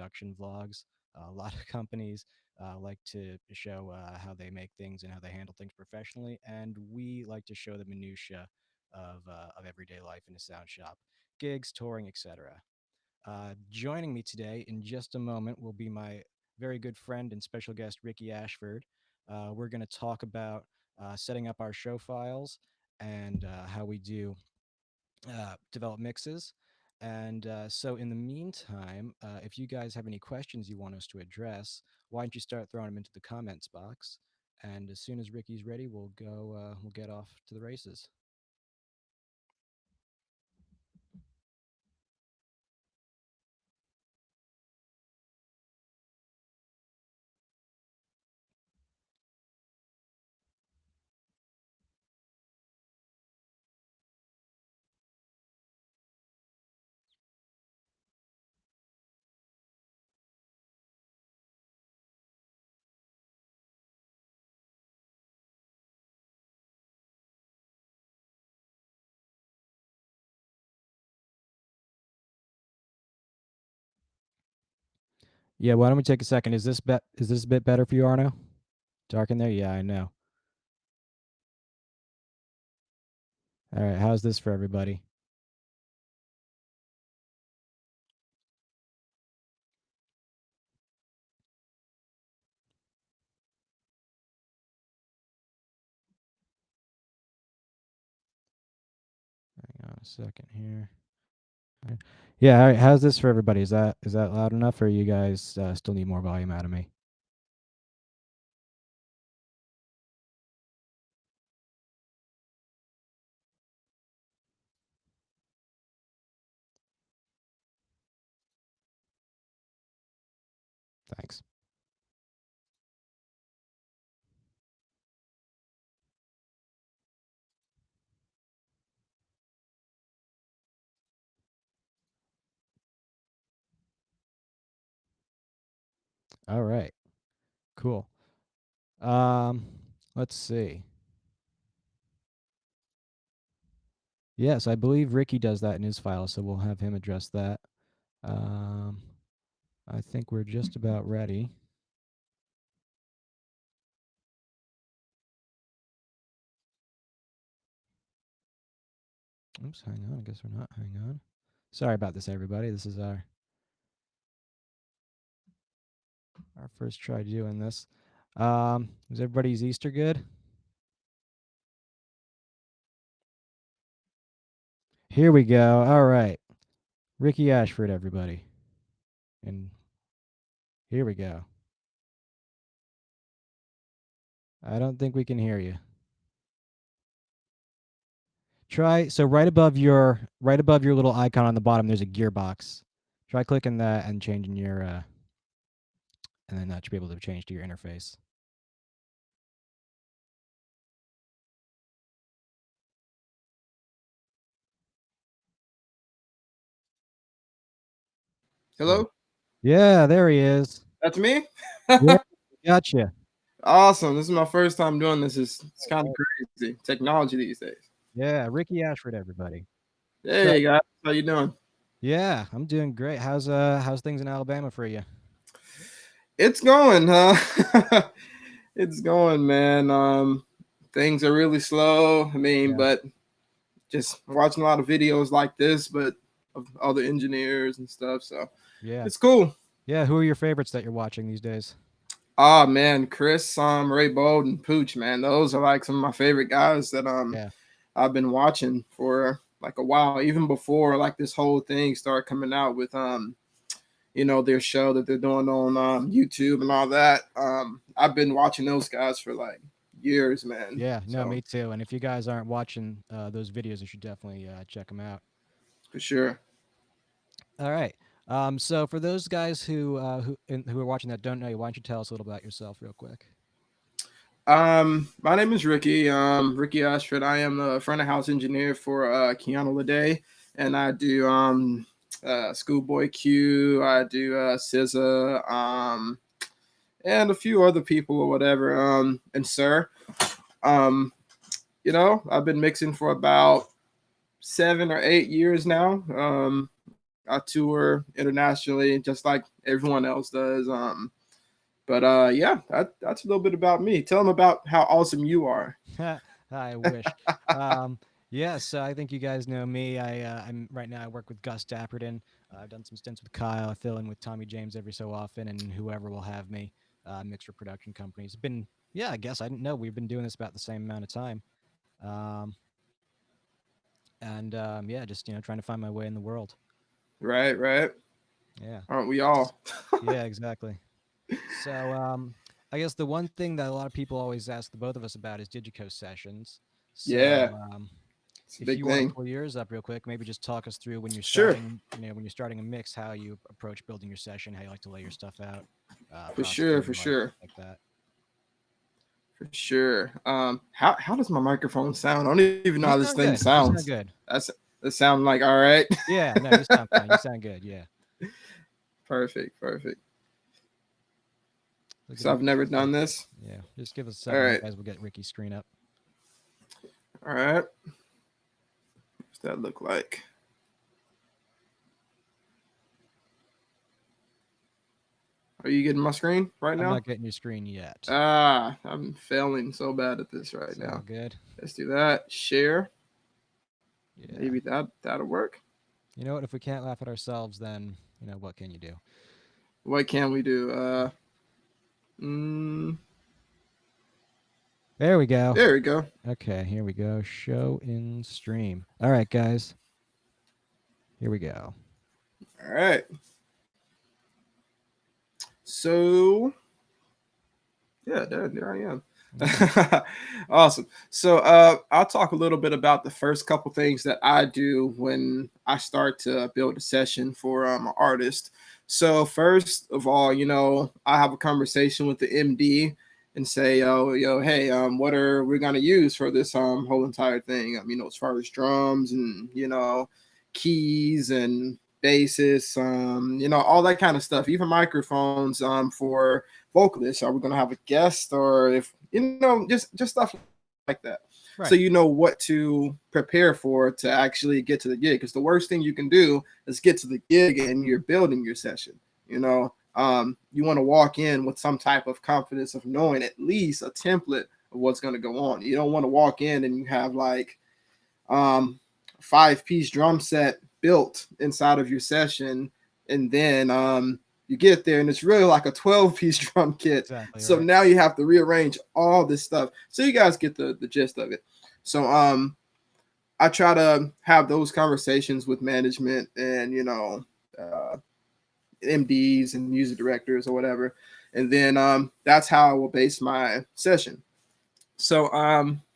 production vlogs. A lot of companies like to show how they make things and how they handle things professionally, and we like to show the minutia of everyday life in a sound shop, gigs, touring, etc. Joining me today in just a moment will be my very good friend and special guest, Ricky Ashford. We're going to talk about setting up our show files and how we do develop mixes. And so, in the meantime, if you guys have any questions you want us to address, why don't you start throwing them into the comments box? And as soon as Ricky's ready, we'll go. We'll get off to the races. Yeah, why don't we take a second? Is this a bit better for you, Arno? Dark in there? Yeah, I know. All right, how's this for everybody? Hang on a second here. Yeah, all right, how's this for everybody? Is that loud enough, or you guys still need more volume out of me? Thanks. All right, cool. Um, let's see. Yes, I believe Ricky does that in his file, so we'll have him address that. Um, I think we're just about ready. Oops, hang on. I guess we're not. Hang on. Sorry about this, everybody. This is our first try doing this. Is everybody's Easter good? Here we go. All right, Ricky Ashford, everybody, and here we go. I don't think we can hear you. Try so right above your little icon on the bottom. There's a gearbox. Try clicking that and changing your and then that should be able to change to your interface. Hello? Yeah, there he is. That's me? Yeah, gotcha. Awesome. This is my first time doing this. It's kind of crazy. Technology these days. Yeah, Ricky Ashford, everybody. So Hey guys, how you doing? yeah, I'm doing great. How's things in Alabama for you? It's going, huh? It's going, man. Things are really slow. I mean, Yeah, but just watching a lot of videos like this, but of other engineers and stuff. So yeah, it's cool. yeah. Who are your favorites that you're watching these days? Ah man, Chris, Ray Bold, and Pooch, man. Those are like some of my favorite guys that Yeah, I've been watching for like a while, even before like this whole thing started coming out with their show that they're doing on YouTube and all that. I've been watching those guys for like years, man. yeah. No, So me too. And if you guys aren't watching those videos, you should definitely check them out. for sure. All right. So for those guys who are watching that don't know you, why don't you tell us a little about yourself real quick? My name is Ricky. Ricky Ashford. I am the front of house engineer for Keanu Lede, and I do Schoolboy Q. I do SZA, and a few other people or whatever. And Sir, um, I've been mixing for about 7 or 8 years now. I tour internationally just like everyone else does. But yeah, that's a little bit about me. Tell them about how awesome you are. I wish. Um, yeah, so I think you guys know me. I'm right now. I work with Gus Dapperton. I've done some stints with Kyle. I fill in with Tommy James every so often, and whoever will have me. Mixer production companies. It's been, yeah. I guess I didn't know we've been doing this about the same amount of time. Um, and yeah, just trying to find my way in the world. Right, right. Yeah, Aren't we all? yeah, exactly. So, I guess the one thing that a lot of people always ask the both of us about is Digico sessions. So, Yeah, it's a if big you want to thing. pull yours up real quick, maybe just talk us through when you're Sure, starting, when you're starting a mix, how you approach building your session, how you like to lay your stuff out, for sure, for processing, like sure. like that. For sure. How does my microphone sound? I don't even know how You this sound thing good. You sounds. sound good. That's that sound like all right. Yeah, no, you sound fine. You sound good. Yeah. Perfect, perfect. So give So me I've never just done this. yeah, just give us a All second, right, guys. We'll get Ricky's screen up. all right. What's that look like? Are you getting my screen right I'm now? not getting your screen yet. I'm failing so bad at this right It's all now. good. Let's do that. Share. Yeah. Maybe that'll work. You know what? If we can't laugh at ourselves, then what can you do? What can we do? Mm, There we go. there we go. Okay, here we go. Show in stream. All right, guys. Here we go. All right. So yeah, there I Yeah. am. Awesome. So I'll talk a little bit about the first couple things that I do when I start to build a session for an artist. So first of all, I have a conversation with the MD and say, hey, what are we gonna use for this whole entire thing? As far as drums and keys and basses, all that kind of stuff, even microphones for vocalists. Are we going to have a guest, or if just stuff like that? So Right. you know what to prepare for to actually get to the gig. Because the worst thing you can do is get to the gig and you're building your session. You want to walk in with some type of confidence of knowing at least a template of what's going to go on. You don't want to walk in and you have like um 5-piece drum set built inside of your session, and then you get there and it's really like a 12-piece drum kit. Exactly So right. now you have to rearrange all this stuff. So you guys get the gist of it. So I try to have those conversations with management and uh, MDs and music directors or whatever, and then that's how I will base my session. So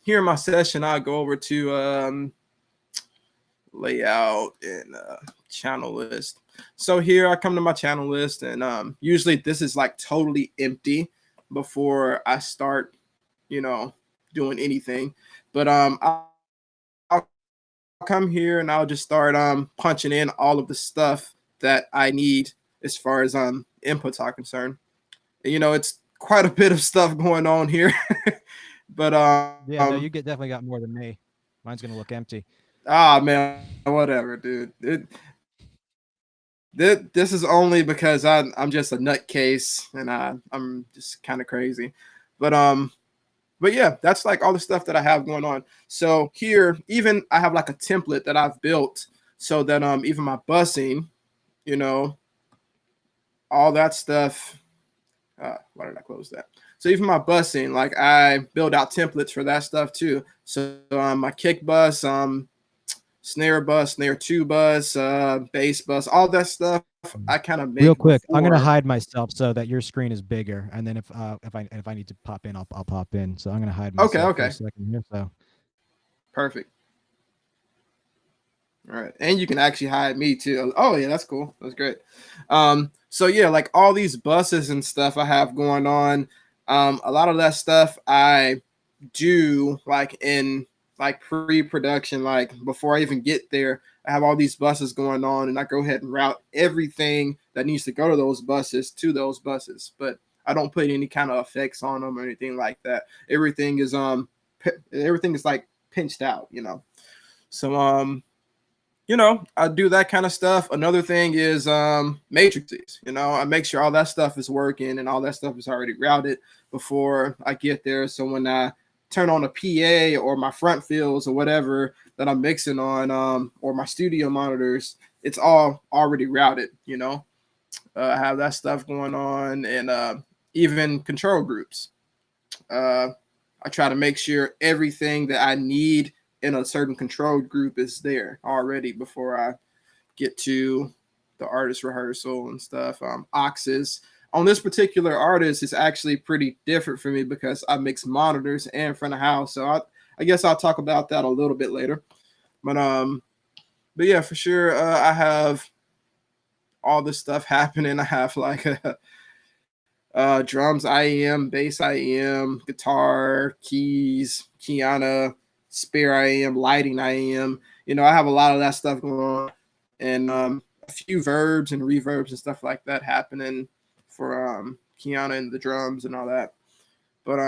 here in my session, I go over to layout and channel list. So here I come to my channel list, and usually this is like totally empty before I start, you know, doing anything. But I'll come here and I'll just start punching in all of the stuff that I need as far as inputs are concerned. And, it's quite a bit of stuff going on here, but Yeah. No, you get definitely got more than me. Mine's gonna look empty. man, whatever, dude. This is only because I'm just a nutcase and I'm just kind of crazy, but yeah, that's like all the stuff that I have going on. So here, even I have like a template that I've built so that even my busing, you know, all that stuff. Why did I close that? So even my busing, like I build out templates for that stuff too. So my kick bus, snare bus, snare two bus, bass bus, all that stuff I Mm. kind of Real make quick, I'm gonna before. hide myself so that your screen is bigger, and then if I need to pop in, I'll pop in. So I'm gonna hide Okay, myself for a okay, second here. So perfect. All right, and you can actually hide me too. Oh yeah, that's cool. That's great. So yeah, like all these buses and stuff I have going on. A lot of that stuff I do like in like pre-production, like before I even get there. I have all these buses going on, and I go ahead and route everything that needs to go to those buses. But I don't put any kind of effects on them or anything like that. Everything is like pinched out. So I do that kind of stuff. Another thing is matrices. I make sure all that stuff is working and all that stuff is already routed before I get there. So when I turn on a PA or my front fields or whatever that I'm mixing on, or my studio monitors, it's all already routed. I have that stuff going on, and even control groups. Uh, I try to make sure everything that I need in a certain control group is there already before I get to the artist rehearsal and stuff. Oxes on this particular artist is actually pretty different for me because I mix monitors and front of house. So I guess I'll talk about that a little bit later. But but yeah, for sure, I have all this stuff happening. I have like a drums IEM, bass IEM, guitar, keys, Kiana, spare IEM, lighting IEM. I have a lot of that stuff going on, and a few verbs and reverbs and stuff like that happening for Kiana and the drums and all that. But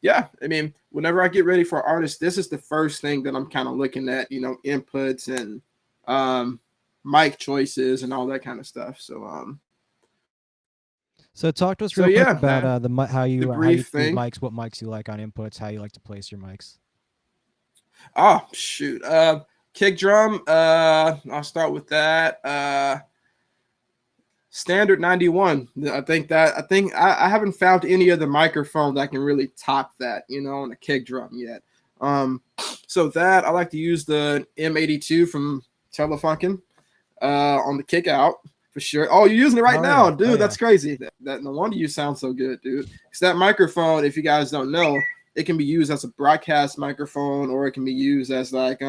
yeah, I mean, whenever I get ready for artists, this is the first thing that I'm kind of looking at, inputs and um, mic choices and all that kind of stuff. So talk to us So real quick yeah, about that the how you brief treat thing. mics, what mics you like on inputs, how you like to place your mics. Oh shoot. Kick drum. I'll start with that. Standard 91. I haven't found any other microphone that can really top that, on a kick drum yet. Um, so that I like to use the M82 from Telefunken on the kick out for sure. Oh, you're using it right Oh yeah, now, oh dude. yeah, That's crazy. That no wonder you sound so good, dude. Because that microphone, if you guys don't know, it can be used as a broadcast microphone, or it can be used as like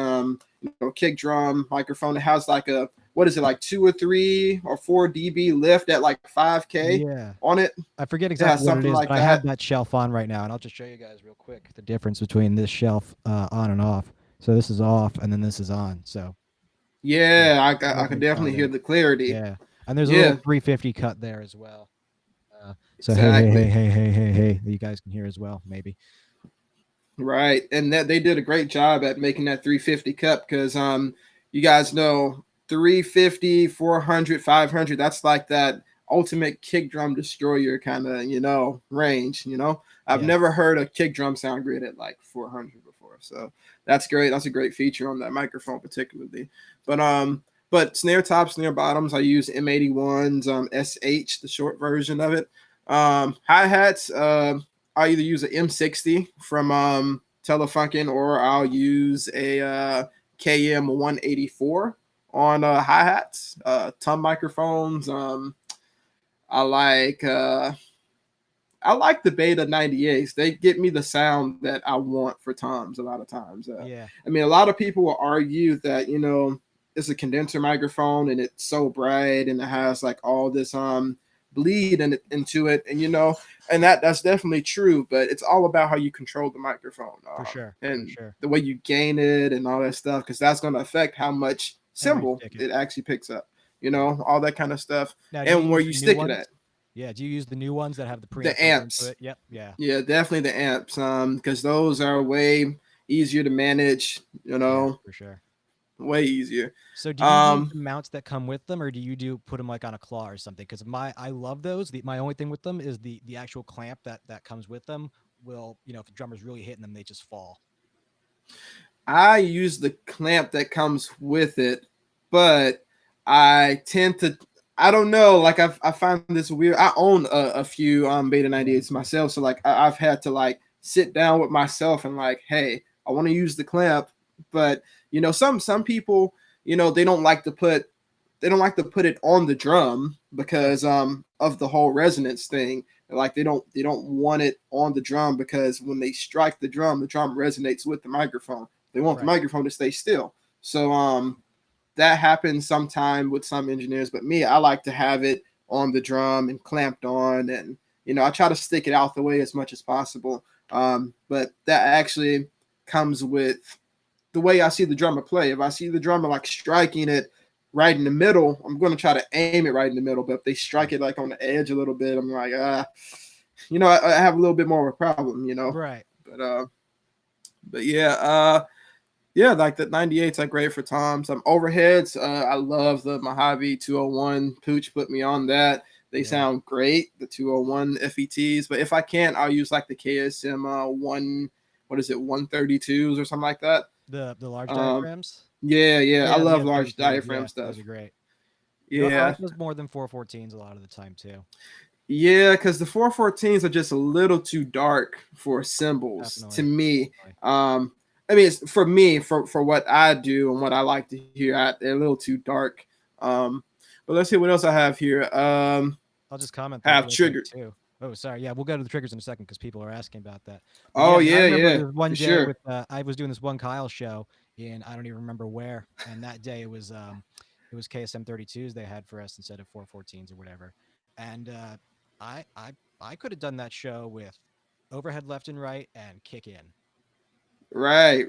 kick drum microphone. It has like a, what is it, like 2 or 3 or 4 dB lift at like 5K yeah. on it. I forget It has exactly what it something is, but like I have that. that shelf on right now, and I'll just show you guys real quick the difference between this shelf on and off. So this is off, and then this is on. So yeah, Yeah, real I can big definitely hear sounding. the clarity. Yeah, and there's a little Yeah, 350 cut there as well. So hey, hey, hey, exactly. hey, hey, hey, hey, that you guys can hear as well, maybe. Right. And that they did a great job at making that 350 cup because you guys know 350, 400, 500, that's like that ultimate kick drum destroyer kind of, range, I've Yeah, never heard a kick drum sound great at like 400 before. So that's great. That's a great feature on that microphone particularly. But snare tops, snare bottoms, I use M81's SH, the short version of it. Hi-hats, I'll either use an M60 from Telefunken, or I'll use a KM 184 on hi hats, tom microphones. I like uh, I like the Beta 98s. They get me the sound that I want for toms a lot of times. yeah, I mean, a lot of people will argue that it's a condenser microphone and it's so bright and it has like all this bleed into it, and and that's definitely true. But it's all about how you control the microphone, for sure, for and sure. the way you gain it and all that stuff, because that's going to affect how much And where you symbol stick it. it actually picks up. Yeah. All that kind of stuff, Now, do you and where use you the new stick it ones? at. Yeah, do you use the new ones that have the preamp The built into amps. it? Yep. Yeah. Yeah, definitely the amps. Because those are way easier to manage. Yeah, for sure. Way easier. So do you use Um, the mounts that come with them, or do you put them like on a claw or something? Because I love those. My only thing with them is the actual clamp that comes with them. Will if the drummer's really hitting them, they just fall. I use the clamp that comes with it, but I tend to. I don't know. Like I find this weird. I own a few Beta Yeah, me 98s too. myself, so like I've had to like sit down with myself and like, hey, I want to use the clamp, but some people, they don't like to put it on the drum Right. because of the whole resonance thing. Like they don't want it on the drum because when they strike the drum resonates with the microphone. They want the Right. microphone to stay still. So that happens sometime with some engineers, but me, I like to have it on the drum and clamped on, and I try to stick it out the way as much as possible. But that actually comes with the way I see the drummer play. If I see the drummer like striking it right in the middle, I'm going to try to aim it right in the middle. But if they strike Yeah. it like on the edge a little bit, I'm like, I have a little bit more of a problem. Right. But but yeah, Yeah, like the 98s are great for toms. Overheads, I love the Mojave 201. Pooch put me on that. They Yeah. sound great, the 201 FETs. But if I can't, I'll use like the KSM one, what is it, 132s or something like that. The large Um, diaphragms. yeah, I Yeah, the love large M32s. diaphragm Yeah, stuff. those are great. You know, I Yeah, like those more than 414s a lot of the time too. yeah, because the 414s are just a little too dark for cymbals to Definitely, me. definitely. I mean, it's for me, for what I do and what I like to hear, they're a little too dark. Um, but let's see what else I have here. I'll just comment that Have real quick triggered. too. Oh, sorry. Yeah, we'll go to the triggers in a second because people are asking about that. But Oh yeah, man, I yeah, remember yeah, there was one for day sure. with I was doing this one Kyle show in I don't even remember where, and that day it was KSM 32s they had for us instead of 414s or whatever, and I I I could have done that show with overhead left and right and kick in Right,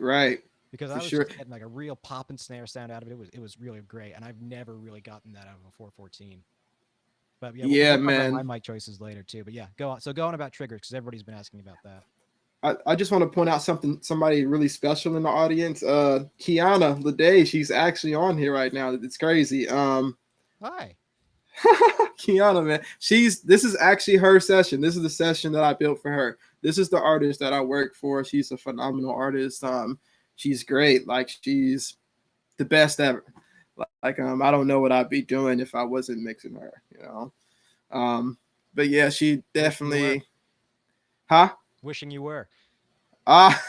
because for I was sure. just getting like a real pop and snare sound out of it. It was really great, and I've never really gotten that out of a 414. But yeah, we'll Yeah, talk about my man. mic choices later too. But yeah, go on. So go on about triggers because everybody's been asking about that. I just want to point out somebody really special in the audience. Kiana Lede, she's actually on here right now. It's crazy. Hi. Kiana, man, this is actually her session. This is the session that I built for her. This is the artist that I work for. She's a phenomenal artist. She's great. Like she's the best ever. Like I don't know what I'd be doing if I wasn't mixing her. Um, but yeah, she Wishing you were. definitely, huh? Wishing you were. Ah,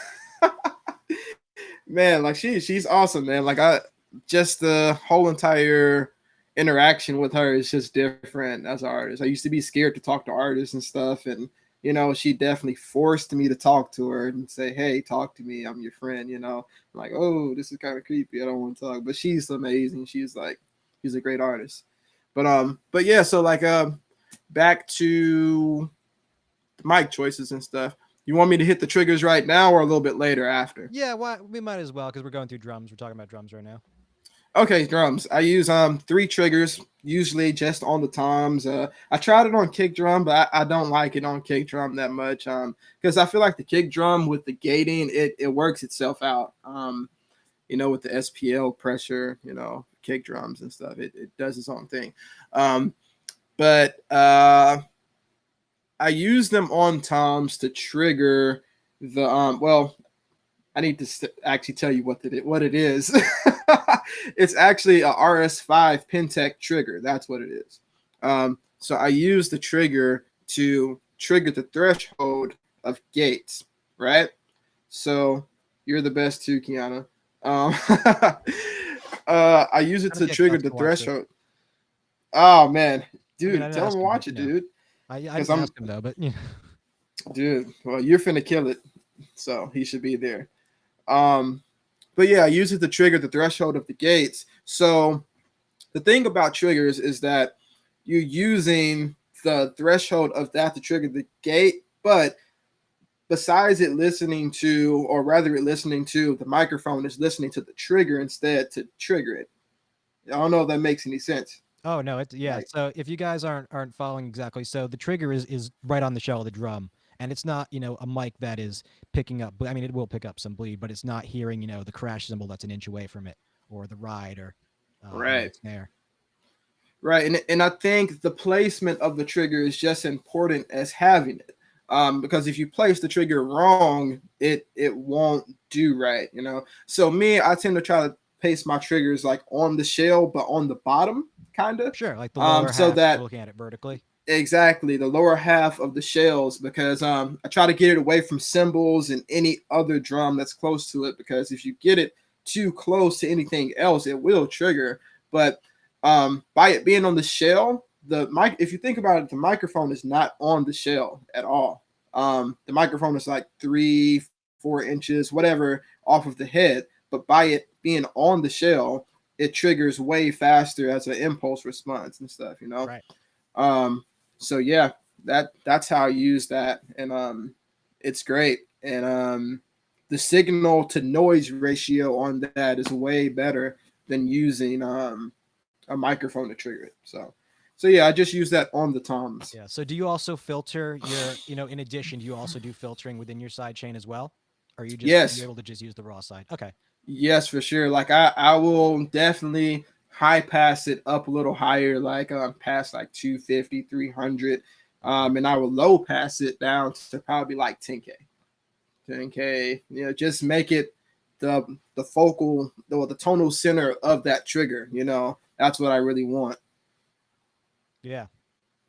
man, like she's awesome, man. Like I just the whole entire interaction with her is just different as an artist. I used to be scared to talk to artists and stuff, and she definitely forced me to talk to her and say, "Hey, talk to me. I'm your friend." I'm like, "Oh, this is kind of creepy. I don't want to talk," but she's amazing. She's a great artist. But yeah, so like back to the mic choices and stuff. You want me to hit the triggers right now or a little bit later after? Yeah, why we might as well because we're going through drums. We're talking about drums right now. Okay, drums. I use three triggers, usually just on the toms. I tried it on kick drum, but I don't like it on kick drum that much. Because I feel like the kick drum with the gating, it works itself out. With the SPL pressure, kick drums and stuff, it does its own thing. But I use them on toms to trigger the well, I need to actually tell you what it is. It's actually a RS5 Pentec trigger. That's what it is. So I use the trigger to trigger the threshold of gates, right? So you're the best too, Kiana. Um, I use it How does to he trigger expect us the to watch it? threshold. Oh man, I mean, I dude, didn't tell him ask to him, but watch it, dude. I Because didn't I'm, ask him though. But yeah, dude. Well, you're finna kill it, so he should be there. Um, but yeah, I use it to trigger the threshold of the gates. So the thing about triggers is that you're using the threshold of that to trigger the gate, but besides it listening to, or rather it listening to the microphone, is listening to the trigger instead to trigger it. I don't know if that makes any sense. oh no, it yeah. Like, So if you guys aren't following exactly, so the trigger is right on the shell of the drum, and it's not a mic that is picking up. I mean, it will pick up some bleed, but it's not hearing the crash cymbal that's an inch away from it, or the ride, or the right. snare. Right, and I think the placement of the trigger is just important as having it, because if you place the trigger wrong, it won't do right. So me, I tend to try to place my triggers like on the shell, but on the bottom, kind of, Sure, like the lower so half, that looking at it vertically. exactly the lower half of the shells, because I try to get it away from cymbals and any other drum that's close to it, because if you get it too close to anything else, it will trigger. But by it being on the shell, the mic, if you think about it, the microphone is not on the shell at all. The microphone is like 3-4 inches whatever off of the head, but by it being on the shell, it triggers way faster as an impulse response and stuff. Right. um, so yeah, that's how I use that, and it's great. And the signal to noise ratio on that is way better than using a microphone to trigger it. So yeah, I just use that on the toms. Yeah. So do you also filter in addition, do you also do filtering within your side chain as well? Or are you Yes, able to just use the raw side? Okay. Yes, for sure. Like I will definitely high pass it up a little higher, like past like 250, 300. Okay. And I will low pass it down to probably like 10K. 10K. Just make it the focal, the tonal center of that trigger. That's what I really want. Yeah.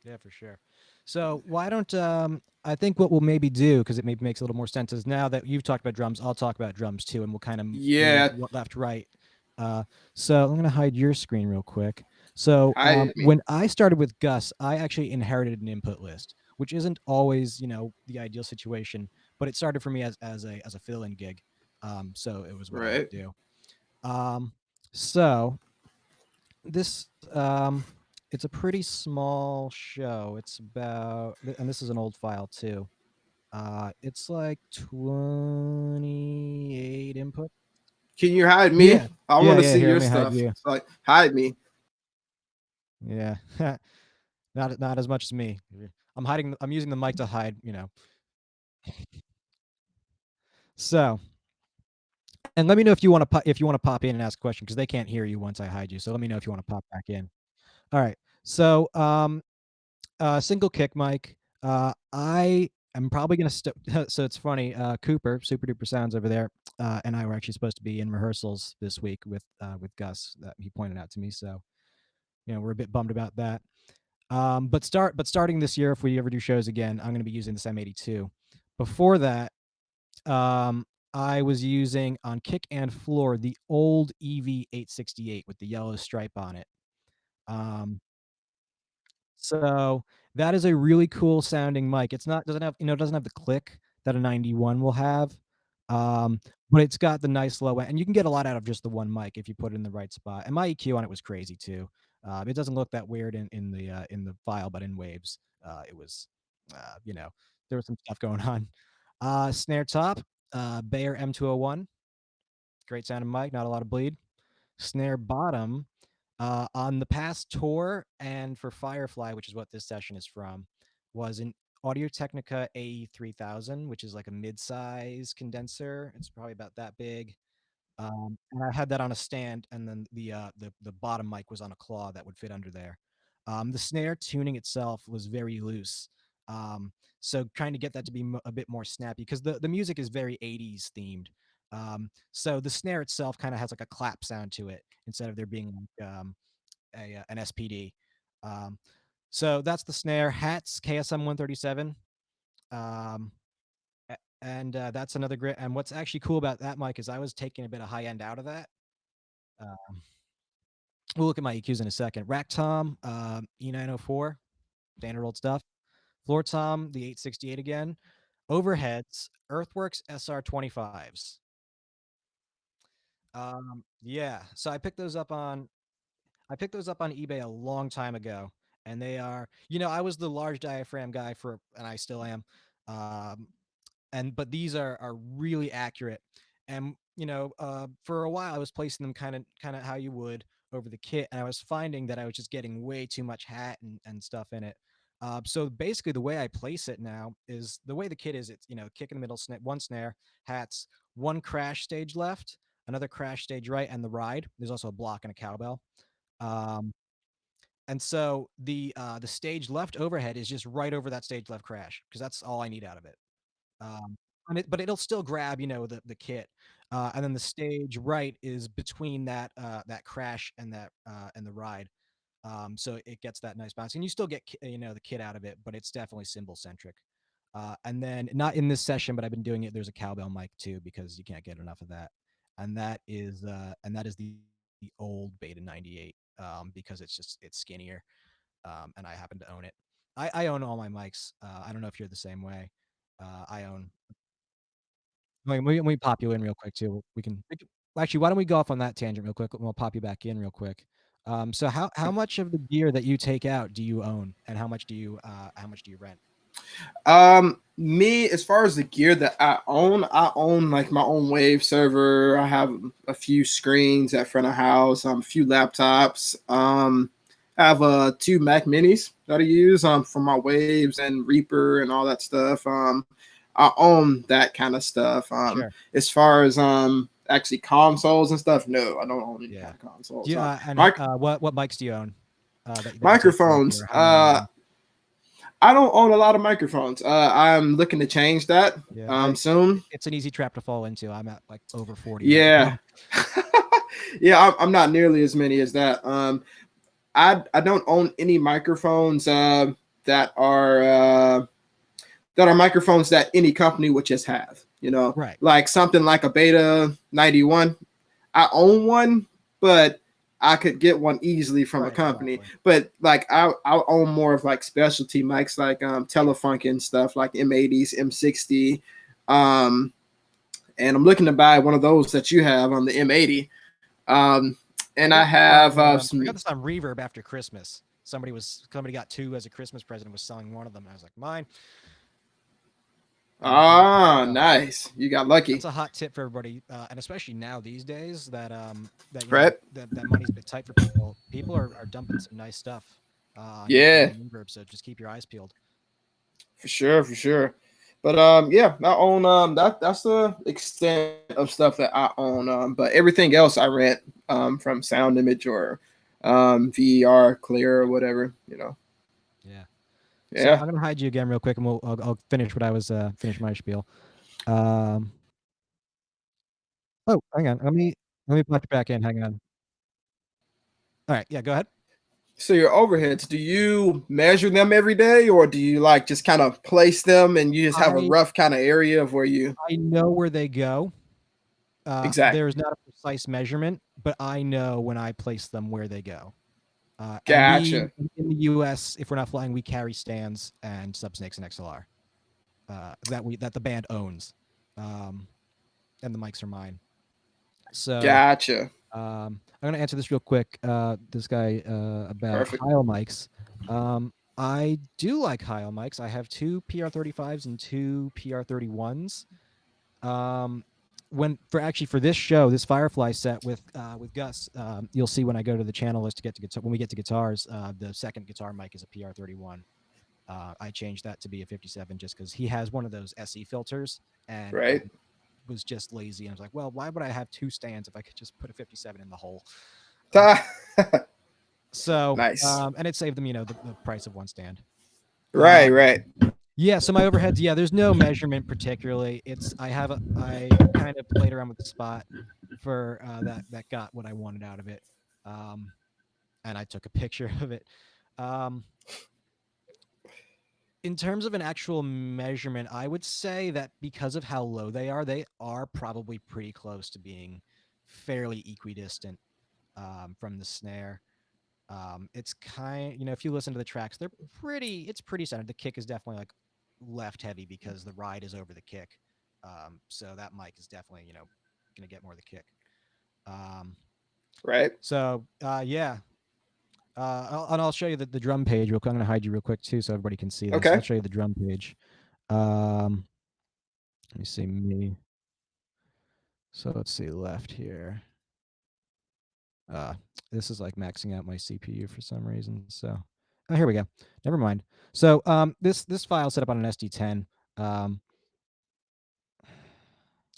Yeah, for sure. So why don't I think what we'll maybe do, because it maybe makes a little more sense, is now that you've talked about drums, I'll talk about drums too, and we'll kind of move Yeah, left right. So I'm gonna hide your screen real quick. So I mean, when I started with Gus, I actually inherited an input list, which isn't always the ideal situation, but it started for me as a fill-in gig. So it was what I had right. to do. Um, so this it's a pretty small show. It's about and this is an old file too. It's like 28 input. Can you hide me? Yeah. I Yeah, want to yeah, see here, let your me hide stuff. you. So, like, hide me. Yeah. Not as much as me. I'm using the mic to hide. So, and let me know if you want to if you want to pop in and ask a question because they can't hear you once I hide you. So let me know if you want to pop back in. All right. So, single kick mic. I am probably gonna so it's funny. Cooper, Super Duper Sounds over there, and I were actually supposed to be in rehearsals this week with Gus that he pointed out to me. So we're a bit bummed about that. But starting this year, if we ever do shows again, I'm gonna be using this M82. Before that, um, I was using on kick and floor the old EV868 with the yellow stripe on it. Um, So that is a really cool sounding mic. It's not doesn't have it doesn't have the click that a 91 will have. But it's got the nice low end, and you can get a lot out of just the one mic if you put it in the right spot. And my EQ on it was crazy too. It doesn't look that weird in the file, but in waves, it was there was some stuff going on. Snare top, Bayer M201, great sounding mic, not a lot of bleed. Snare bottom, on the past tour and for Firefly, which is what this session is from, was an Audio Technica AE3000, which is like a mid-size condenser. It's probably about that big. And I had that on a stand, and then the bottom mic was on a claw that would fit under there. The snare tuning itself was very loose, so trying to get that to be a bit more snappy because the music is very 80s themed. So the snare itself kind of has like a clap sound to it instead of there being like an SPD. Um, so that's the snare. Hats KSM 137. Um, and that's another great. And what's actually cool about that mic is I was taking a bit of high end out of that. Um, we'll look at my EQs in a second. Rack Tom, E904, standard old stuff. Floor Tom, the 868 again. Overheads, Earthworks SR25s. Yeah. So I picked those up on eBay a long time ago, and they are, I was the large diaphragm guy and I still am. Um, but these are really accurate. And for a while I was placing them kind of how you would over the kit, and I was finding that I was just getting way too much hat and stuff in it. So basically, the way I place it now is the way the kit is. It's kick in the middle, one snare, hats, one crash stage left, another crash stage right, and the ride. There's also a block and a cowbell. Um, and so the stage left overhead is just right over that stage left crash because that's all I need out of it. Um, but it'll still grab, the kit. And then the stage right is between that crash and the ride. So it gets that nice bounce, and you still get the kit out of it, but it's definitely cymbal centric. And then not in this session, but I've been doing it. There's a cowbell mic too because you can't get enough of that, and that is the old Beta 98 because it's skinnier, and I happen to own it. I own all my mics. I don't know if you're the same way. I own. Let me pop you in real quick too. Actually, why don't we go off on that tangent real quick? And we'll pop you back in real quick. So how much of the gear that you take out do you own, and how much do you rent? Me, as far as the gear that I own like my own wave server. I have a few screens at front of house, a few laptops. I have two Mac Minis that I use for my waves and Reaper and all that stuff. I own that kind of stuff. Sure. As far as actually consoles and stuff. No, I don't own any Yeah. kind of Do consoles. you, and Mic- what mics do you own that you take care of, Microphones. or how many of them? I don't own a lot of microphones. I'm looking to change that Yeah, soon. it's an easy trap to fall into. I'm at like over 40 right Yeah. now. Yeah, I'm not nearly as many as that. I don't own any microphones that are uh, that are microphones that any company would just have. You know, Right. like something like a Beta 91. I own one, but I could get one easily from a Right. company. Exactly. But like I own more of like specialty mics, like Telefunk and stuff, like M80s, M60. Um, and I'm looking to buy one of those that you have on the M80. And I I got this on have I got some. this on Reverb after Christmas. Somebody got two as a Christmas present and was selling one of them. I was like, mine. And Ah, so nice. You got that's lucky, a hot tip for everybody, and especially now these days that right? that money's a bit tight for people. People are dumping some nice stuff on Yeah, Reverb, so just keep your eyes peeled. for sure, for sure. But yeah, I own that's the extent of stuff that I own. But everything else I rent from Sound Image or VER, Clear or whatever. You know. Yeah. So Yeah. I'm gonna hide you again real quick, and I'll finish what I was finish my spiel. Um, oh, hang on. Let me punch back in. Hang on. All right. Yeah. Go ahead. So your overheads, do you measure them every day, or do you like just kind of place them and you just have a I rough kind of area of where you I know where they go. There's exactly? not a precise measurement, but I know when I place them where they go. And we Gotcha. in the U.S., if we're not flying, we carry stands and subsnakes and XLR that the band owns, um, and the mics are mine. So Gotcha. I'm gonna answer this real quick. This guy about Perfect. Heil mics. I do like Heil mics. I have two PR35s and two PR31s. Um, for this show, this Firefly set with Gus, you'll see when I go to the channel list to get to guitar. When we get to guitars, the second guitar mic is a PR31. I changed that to be a 57 just because he has one of those SE filters, and I Right. was just lazy. And I was like, well, why would I have two stands if I could just put a 57 in the hole? Uh, so, Nice. and it saved them, the price of one stand. Right. Um, Right. yeah, so my overheads, yeah, there's no measurement particularly. I kind of played around with the spot for that got what I wanted out of it, um, and I took a picture of it. Um, in terms of an actual measurement, I would say that because of how low they are probably pretty close to being fairly equidistant from the snare. It's if you listen to the tracks, it's pretty centered. The kick is definitely like left heavy because the ride is over the kick. So that mic is definitely, going to get more of the kick. Um, Right. yeah. I'll show you the drum page real quick. I'm going to hide you real quick too so everybody can see this. I'll Okay. show you the drum page. Um, let me see me. So let's see left here. Uh, this is like maxing out my CPU for some reason. So, oh, here we go. Never mind. So, this file set up on an SD10. Um,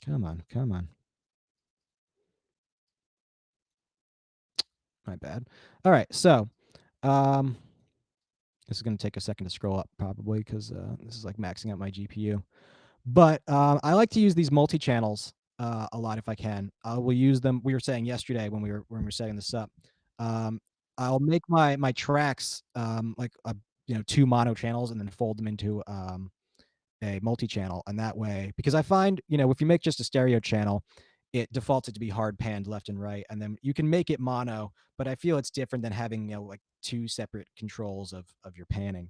come on, come on. My bad. All right. So, um, this is going to take a second to scroll up probably because this is like maxing out my GPU. But I like to use these multi channels a lot if I can. I will use them. We were saying yesterday when we were setting this up. Um, I'll make my tracks like two mono channels and then fold them into a multi channel, and that way because I find if you make just a stereo channel, it defaults it to be hard panned left and right, and then you can make it mono, but I feel it's different than having like two separate controls of your panning.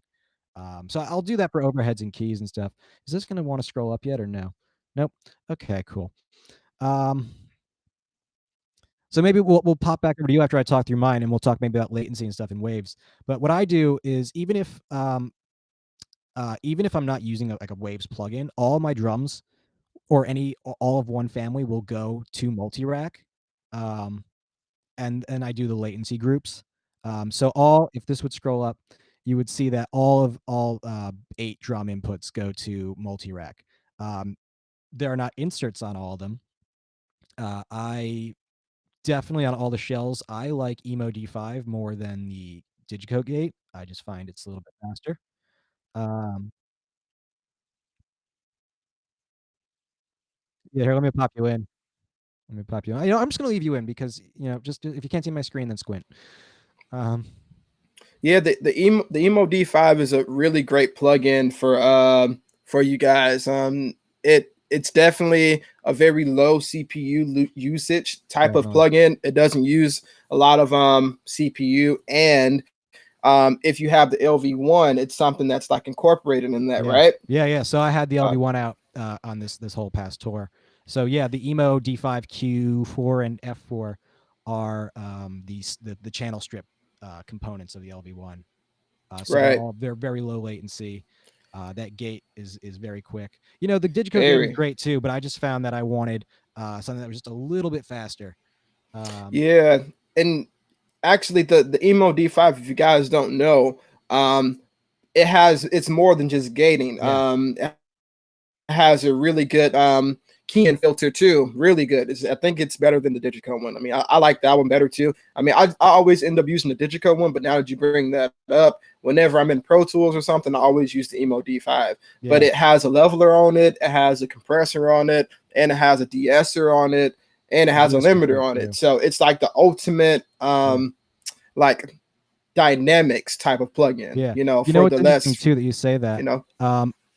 So I'll do that for overheads and keys and stuff. Is this going to want to scroll up yet or no? Nope. Okay, cool. Um, so maybe we'll pop back over to you after I talk through mine, and we'll talk maybe about latency and stuff in waves. But what I do is even if I'm not using like a waves plugin, all my drums or all of one family will go to multi-rack, um, and I do the latency groups. So if this would scroll up, you would see that all 8 drum inputs go to multi-rack. There are not inserts on all of them, I definitely on all the shells, I like Emo D5 more than the Digico Gate. I just find it's a little bit faster. Um, yeah, here, let me pop you in. Let me pop you in. I'm just gonna leave you in because just if you can't see my screen, then squint. Um, Yeah, the Emo D5 is a really great plugin for you guys. It's definitely a very low CPU usage type of Definitely. plugin. It doesn't use a lot of CPU, and if you have the LV1, it's something that's like incorporated in that, Yeah. right? Yeah. So I had the Uh, LV1 out on this whole past tour. So yeah, the Emo D5Q4 and F4 are the channel strip components of the LV1. So right. they're very low latency. That gate is very quick. The Digico gate is Very. great too, but I just found that I wanted something that was just a little bit faster. Um, Yeah, and actually, the Emo D5, if you guys don't know, it's more than just gating. yeah, It has a really good key-in filter too. Really good. I think it's better than the Digico one. I mean, I like that one better too. I mean, I always end up using the Digico one, but now that you bring that up, whenever I'm in Pro Tools or something, I always use the Emo D5. But yeah, it has a leveler on it, it has a compressor on it, and it has a de-esser on it, and it the has a DS is limiter great on it. too. So it's like the ultimate Yeah, like dynamics type of plugin, yeah. for What's the interesting less, too that you say you that. know,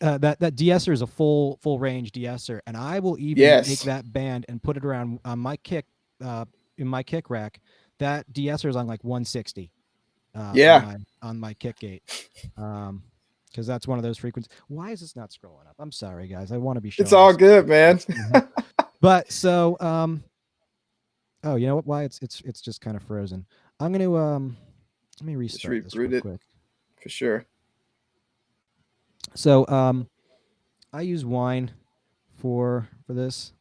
That de-esser is a full range de-esser, and I will even take yes. that band and put it around on my kick, uh, in my kick rack. That de-esser is on like 160 Yeah, on my kick gate, because that's one of those frequencies. Why is this not scrolling up? I'm sorry, guys. I want to be it's showing all this. good, man. But so, oh, you know what? Why it's just kind of frozen. I'm gonna let me Just restart this reboot real it quick. for sure. So, I use Wine for this.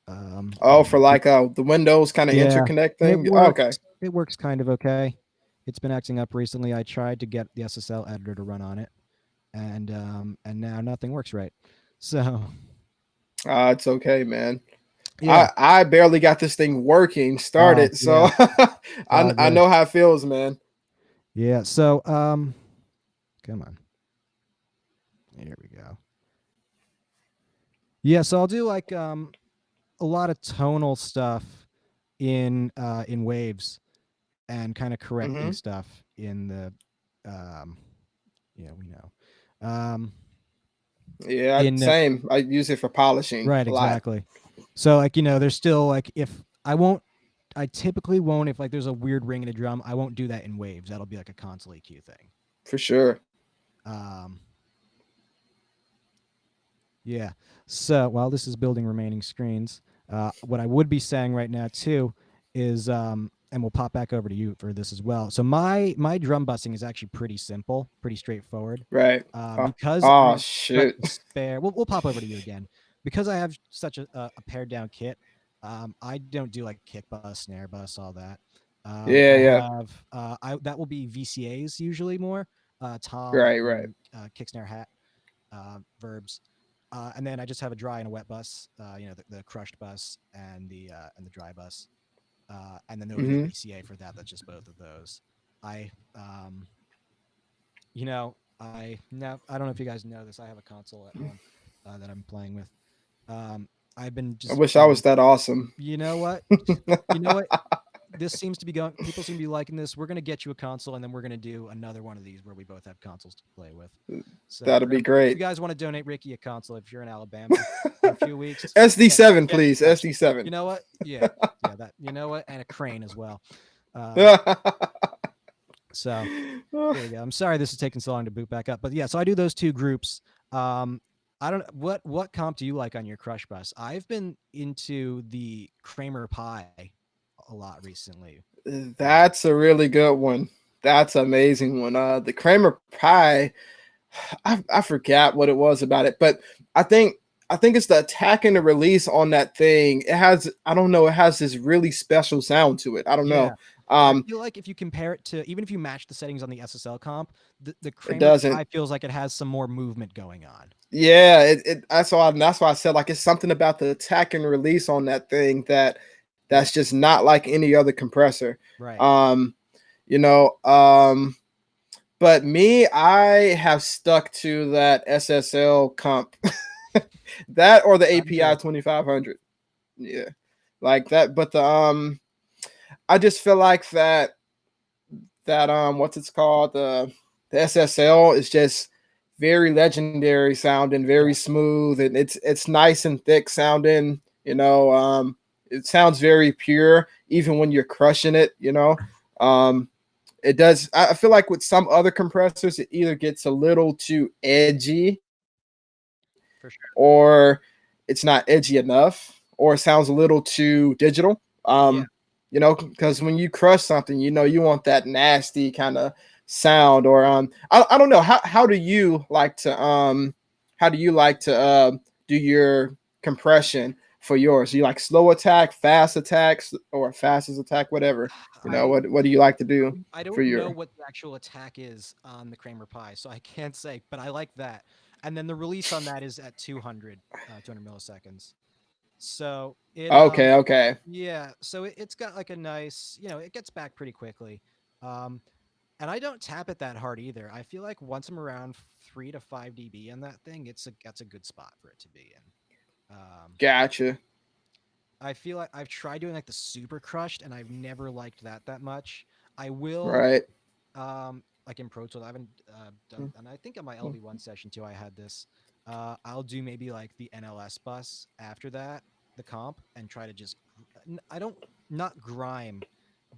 Oh, for like the Windows kind of Yeah, interconnect and thing. Okay, it works kind of okay. It's been acting up recently. I tried to get the SSL editor to run on it, and now nothing works right. So it's okay, man. yeah. I barely got this thing working Oh started, yeah. so It's all I good. know how it feels, man. Yeah. So come on. Here we go. Yeah. So I'll do like a lot of tonal stuff in waves and kind of correcting Hmm. stuff in the um we know Yeah, in same. I use it for polishing right, a lot. exactly. So like there's still like if I won't I typically won't if like there's a weird ring in a drum, I won't do that in waves. That'll be like a console EQ thing. For sure. Um Yeah. So while this is building remaining screens, what I would be saying right now too is, and we'll pop back over to you for this as well. So my drum bussing is actually pretty simple, pretty straightforward. Right. Because I Oh have such shoot. a spare. We'll pop over to you again because I have such a pared down kit. I don't do like kick bus, snare bus, all that. Yeah, I yeah. have I that will be VCAs usually more, tom Right, right. and kick snare hat verbs. And then I just have a dry and a wet bus, the crushed bus and the dry bus, and then there'll be a Hmm. VCA for that. That's just both of those. I, I don't know if you guys know this. I have a console at home that I'm playing with. I've been I just wish I was that awesome. you know what, you know what, this seems to be going. People seem to be liking this. We're gonna get you a console, and then we're gonna do another one of these where we both have consoles to play with. So That'd be if you great. guys want to donate Ricky a console, if you're in Alabama for a few weeks, SD7, get in please. touch. You SD7. know what? Yeah, yeah. That and a crane as well. Um, Yeah, so there we go. I'm sorry this is taking so long to boot back up, but yeah. So I do those two groups. Um, I don't what comp do you like on your Crush bus? I've been into the Kramer Pi a lot recently. Um, that's a really good one. That's an amazing one. The Kramer Pie, I forgot what it was about it, but I think I think it's the attack and the release on that thing. It has, I don't know, it has this really special sound to it. I don't Yeah. know. I Um, feel like if you compare it to even if you match the settings on the SSL comp, the it Kramer doesn't. Pi feels like it has some more movement going on. Yeah, that's why I said like it's something about the attack and release on that thing that Yeah. that's just not like any other compressor. Right. Um, you know, but me, I have stuck to that SSL comp, that or the I'm API good. 2500. Yeah, like that. But I just feel like that what's it's called, the SSL is just very legendary sounding, very Yeah. smooth, and it's nice and thick sounding. It sounds very pure even when you're crushing it. Um, it does. I feel like with some other compressors, it either gets a little too edgy, For sure. or it's not edgy enough, or it sounds a little too digital. Yeah. Because when you crush something, you want that nasty kind of sound. Or I don't know, how do you like to do your compression for yours? Do you like slow attack, fast attacks, or fastest attack, whatever? I What do you like to do I for don't know your? what the actual attack is on the Kramer Pi, so I can't say, but I like that. And then the release on that is at 200, 200 milliseconds. So it Okay. yeah, so it's got like a nice, it gets back pretty quickly. Um and I don't tap it that hard either. I feel like once I'm around 3 to 5 dB on that thing, that's a good spot for it to be in. Gotcha. I feel like I've tried doing like the super crushed and I've never liked that much. I will Right. like in Pro Tools, I haven't done, and I think on my LV1 session too, I had this. I'll do maybe like the NLS bus after that, the comp, and try to just, I don't, not grime,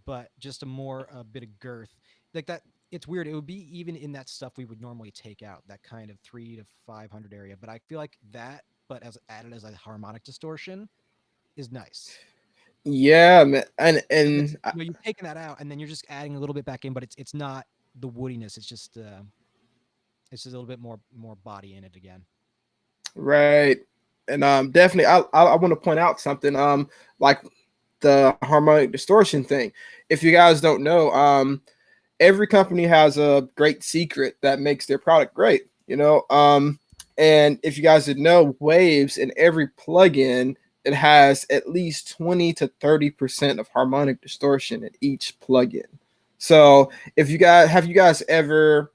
but just a bit of girth like that. It's weird. It would be even in that stuff we would normally take out, that kind of 3 to 500 area. But I feel like that, but as added as a harmonic distortion, is nice. Yeah, man. Because And you're taking that out and then you're just adding a little bit back in, but it's not the woodiness. It's just a little bit more body in it again. right. And definitely, I want to point out something. Like the harmonic distortion thing. If you guys don't know, every company has a great secret that makes their product great. And if you guys didn't know, Waves in every plugin, it has at least 20 to 30% of harmonic distortion in each plugin. So if you guys ever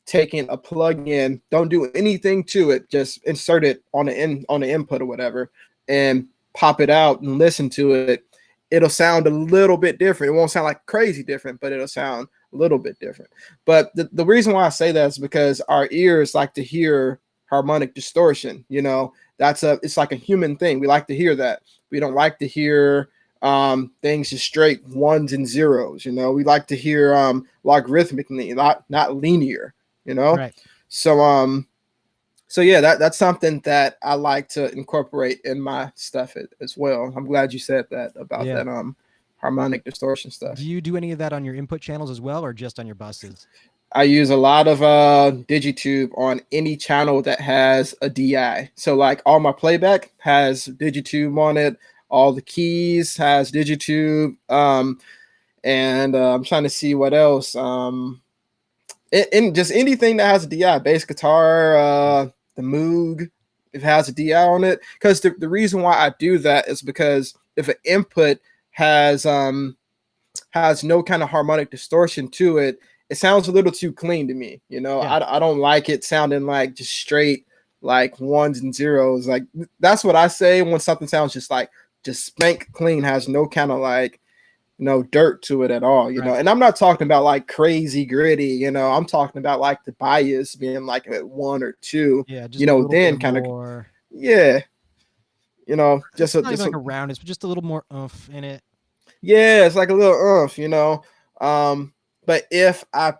taken a plugin, don't do anything to it, just insert it on the input or whatever, and pop it out and listen to it. It'll sound a little bit different. It won't sound like crazy different, but it'll sound a little bit different. But the reason why I say that is because our ears like to hear harmonic distortion. It's like a human thing. We like to hear that. We don't like to hear things just straight ones and zeros. We like to hear logarithmically, not linear. you know Right. so so yeah, that's something that I like to incorporate in my stuff as well. I'm glad you said that about Yeah. that harmonic distortion Do stuff. you do any of that on your input channels as well, or just on your buses? I use a lot of digitube on any channel that has a DI. So like all my playback has digitube on it, all the keys has digitube, and I'm trying to see what else. In just anything that has a DI, bass guitar, Yeah. the Moog, if it has a DI on it. Because the reason why I do that is because if an input has has no kind of harmonic distortion to it, it sounds a little too clean to me. Yeah. I don't like it sounding like just straight like ones and zeros. Like that's what I say when something sounds just spank clean, has no kind of like no dirt to it at all. Right. And I'm not talking about like crazy gritty. I'm talking about like the bias being like at one or two. Yeah. Just a little Then bit kind of, more. yeah. It's not even like a roundness, but just a little more oomph in it. Yeah, it's like a little but if I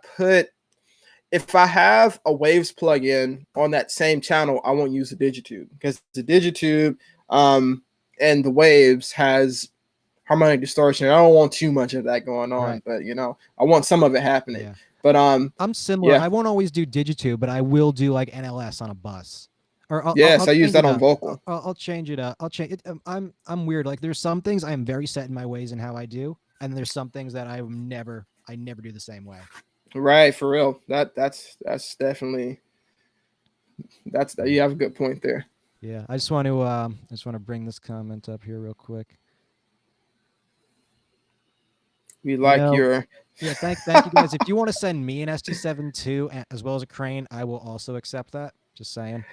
have a Waves plugin on that same channel, I won't use the Digitube, because the Digitube and the Waves has harmonic distortion. I don't want too much of that going on, Right. but I want some of it happening. Yeah. But I'm similar. yeah, I won't always do Digitube, but I will do like NLS on a bus, or yes, I'll I use change that it on up. vocal. I'll change it up. I'll change it. I'm weird. Like there's some things I am very set in my ways and how I do, and there's some things that I never do the same way. Right, for real. That's definitely that's Yeah. you have a good point there. Yeah. I just want to bring this comment up here real quick. We You like know, your. yeah, thank you guys. If you want to send me an ST7 too, as well as a crane, I will also accept that. Just saying.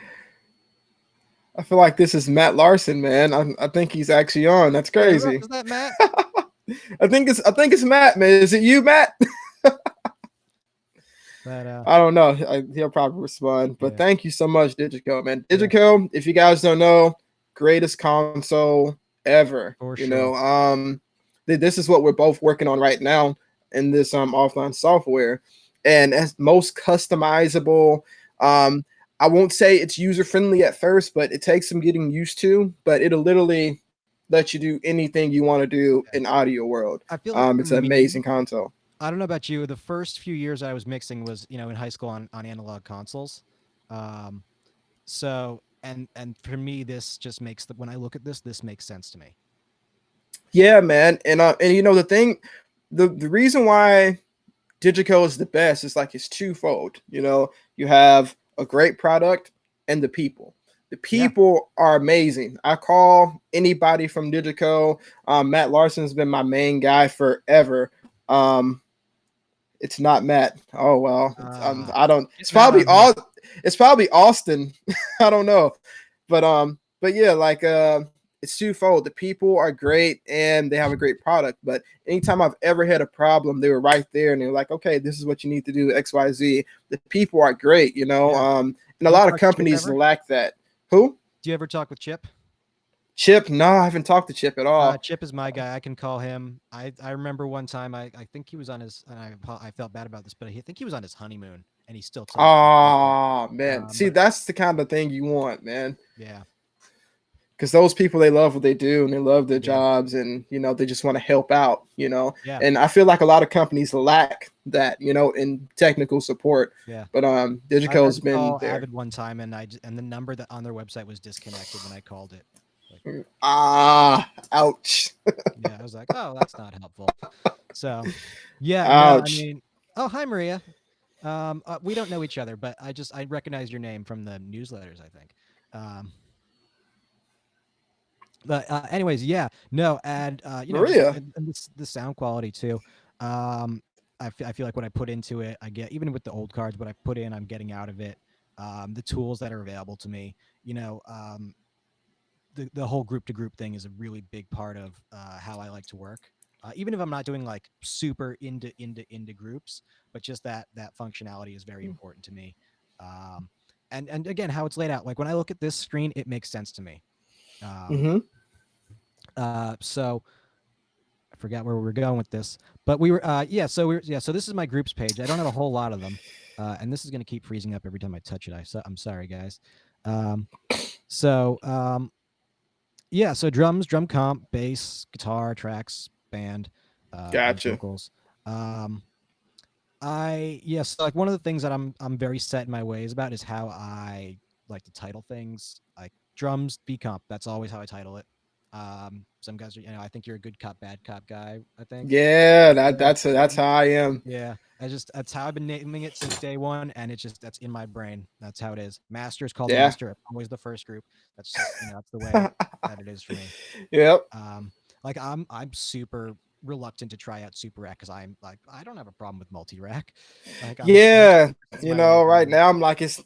I feel like this is Matt Larson, man. I think he's actually on. That's Wait, crazy. is that Matt? I think it's Matt, man. Is it you, Matt? But I don't know. He'll probably respond. But yeah, thank you so much, Digico, man. yeah, Digico, if you guys don't know, greatest console ever. for sure. This is what we're both working on right now in this offline software, and as most customizable. Um, I won't say it's user friendly at first, but it takes some getting used to. But it'll literally let you do anything you want to do in Yeah. audio world. I feel like for It's an me, amazing console. I don't know about you. The first few years I was mixing was, in high school on analog consoles. Um, so and for me, this just makes when I look at this makes sense to me. Yeah, man, and the thing, the reason why Digico is the best is like it's twofold. You have a great product and the people. The Yeah. people are amazing. I call anybody from Digico. Matt Larson's been my main guy forever. Um, it's not Matt. Oh well, Uh, I don't. get Matt on here. It's probably Austin. I don't know, but yeah, like it's twofold. The people are great and they have a great product. But anytime I've ever had a problem, they were right there and they were like, okay, this is what you need to do, X, Y, Z. The people are great, Yeah. and a Do you lot of talk to Chip companies ever? lack that. Who? Do you ever talk with Chip? Chip? No, I haven't talked to Chip at all. Chip is my guy. I can call him. I remember one time I think he was on his and I felt bad about this, but I think he was on his honeymoon and he still talked to me quite a bit. Oh man, see, But that's the kind of thing you want, man. yeah, Because those people, they love what they do and they love their yeah, jobs, and they just want to help out. yeah, And I feel like a lot of companies lack that, in technical support. yeah. But I had Digico's to been call there. Avid one time and and the number that on their website was disconnected when I called it. Like, Ouch. yeah, I was like, oh, that's not helpful. So, yeah, no, I Ouch. mean, oh, hi Maria. We don't know each other, but I recognize your name from the newsletters. I think. Um, but anyways, yeah, no, and just Maria. and the sound quality too. Um, I feel like what I put into it, I get even with the old cards, what I put in, I'm getting out of it. The tools that are available to me, the whole group to group thing is a really big part of how I like to work. Even if I'm not doing like super into groups, but just that functionality is very important to me. Um, and again, how it's laid out. Like when I look at this screen, it makes sense to me. Um, Mm-hmm. so I forgot where we were going with this, but we were so this is my groups page. I don't have a whole lot of them, and this is going to keep freezing up every time I touch it. I'm sorry, guys. Um, so yeah, so drums, drum comp, bass, guitar, tracks, band, and Gotcha. vocals. Um, so like one of the things that I'm very set in my ways about is how I like to title things. Like drums, B comp. That's always how I title it. Some guys are, I think you're a good cop, bad cop guy. I think. Yeah, Yeah. that's how I am. Yeah, that's how I've been naming it since day one, and that's in my brain. That's how it is. Master is called Yeah. master. Always the first group. That's just that's the way that it is for me. Yep. Like I'm super reluctant to try out super rack because I'm like I don't have a problem with multi rack. Like I'm Yeah. that's my way of Right doing it. now I'm like it's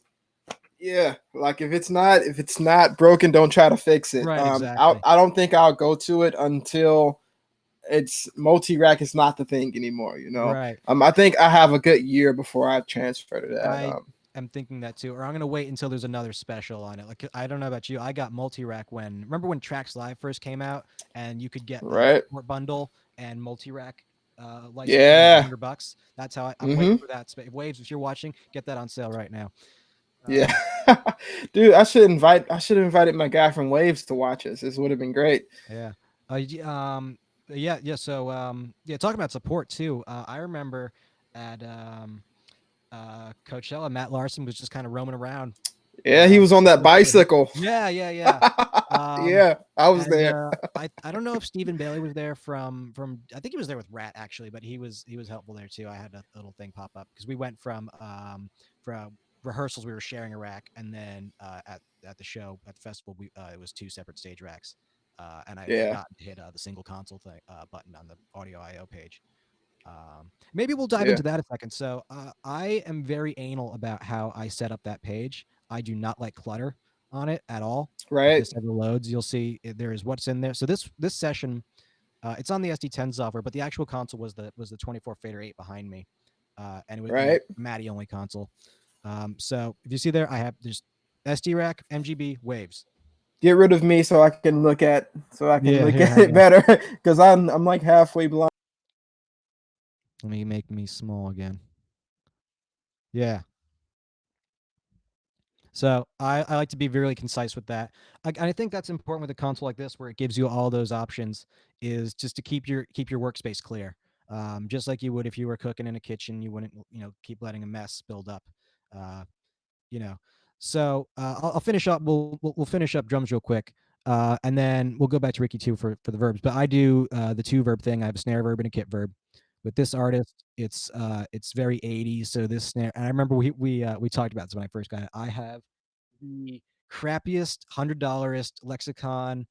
yeah, like if it's not broken, don't try to fix it. Right, I exactly. I don't think I'll go to it until it's multi-rack is not the thing anymore. Right. I think I have a good year before I transfer to that. I am thinking that too, or I'm gonna wait until there's another special on it. Like I don't know about you, I got multi rack when remember when Tracks Live first came out, and you could get the Right. support bundle and multi rack license for like Yeah. $100. That's how I'm waiting Mm-hmm. for that. Waves, if you're watching, get that on sale right now. Yeah. Um, Dude, I should have invited my guy from Waves to watch us. This would have been great. Yeah. Yeah. So, yeah, talking about support too. I remember at Coachella, Matt Larson was just kind of roaming around. Yeah, he was on that With the- bicycle. yeah. Um, Yeah, I was and there. I don't know if Stephen Bailey was there from I think he was there with Rat actually, but he was helpful there too. I had a little thing pop up because we went from rehearsals we were sharing a rack, and then at the show at the festival we it was two separate stage racks, and I had Yeah. forgotten to hit the single console thing button on the audio IO page. Maybe we'll dive Yeah. into that a second. So I am very anal about how I set up that page. I do not like clutter on it at all. If Right. this ever loads, you'll see there is what's in there. So this session, it's on the SD10 software, but the actual console was the 24 Fader 8 behind me, and it was Right. MADI only console. So if you see there, I have there's SD rack, MGB, waves. Get rid of me so I can look at Yeah, here, hang it on. better because I'm like halfway blind. Let me make me small again. Yeah. So I like to be really concise with that. I think that's important with a console like this, where it gives you all those options, is just to keep your workspace clear. Just like you would if you were cooking in a kitchen, you wouldn't keep letting a mess build up. Uh, you know. So I'll finish up. We'll finish up drums real quick, and then we'll go back to Ricky too for the verbs. But I do the two verb thing. I have a snare verb and a kit verb. With this artist, it's very 80s. So this snare, and I remember we talked about this when I first got it. I have the crappiest $100 Lexicon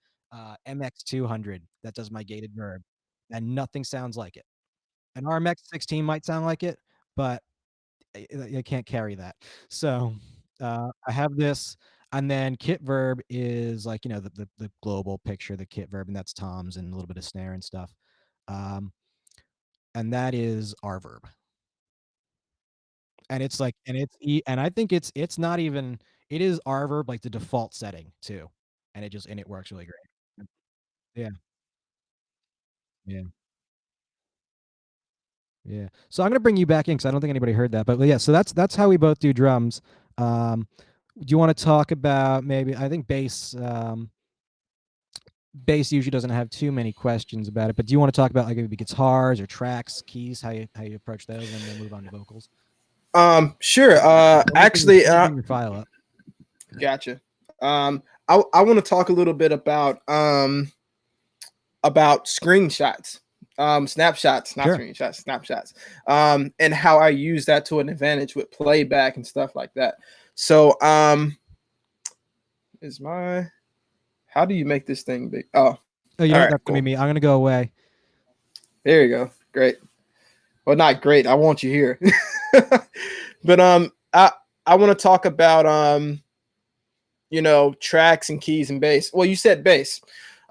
MX200 that does my gated verb, and nothing sounds like it. An RMX 16 might sound like it, but I can't carry that. So I have this, and then kit verb is like the global picture, the kit verb, and that's toms and a little bit of snare and stuff. Um, and that is our verb, and it's like, and I think it's not even it is our verb like the default setting too, and it works really great. Yeah, yeah. Yeah. So I'm gonna bring you back in because I don't think anybody heard that. But yeah, so that's how we both do drums. Do you want to talk about maybe I think bass bass usually doesn't have too many questions about it, but do you want to talk about like maybe guitars or tracks, keys, how you approach those, and then we'll move on to vocals? Sure. Actually, Let me bring your file up. gotcha. I want to talk a little bit about screenshots, snapshots, not Sure. screenshots, snapshots, and how I use that to an advantage with playback and stuff like that. So, is my how do you make this thing big? Oh, Oh, you all know what? right, That's gonna be cool. me. I'm gonna go away. There you go. Great. Well, not great. I want you here. But I want to talk about tracks and keys and bass. Well, you said bass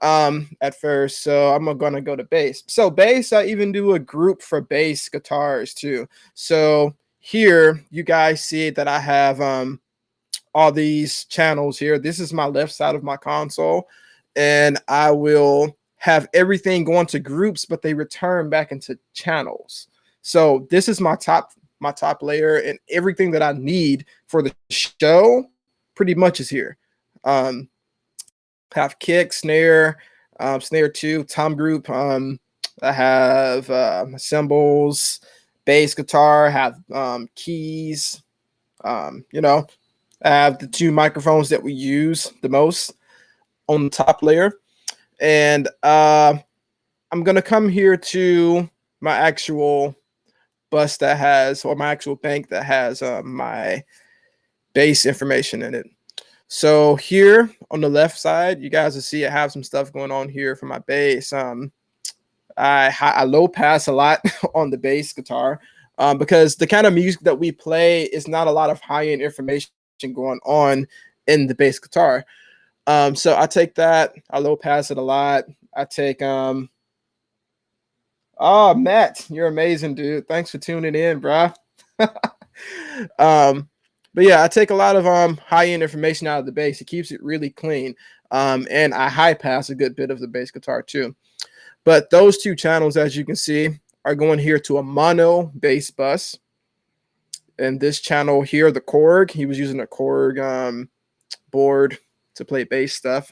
at first, so I'm gonna go to bass. So bass, I even do a group for bass guitars too. So here you guys see that I have all these channels here. This is my left side of my console, and I will have everything going to groups, but they return back into channels. So this is my top layer, and everything that I need for the show pretty much is here. Um, have kick, snare, snare two, tom group. I have cymbals, bass guitar, have keys. I have the two microphones that we use the most on the top layer. And I'm going to come here to my actual bus that has, or my actual bank that has my bass information in it. So here on the left side, you guys will see I have some stuff going on here for my bass. I low pass a lot on the bass guitar because the kind of music that we play is not a lot of high end information going on in the bass guitar. So I take that, I low pass it a lot. I take oh, Matt, you're amazing, dude. Thanks for tuning in, bro. um, but yeah, I take a lot of high end information out of the bass. It keeps it really clean. And I high pass a good bit of the bass guitar too. But those two channels, as you can see, are going here to a mono bass bus. And this channel here, the Korg, he was using a Korg board to play bass stuff.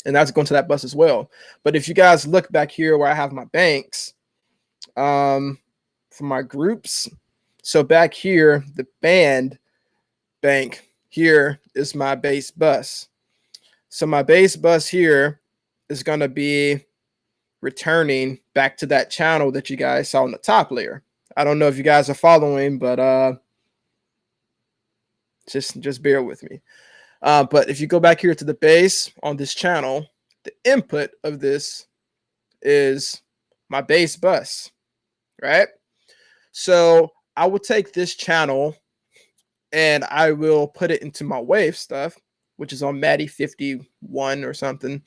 And that's going to that bus as well. But if you guys look back here where I have my banks for my groups, so back here, the band bank here is my bass bus. So my bass bus here is going to be returning back to that channel that you guys saw on the top layer. I don't know if you guys are following, but just bear with me. But if you go back here to the bass on this channel, the input of this is my bass bus, right? So I will take this channel and I will put it into my wave stuff, which is on Matty 51 or something.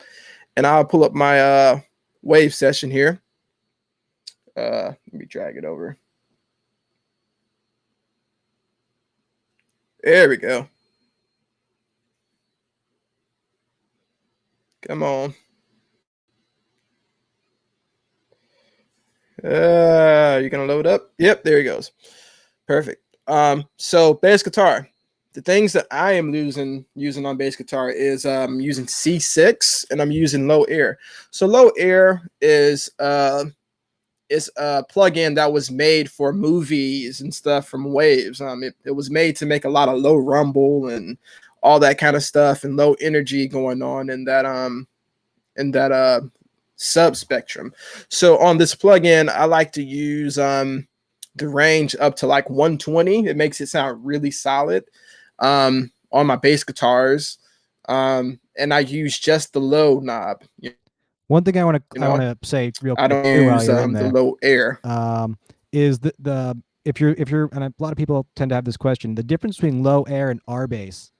And I'll pull up my wave session here. Let me drag it over. There we go. Come on. You're gonna load up? Yep, there he goes. Perfect. So bass guitar. The things that I am using on bass guitar is using C6 and I'm using low air. So low air is a plugin that was made for movies and stuff from Waves. It was made to make a lot of low rumble and all that kind of stuff and low energy going on in that sub spectrum. So on this plugin, I like to use the range up to like 120. It makes it sound really solid on my bass guitars. And I use just the low knob. One thing I want to say real I quick don't too while use you're in the there low air. Is the if you're and a lot of people tend to have this question, the difference between low air and R bass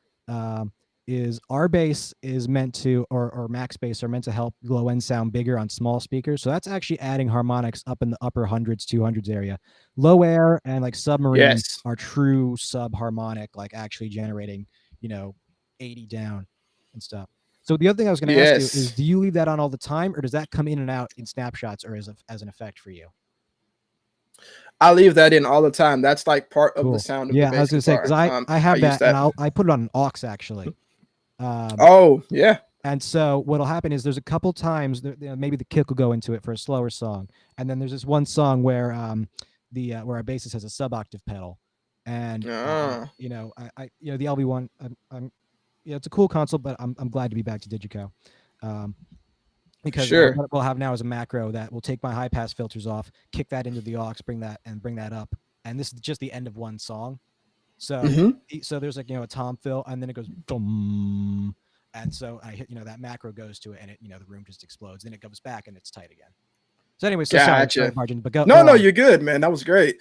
is R bass is meant to or max bass are meant to help low end sound bigger on small speakers. So that's actually adding harmonics up in the upper hundreds, 200s area. Low air and like submarine Yes. are true sub harmonic, like actually generating 80 down and stuff. So the other thing I was going to ask you is, Yes. do you leave that on all the time, or does that come in and out in snapshots, or as an effect for you? I leave that in all the time. That's like part of the Cool. sound of the Yeah, I bass was gonna say because guitar. I I have use that, and that. I put it on an aux actually. Um, Oh yeah. and so what'll happen is there's a couple times maybe the kick will go into it for a slower song, and then there's this one song where the where our bassist has a sub octave pedal, and the LB1 I'm it's a cool console, but I'm glad to be back to Digico. Um, because Sure. what we'll have now is a macro that will take my high pass filters off, kick that into the aux, bring that up, and this is just the end of one song. So Mm-hmm. so there's like a tom fill, and then it goes boom, and so I hit that macro goes to it, and it the room just explodes. Then it comes back and it's tight again. So anyway, so sorry, Gotcha. Margin, but go No, on. you're good, man. That was great.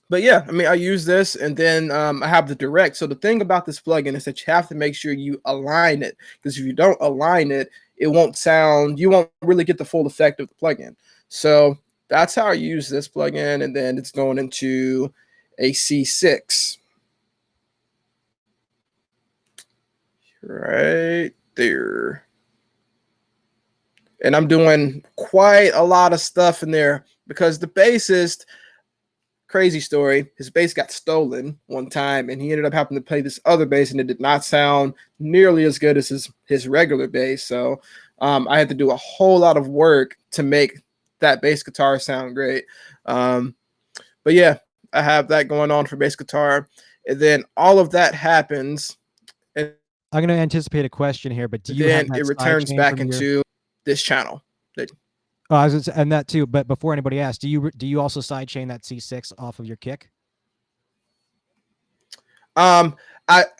But yeah, I mean, I use this, and then I have the direct. So the thing about this plugin is that you have to make sure you align it, because if you don't align it, it won't sound. You won't really get the full effect of the plugin. So that's how I use this plugin, and then it's going into a C6 right there. And I'm doing quite a lot of stuff in there because the bassist, crazy story, his bass got stolen one time and he ended up having to play this other bass and it did not sound nearly as good as his regular bass. So I had to do a whole lot of work to make that bass guitar sound great. But yeah, I have that going on for bass guitar. And then all of that happens. And I'm going to anticipate a question here, but do you have then that it side returns chain back from your? into this channel. Oh, I was gonna say, and that too. But before anybody asks, do you also side chain that C6 off of your kick? I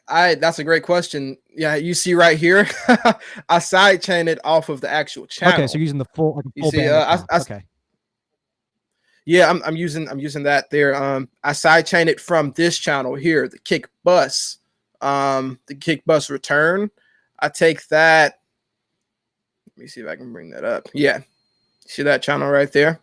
that's a great question. Yeah, you see right here, I side chain it off of the actual Okay, so channel. you're using the full like a You full see, bandwidth now. Okay. yeah, I'm using that there. I side chain it from this channel here, the kick bus, return. I take that. Let me see if I can bring that up. Yeah, see that channel right there?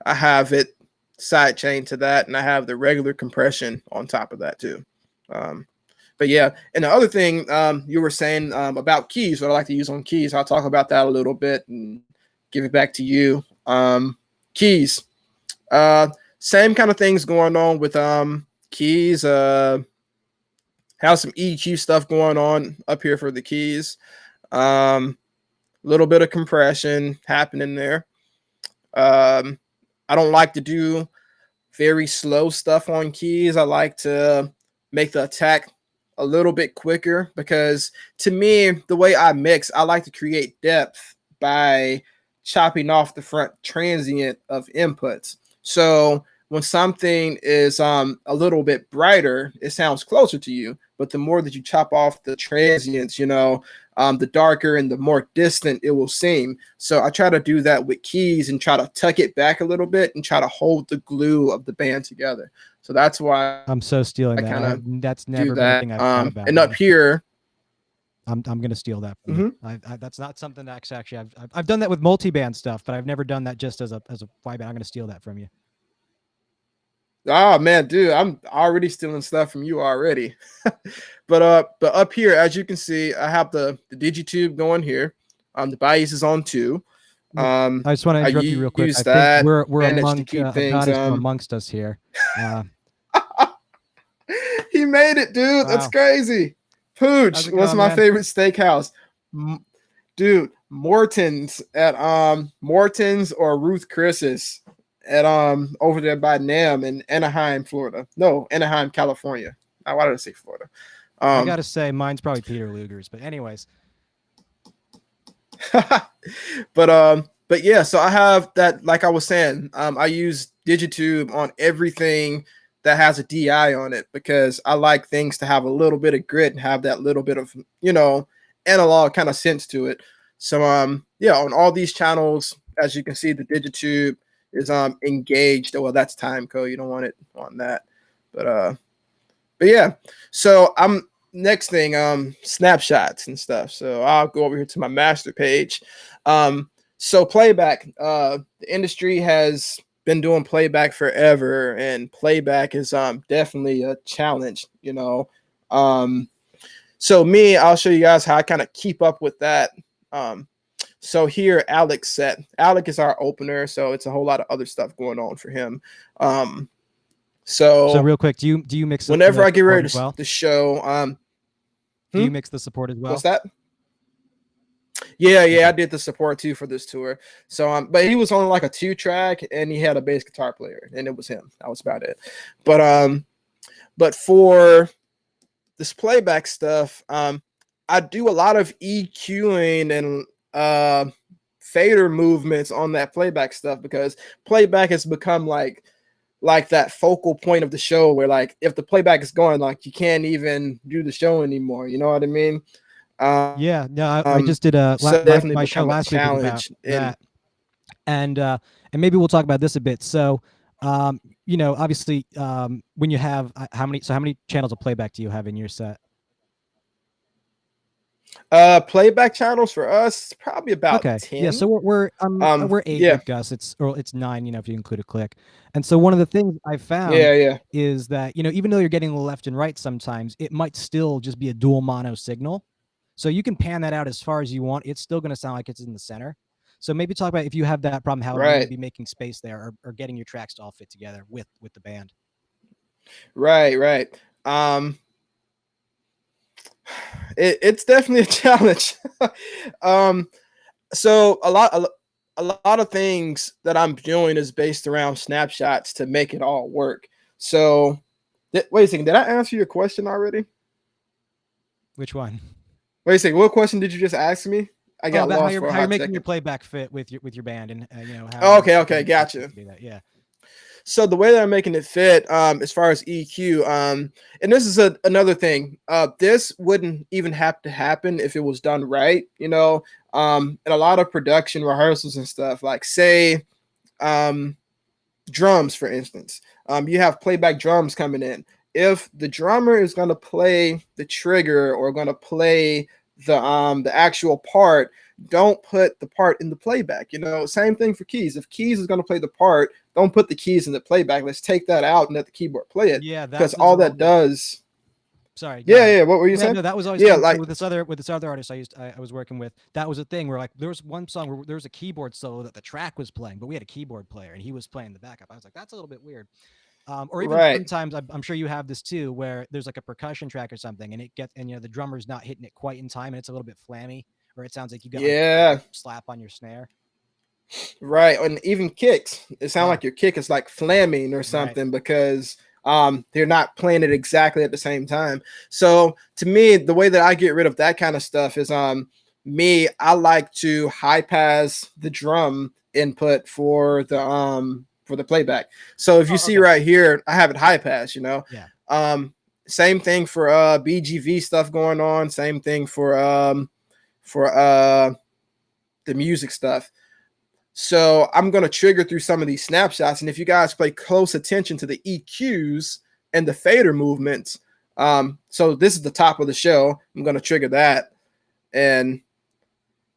I have it side chained to that, and I have the regular compression on top of that too. But yeah, and the other thing you were saying about keys, what I like to use on keys, I'll talk about that a little bit and give it back to you. Keys, same kind of things going on with keys. Have some EQ stuff going on up here for the keys. Little bit of compression happening there. I don't like to do very slow stuff on keys. I like to make the attack a little bit quicker because to me, the way I mix, I like to create depth by chopping off the front transient of inputs. So when something is a little bit brighter, it sounds closer to you. but the more that you chop off the transients, the darker and the more distant it will seem. So I try to do that with keys and try to tuck it back a little bit and try to hold the glue of the band together. So that's why I'm so stealing I that. kind of That's do never been a that. thing I've thought about, And up man. here, I'm gonna steal that from you. mhm. That's not something that's actually I've done that with multi-band stuff, but I've never done that just as a five band. I'm gonna steal that from you. Oh man, dude, I'm already stealing stuff from you already. But up here, as you can see, I have the digitube going here. The bias is on 2. Well, I just want to I interrupt you real quick. use I think that we're managed to among keep a things god is from amongst us here. Uh, He made it, dude. That's wow, crazy. how's Pooch it was going, my man? favorite steakhouse. Dude, Morton's at Morton's or Ruth Chris's at over there by Nam in Anaheim, Florida. No, Anaheim, California. Why did I say Florida? I Um gotta say, mine's probably Peter Luger's. But anyways, but yeah, so I have that, like I was saying, I use Digitube on everything that has a DI on it because I like things to have a little bit of grit and have that little bit of, analog kind of sense to it. So yeah, on all these channels, as you can see, the Digitube is engaged. Well, that's time code. You don't want it on that. But yeah. So I'm next thing, snapshots and stuff. So I'll go over here to my master page. So playback, the industry has been doing playback forever, and playback is definitely a challenge, so me, I'll show you guys how I kind of keep up with that. So here, Alex set. Alec is our opener, so it's a whole lot of other stuff going on for him. so So real quick, do you mix whenever the I get support ready as well? to show, Do hmm? you mix the support as What's well? that? Yeah, I Okay. did the support too for this tour. So but he was on like a 2-track and he had a bass guitar player, and it was him. That was about it. But for this playback stuff, I do a lot of EQing and fader movements on that playback stuff because playback has become like that focal point of the show where, like, if the playback is going, like, you can't even do the show anymore. You know what I mean? Yeah, no, I just did So my definitely show become a last week was about challenge. And that, and maybe we'll talk about this a bit. So, obviously, when you have how many channels of playback do you have in your set? playback channels for us probably about Okay, yeah, so 10. we're eight Yeah, with Gus. It's nine, if you include a click. And so one of the things I found yeah. is that even though you're getting the left and right, sometimes it might still just be a dual mono signal. So you can pan that out as far as you want. It's still going to sound like it's in the center. So maybe talk about if you have that problem, how Right, maybe making space there, or getting your tracks to all fit together with the band. right. um it's definitely a challenge. um so a lot of things that I'm doing is based around snapshots to make it all work. So wait a second, did I answer your question already? Which one? Wait a second, what question did you just ask me? I Oh, got about lost for a how you're hot making your second. playback fit with your band, and how Oh, you okay, make space gotcha. to do that. Yeah. So the way that I'm making it fit, as far as EQ, and this is another thing. This wouldn't even have to happen if it was done right, and a lot of production rehearsals and stuff, like say, um, drums, for instance. You have playback drums coming in. If the drummer is going to play the trigger or going to play the actual part, don't put the part in the playback. Same thing for keys. If keys is going to play the part, don't put the keys in the playback. Let's take that out and let the keyboard play it, Yeah, because that was all all that the. does. Sorry, go ahead. Yeah. What were you Yeah, saying? no, that was always Yeah, so like, with this other artist I was working with. That was a thing where, like, there was one song where there was a keyboard solo that the track was playing, but we had a keyboard player and he was playing the backup. I was like, that's a little bit weird. Or even right. sometimes I'm sure you have this too, where there's like a percussion track or something, and the drummer's not hitting it quite in time, and it's a little bit flammy, or it sounds like you got like Yeah, a slap on your snare. right. And even kicks, it sounds Yeah, like your kick is like flaming or right. something because they're not playing it exactly at the same time. So to me, the way that I get rid of that kind of stuff is I like to high pass the drum input for the playback. So if you Oh, see okay. right here, I have it high pass, Yeah. Um same thing for BGV stuff going on. Same thing for the music stuff. So I'm going to trigger through some of these snapshots. And if you guys pay close attention to the EQs and the fader movements, so this is the top of the show. I'm going to trigger that. And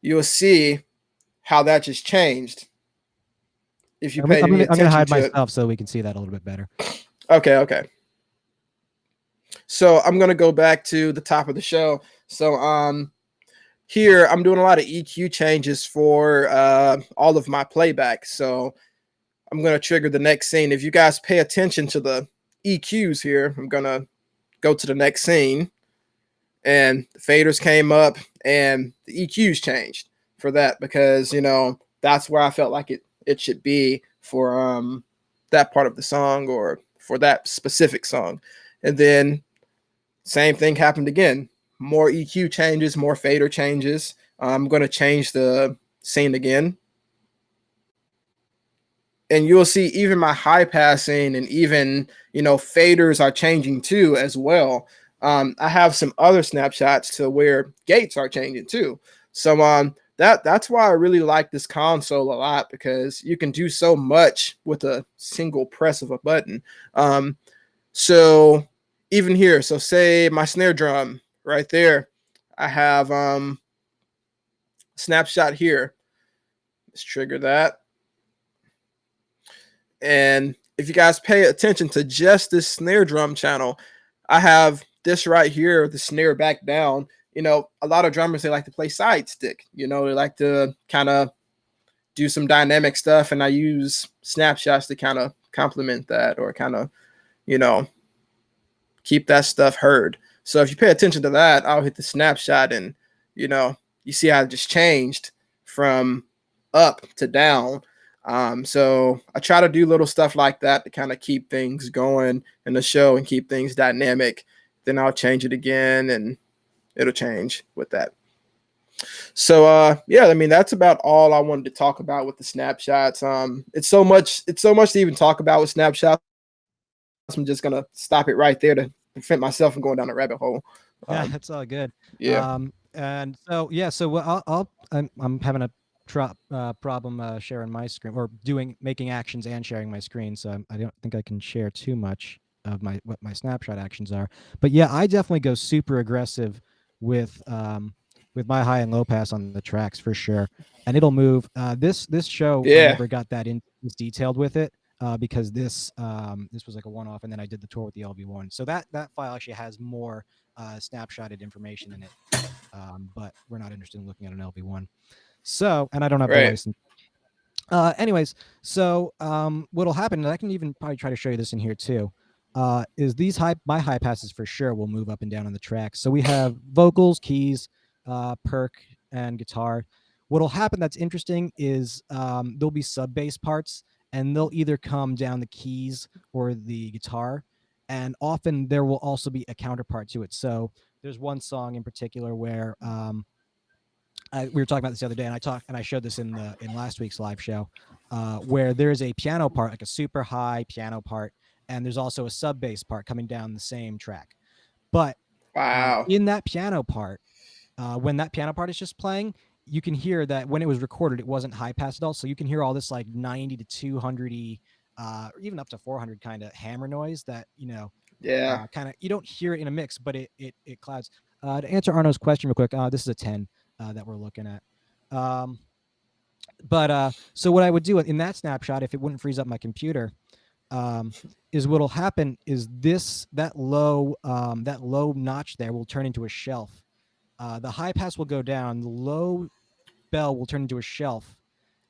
you'll see how that just changed if you pay I'm any gonna attention hide to it. myself so we can see that a little bit better. Okay. So I'm going to go back to the top of the show. So here I'm doing a lot of EQ changes for all of my playback. So I'm going to trigger the next scene. If you guys pay attention to the EQs here, I'm going to go to the next scene, and the faders came up and the EQs changed for that, because, that's where I felt like it should be for that part of the song, or for that specific song. And then same thing happened again. More EQ changes, more fader changes. I'm going to change the scene again. And you'll see even my high passing and even, faders are changing too as well. I have some other snapshots to where gates are changing too. So that's why I really like this console a lot, because you can do so much with a single press of a button. So even here, so say my snare drum right there, I have snapshot here. Let's trigger that. And if you guys pay attention to just this snare drum channel, I have this right here, the snare back down. A lot of drummers, they like to play side stick. They like to kind of do some dynamic stuff, and I use snapshots to kind of complement that, or kind of, keep that stuff heard. So if you pay attention to that, I'll hit the snapshot, and you see how it just changed from up to down. So I try to do little stuff like that to kind of keep things going in the show and keep things dynamic. Then I'll change it again, and it'll change with that. So yeah, I mean, that's about all I wanted to talk about with the snapshots. It's so much to even talk about with snapshots. I'm just gonna stop it right there to prevent myself from going down a rabbit hole. Yeah, it's all good. Yeah. And so yeah, so I'm having a problem sharing my screen, or making actions and sharing my screen. So I don't think I can share too much of what my snapshot actions are. But yeah, I definitely go super aggressive with my high and low pass on the tracks for sure, and it'll move. This show I Yeah. never got that in detailed with it. Because this was like a one-off, and then I did the tour with the LV1. So that file actually has more snapshotted information in it, but we're not interested in looking at an LV1. So, and I don't have the Right. license. Anyways, so what'll happen, and I can even probably try to show you this in here too, is my high passes for sure will move up and down on the track. So we have vocals, keys, perk, and guitar. What'll happen that's interesting is there'll be sub bass parts, and they'll either come down the keys or the guitar, and often there will also be a counterpart to it. So there's one song in particular where we were talking about this the other day, and I showed this in last week's live show, where there's a piano part, like a super high piano part, and there's also a sub bass part coming down the same track. But Wow. in that piano part, when that piano part is just playing, you can hear that when it was recorded, it wasn't high pass at all. So you can hear all this like 90 to 200, or even up to 400 kind of hammer noise that Yeah. kind of, you don't hear it in a mix, but it clouds. To answer Arno's question real quick, this is a 10 that we're looking at. But so what I would do in that snapshot, if it wouldn't freeze up my computer, is what'll happen is that low notch there will turn into a shelf. The high pass will go down, the low bell will turn into a shelf,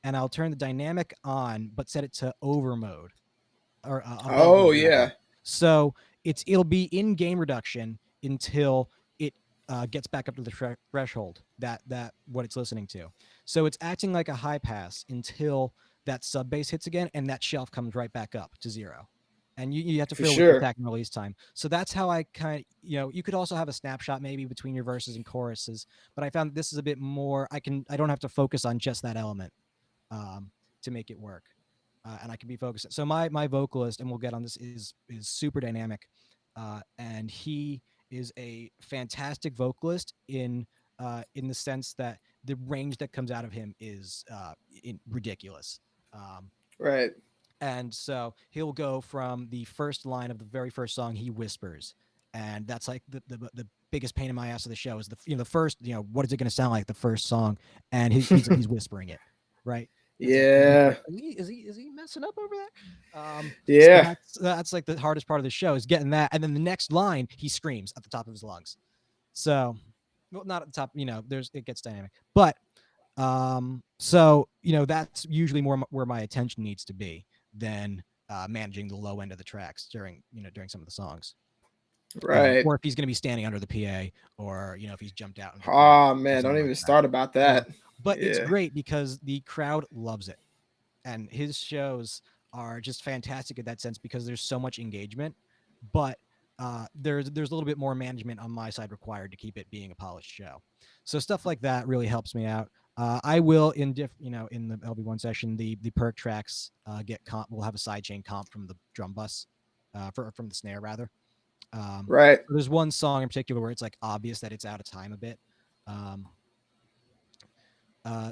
and I'll turn the dynamic on, but set it to over mode, or above Oh mode rather. yeah. So it'll be in game reduction until it gets back up to the threshold that what it's listening to. So it's acting like a high pass until that sub bass hits again, and that shelf comes right back up to 0. And you have to For fiddle with the sure. attack and release time. So that's how I kind of, you could also have a snapshot maybe between your verses and choruses, but I found this is a bit more, I don't have to focus on just that element to make it work. And I can be focused. So my vocalist, and we'll get on this, is super dynamic. and he is a fantastic vocalist in the sense that the range that comes out of him is ridiculous. Um, Right. and so he'll go from the first line of the very first song, he whispers, and that's like the biggest pain in my ass of the show is the first, what is it going to sound like the first song, and he's whispering it, right? It's like Yeah. is he messing up over there? So Yeah. that's like the hardest part of the show is getting that, and then the next line he screams at the top of his lungs. So, well, not at the top, there's it gets dynamic, but so that's usually more where my attention needs to be than managing the low end of the tracks during some of the songs. Right. Or if he's going to be standing under the PA, or if he's jumped out into the crowd Oh or man, don't something like even that. start about that. But it's Yeah. great because the crowd loves it, and his shows are just fantastic in that sense because there's so much engagement, but there's a little bit more management on my side required to keep it being a polished show. So stuff like that really helps me out. I will in the LB1 session, the perk tracks get comp. We'll have a sidechain comp from the drum bus, from the snare rather. Right. So there's one song in particular where it's like obvious that it's out of time a bit. Um,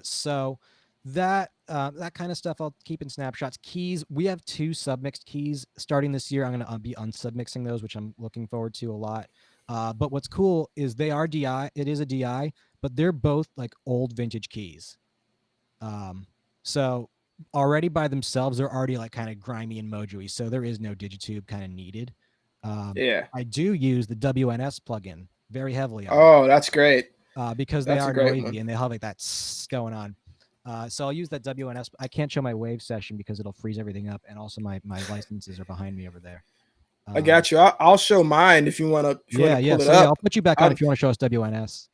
so that kind of stuff I'll keep in snapshots. Keys, we have two submixed keys starting this year. I'm going to be unsubmixing those, which I'm looking forward to a lot. But what's cool is they are DI. It is a DI, but they're both like old vintage keys. So already by themselves, they're already like kind of grimy and mojo-y. So there is no digitube kind of needed. Yeah. I do use the WNS plugin very heavily on them Oh, that's great. because they That's a are great noisy one. and they have like that going on. So I'll use that WNS. I can't show my wave session because it'll freeze everything up, and also my licenses are behind me over there. I Um, got you. I'll show mine if you want to yeah, yeah. pull it So yeah, I'll up. put you back on I, if you want to show us WNS.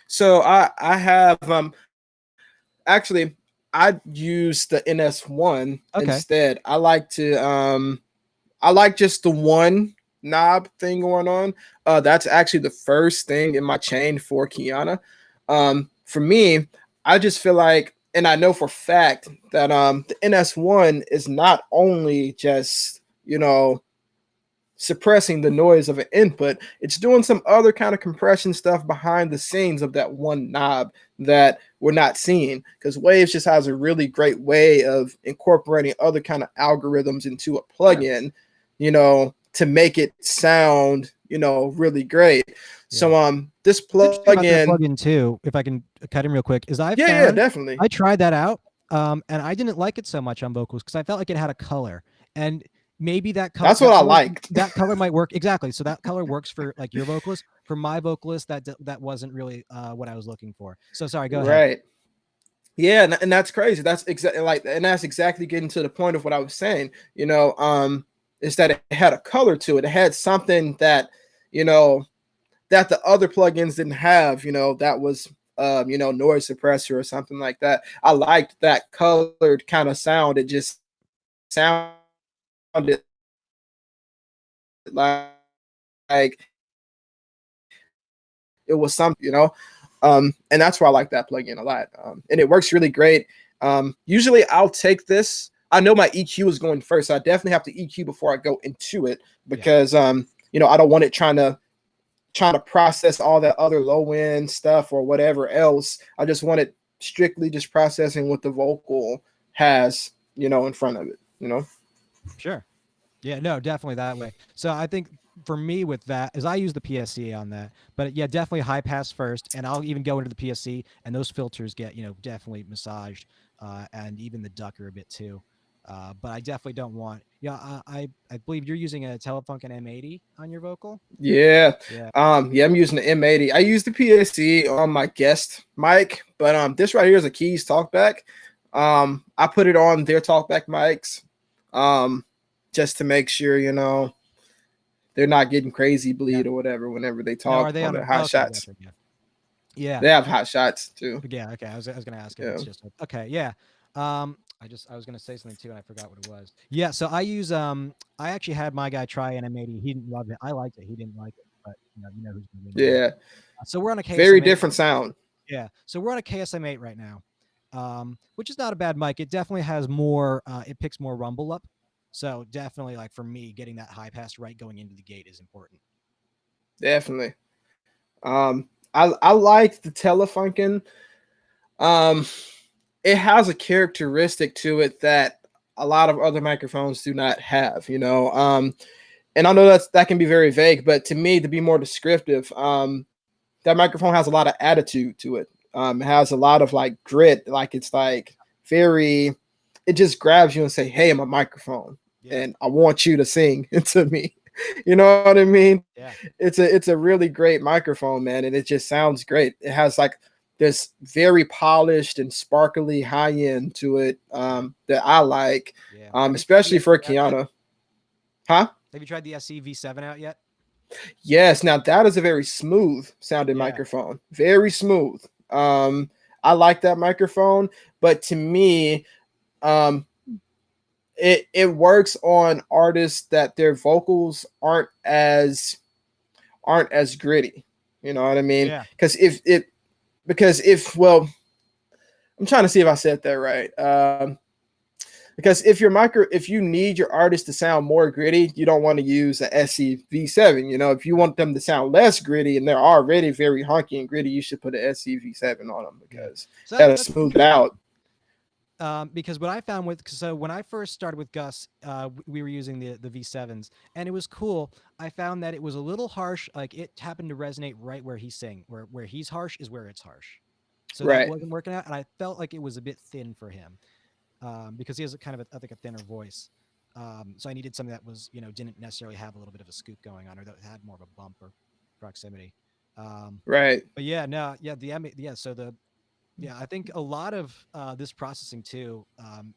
so I have actually I use the NS1 Okay. instead. I like just the one knob thing going on. That's actually the first thing in my chain for Kiana. For me, I just feel like, and I know for fact that the NS1 is not only just suppressing the noise of an input, it's doing some other kind of compression stuff behind the scenes of that one knob that we're not seeing, because Waves just has a really great way of incorporating other kind of algorithms into a Sure. plugin, to make it sound, really great. Yeah. So this What's interesting about their plugin, plugin too, if I can cut in real quick, is yeah, definitely. I tried that out, and I didn't like it so much on vocals because I felt like it had a color, and maybe That's what I liked. that color might work exactly. So that color works for like your vocalist. For my vocalist, that wasn't really what I was looking for. So sorry, go ahead. Right. Yeah, and that's crazy. That's exactly and that's exactly getting to the point of what I was saying. Is that it had a color to it. It had something that, you know, that the other plugins didn't have. That was noise suppressor or something like that. I liked that colored kind of sound. It just sounded like it was something. And that's why I like that plugin a lot. And it works really great. Usually I'll take this. I know my EQ is going first, so I definitely have to EQ before I go into it, Yeah. because I don't want it trying to process all that other low end stuff or whatever else. I just want it strictly just processing what the vocal has, in front of it. Sure. Yeah, no, definitely that way. So I think for me with that is I use the PSC on that, but yeah, definitely high pass first, and I'll even go into the PSC, and those filters get definitely massaged, and even the ducker a bit too. But I definitely don't want. Yeah, I believe you're using a Telefunken M80 on your vocal. Yeah. Yeah, Yeah, I'm using the M80. I use the PSC on my guest mic, but this right here is a Keys talkback. I put it on their talkback mics, just to make sure, they're not getting crazy yeah. bleed or whatever whenever they Now are talk they on on their a? hot Okay, shots. gotcha. Yeah, yeah. They have hot shots too. Yeah, okay. I was gonna ask if Yeah. it's just okay. Yeah. I was gonna say something too, and I forgot what it was. Yeah. So I use I actually had my guy try an M80. He didn't love it. I liked it. He didn't like it, but who's gonna win in the end. Yeah. So we're on a Very KSM8. different sound. Yeah. So we're on a KSM8 right now, which is not a bad mic. It definitely has more. It picks more rumble up. So definitely, like for me, getting that high pass right going into the gate is important. Definitely. I like the Telefunken. Um, it has a characteristic to it that a lot of other microphones do not have. And I know that can be very vague, but to me, to be more descriptive, that microphone has a lot of attitude to it. It has a lot of like grit, like it's like very. It just grabs you and say, "Hey, I'm a microphone, Yeah, and I want you to sing to me." You know what I mean? yeah, It's a really great microphone, man, and it just sounds great. It has like this very polished and sparkly high end to it yeah, that I like, yeah. Have you tried the especially for SE out yet? Kiana. Huh? Have you tried the SE V7 out yet? Yes. Now that is a very smooth sounding Yeah, microphone. Very smooth. I like that microphone, but to me, um, it works on artists that their vocals aren't as gritty. You know what I mean? yeah, Because if well, I'm trying to see if I said that right. Because if you need your artist to sound more gritty, you don't want to use a SC V7. If you right. want them to sound less gritty and they're already very honky and gritty, you should put a SC V7 on them Yeah. because So that'll that's smooth it interesting. out. Because what I found with so when I first started with Gus, we were using the V7s, and it was cool. I found that it was a little harsh. Like it happened to resonate right where he's saying where he's harsh is where it's harsh. So that Right, wasn't working out, and I felt like it was a bit thin for him because he has a kind of I think a thinner voice. So I needed something that was didn't necessarily have a little bit of a scoop going on, or that had more of a bump or proximity. Um, right, but yeah, no, yeah, yeah. So the yeah, I think a lot of this processing too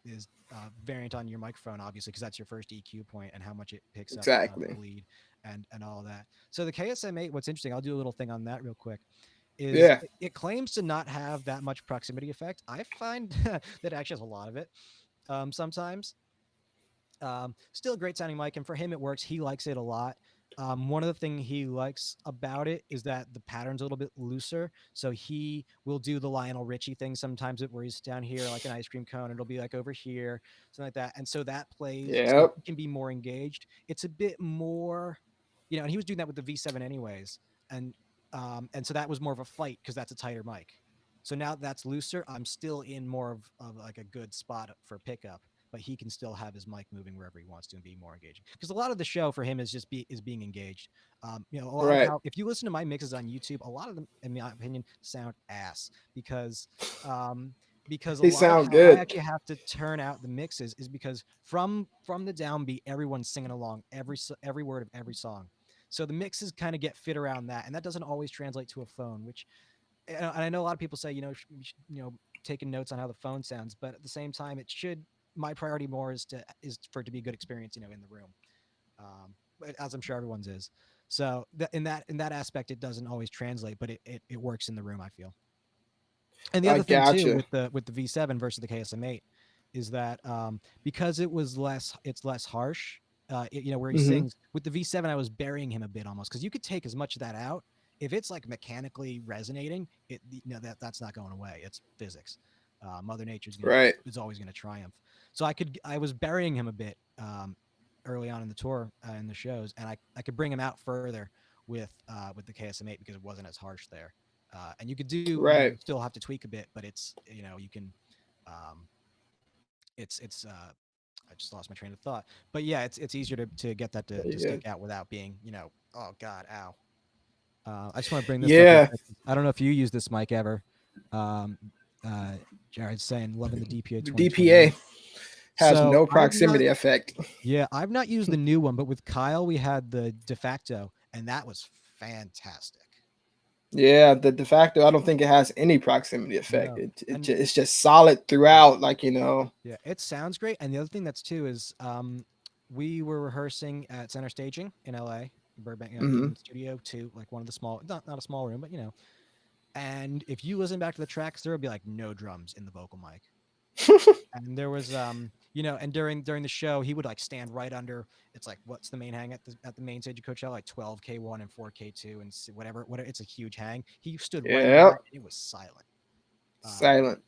is variant on your microphone, obviously, because that's your first EQ point and how much it picks up exactly. bleed and all that. So the KSM8, what's interesting, I'll do a little thing on that real quick. Is Yeah, it claims to not have that much proximity effect. I find that it actually has a lot of it sometimes. Still a great sounding mic, and for him it works. He likes it a lot. One of the things he likes about it is that the pattern's a little bit looser. So he will do the Lionel Richie thing sometimes, where he's down here like an ice cream cone. It'll be like over here, something like that. And so that plays, so yep, he can be more engaged. It's a bit more, and he was doing that with the V7 anyways, and so that was more of a fight because that's a tighter mic. So now that's looser. I'm still in more of like a good spot for pickup, but he can still have his mic moving wherever he wants to and be more engaging. Because a lot of the show for him is just being engaged. A lot of right. how if you listen to my mixes on YouTube, a lot of them, in my opinion, sound ass um, because a They lot of sound how I good. actually have to turn out the mixes is because from the downbeat, everyone's singing along every word of every song. So the mixes kind of get fit around that, and that doesn't always translate to a phone, which and I know a lot of people say, taking notes on how the phone sounds, but at the same time, it should. My priority more is for it to be a good experience, in the room, as I'm sure everyone's is. So in that aspect, it doesn't always translate, but it works in the room. I feel. And the I other thing too gotcha. with the V7 versus the KSM8 is that because it's less harsh. Where he Hmm. sings with the V7, I was burying him a bit almost because you could take as much of that out. If it's like mechanically resonating, that's not going away. It's physics. Mother Nature's gonna Right, is always gonna triumph. So I was burying him a bit early on in the tour in the shows, and I could bring him out further with the KSM8 because it wasn't as harsh there. And you could do, right. you still have to tweak a bit, but you can, um, it's I just lost my train of thought. But yeah, it's easier to get that to Yeah, stick out without being, oh God, ow. I just want to bring this up real yeah. quick. I don't know if you use this mic ever. Um, uh, Jared's saying loving the DPA The 2028. DPA has So no I've not, proximity effect. yeah, I've not used the new one, but with Kyle we had the de facto, and that was fantastic. Yeah, the de facto, I don't think it has any proximity effect. No, It's and it's just solid yeah, throughout. Like. yeah, it sounds great. And the other thing that's too is we were rehearsing at Center Staging in LA, Burbank, Hmm. in Studio 2, like one of the small, not a small room, but And if you listen back to the tracks, there would be like no drums in the vocal mic. And there was and during the show, he would like stand right under. It's like what's the main hang at the main stage of Coachella, like 12K1 and 4K2 and whatever. It's a huge hang. He stood right under Yeah, that, and it was silent. Um, silent.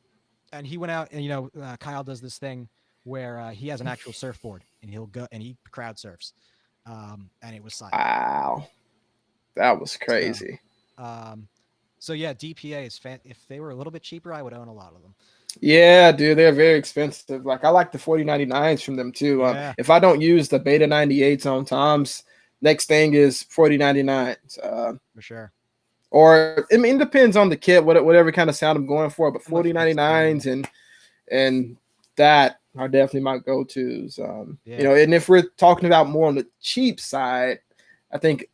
and he went out and Kyle does this thing where he has an actual surfboard and he'll go and he crowd surfs, and it was silent. Wow, that was So, crazy. um, so yeah, DPA is if they were a little bit cheaper, I would own a lot of them. Yeah, dude, they're very expensive. Like I like the 4099s from them too. Yeah, If I don't use the Beta 98s on Toms, next thing is 4099s. for sure. Or I mean, it depends on the kit, whatever kind of sound I'm going for. But And what fits too. 4099s and that are definitely my go-tos. Yeah. And if we're talking about more on the cheap side, I think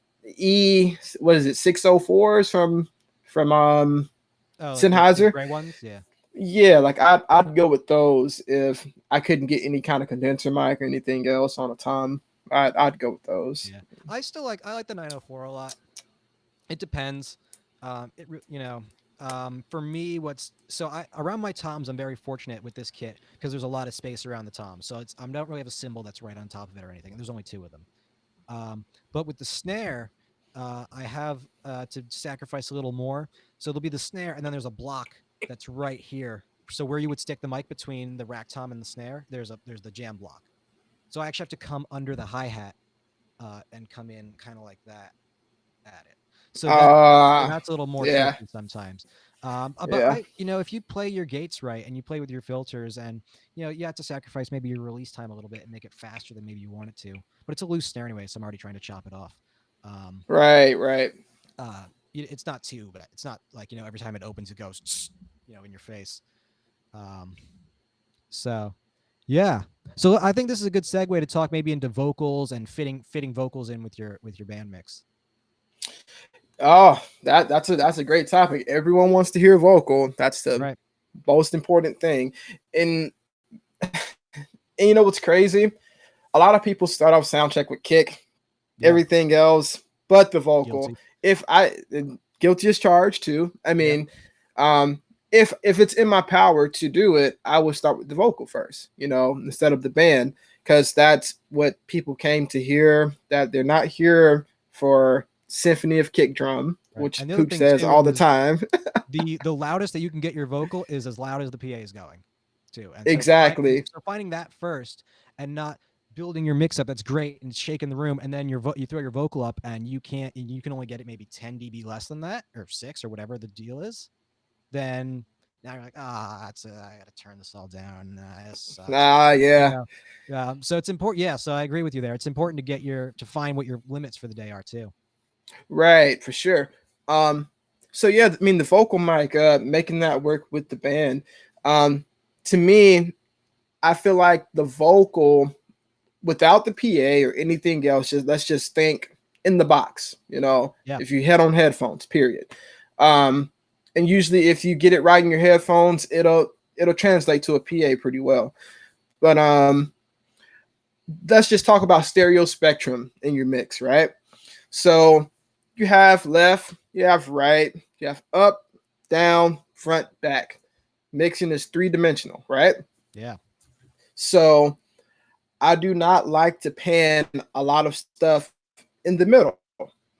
what is it, 604s from Oh, like the Sennheiser. gray ones. Yeah. Yeah, like I'd go with those if I couldn't get any kind of condenser mic or anything else on a Tom. I'd go with those. Yeah. I like the 904 a lot. It depends. For me, what's so I around my toms, I'm very fortunate with this kit because there's a lot of space around the tom. So I don't really have a cymbal that's right on top of it or anything. There's only two of them. But with the snare, I have to sacrifice a little more. So there'll be the snare, and then there's a block that's right here. So where you would stick the mic between the rack tom and the snare, there's the jam block. So I actually have to come under the hi hat and come in kind of like that at it. So Uh that's a little more yeah, tricky sometimes. But yeah. if you play your gates right and you play with your filters, and you have to sacrifice maybe your release time a little bit and make it faster than maybe you want it to. But it's a loose snare anyway, so I'm already trying to chop it off. Um, Right, right. it's not too, but it's not like every time it opens, it goes in your face. Um, so yeah. So I think this is a good segue to talk maybe into vocals and fitting vocals in with your band mix. Oh, that's a great topic. Everyone wants to hear a vocal. That's the Right. most important thing. And and you know what's crazy? A lot of people start off sound check with kick, Yeah. everything else but the vocal. Guilty. If I guilty as charged too. I Yep. mean, um, if it's in my power to do it, I would start with the vocal first, instead of the band, because that's what people came to hear. That they're not here for symphony of kick drum, Right. which And the other Pook thing says too all the is time. the loudest that you can get your vocal is as loud as the PA is going, too. And so Exactly. finding that first and not building your mix up that's great and shaking the room, and then you throw your vocal up and you can only get it maybe 10 dB less than that or 6 or whatever the deal is. Then now you're like, I got to turn this all down. This sucks. You Yeah. know. So it's important. Yeah. So I agree with you there. It's important to find what your limits for the day are too. Right, for sure. Um, so yeah, I mean the vocal mic, making that work with the band. Um, to me, I feel like the vocal without the PA or anything else, let's just think in the box, Yeah. if you head on headphones, period. Um, and usually if you get it right in your headphones, it'll translate to a PA pretty well. But let's just talk about stereo spectrum in your mix, right? So you have left, you have right, you have up, down, front, back. Mixing is three-dimensional, right? Yeah. So I do not like to pan a lot of stuff in the middle.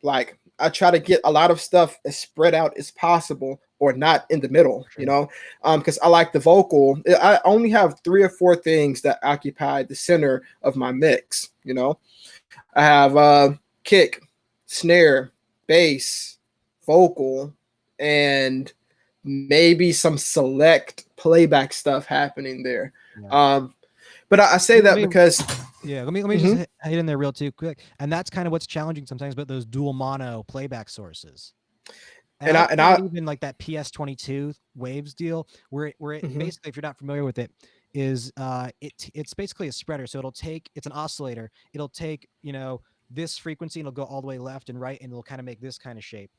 Like I try to get a lot of stuff as spread out as possible or not in the middle, For sure. because I like the vocal. I only have three or four things that occupy the center of my mix. I have kick, snare, bass, vocal, and maybe some select playback stuff happening there. Yeah. Um, but I say Let that me because Yeah, let me just mhm. hit in there real too quick, and that's kind of what's challenging sometimes about those dual mono playback sources. And and I I would and say that I even like that PS22 waves deal, where it mhm. basically, if you're not familiar with it, is it's basically a spreader. So it's an oscillator. It'll take this frequency and it'll go all the way left and right, and it'll kind of make this kind of shape.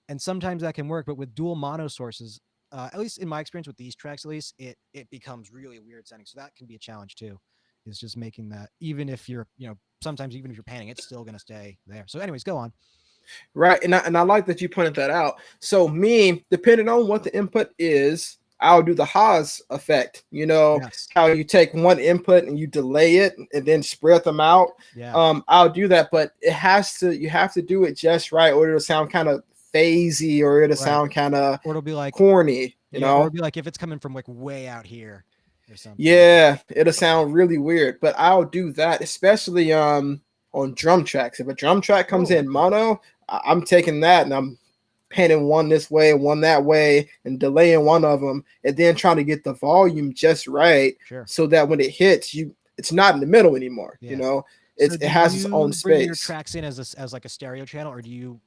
And sometimes that can work, but with dual mono sources, at least in my experience with these tracks, at least it becomes really weird sounding. So that can be a challenge too. Is just making that, even if you're sometimes even if you're panning, it's still gonna stay there. So anyways, go on. Right, and I like that you pointed that out. So me, depending on what the input is, I'll do the Haas effect. You know Yes. how you take one input and you delay it and then spread them out. Yeah. I'll do that, but you have to do it just right, or it'll sound kind of phasey, or it'll Right. sound kind of Or it'll be like, corny. yeah, or it'll be like if it's coming from like way out here, or something. Yeah, it'll sound really weird, but I'll do that, especially on drum tracks. If a drum track comes Oh, in okay. mono, I'm taking that and I'm panning one this way, one that way, and delaying one of them, and then trying to get the volume just right Sure. so that when it hits you, it's not in the middle anymore. You Yeah. know, So it do has its own you bring your space. tracks in as as like a stereo channel, or do you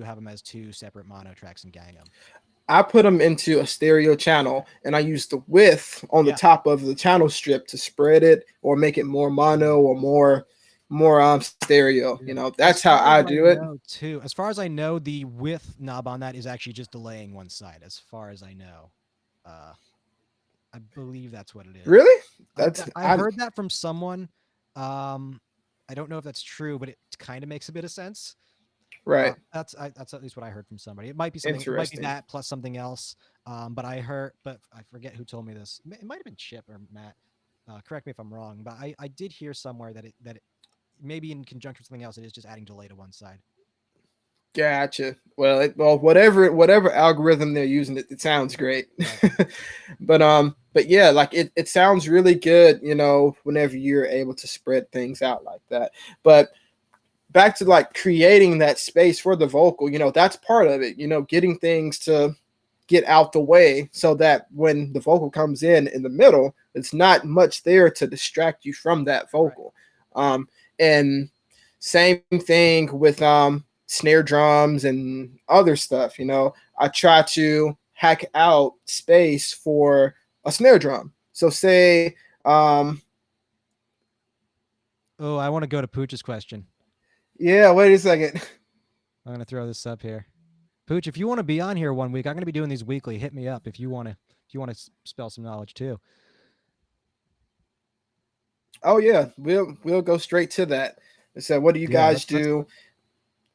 have them as two separate mono tracks and gang them? I put them into a stereo channel and I use the width on the Yeah. top of the channel strip to spread it or make it more mono or more stereo. Yeah. That's As how far as I I do it. know, too, as far as I know, the width knob on that is actually just delaying one side. As far as I know, uh, I believe that's what it is. Really? I That's I I'm heard that from someone. Um, I don't know if that's true, but it kind of makes a bit of sense. right. That's at least what I heard from somebody. It might be something. It might be Interesting. that plus something else. But I heard, but I forget who told me this. It might have been Chip or Matt. Correct me if I'm wrong, but I did hear somewhere that it maybe in conjunction with something else, it is just adding delay to one side. Gotcha. Well, whatever algorithm they're using, it sounds great. Right. but yeah, like it sounds really good. Whenever you're able to spread things out like that. But back to like creating that space for the vocal, that's part of it. Getting things to get out the way so that when the vocal comes in the middle, it's not much there to distract you from that Right. vocal. And same thing with snare drums and other stuff. I try to hack out space for a snare drum. So say, Oh, I want to go to Pooch's question. yeah, wait a second. I'm gonna throw this up here. Pooch, if you want to be on here one week, I'm gonna be doing these weekly. Hit me up if you want to. If you want to spell some knowledge too. Oh yeah, we'll go straight to that. So what do you Yeah. guys do?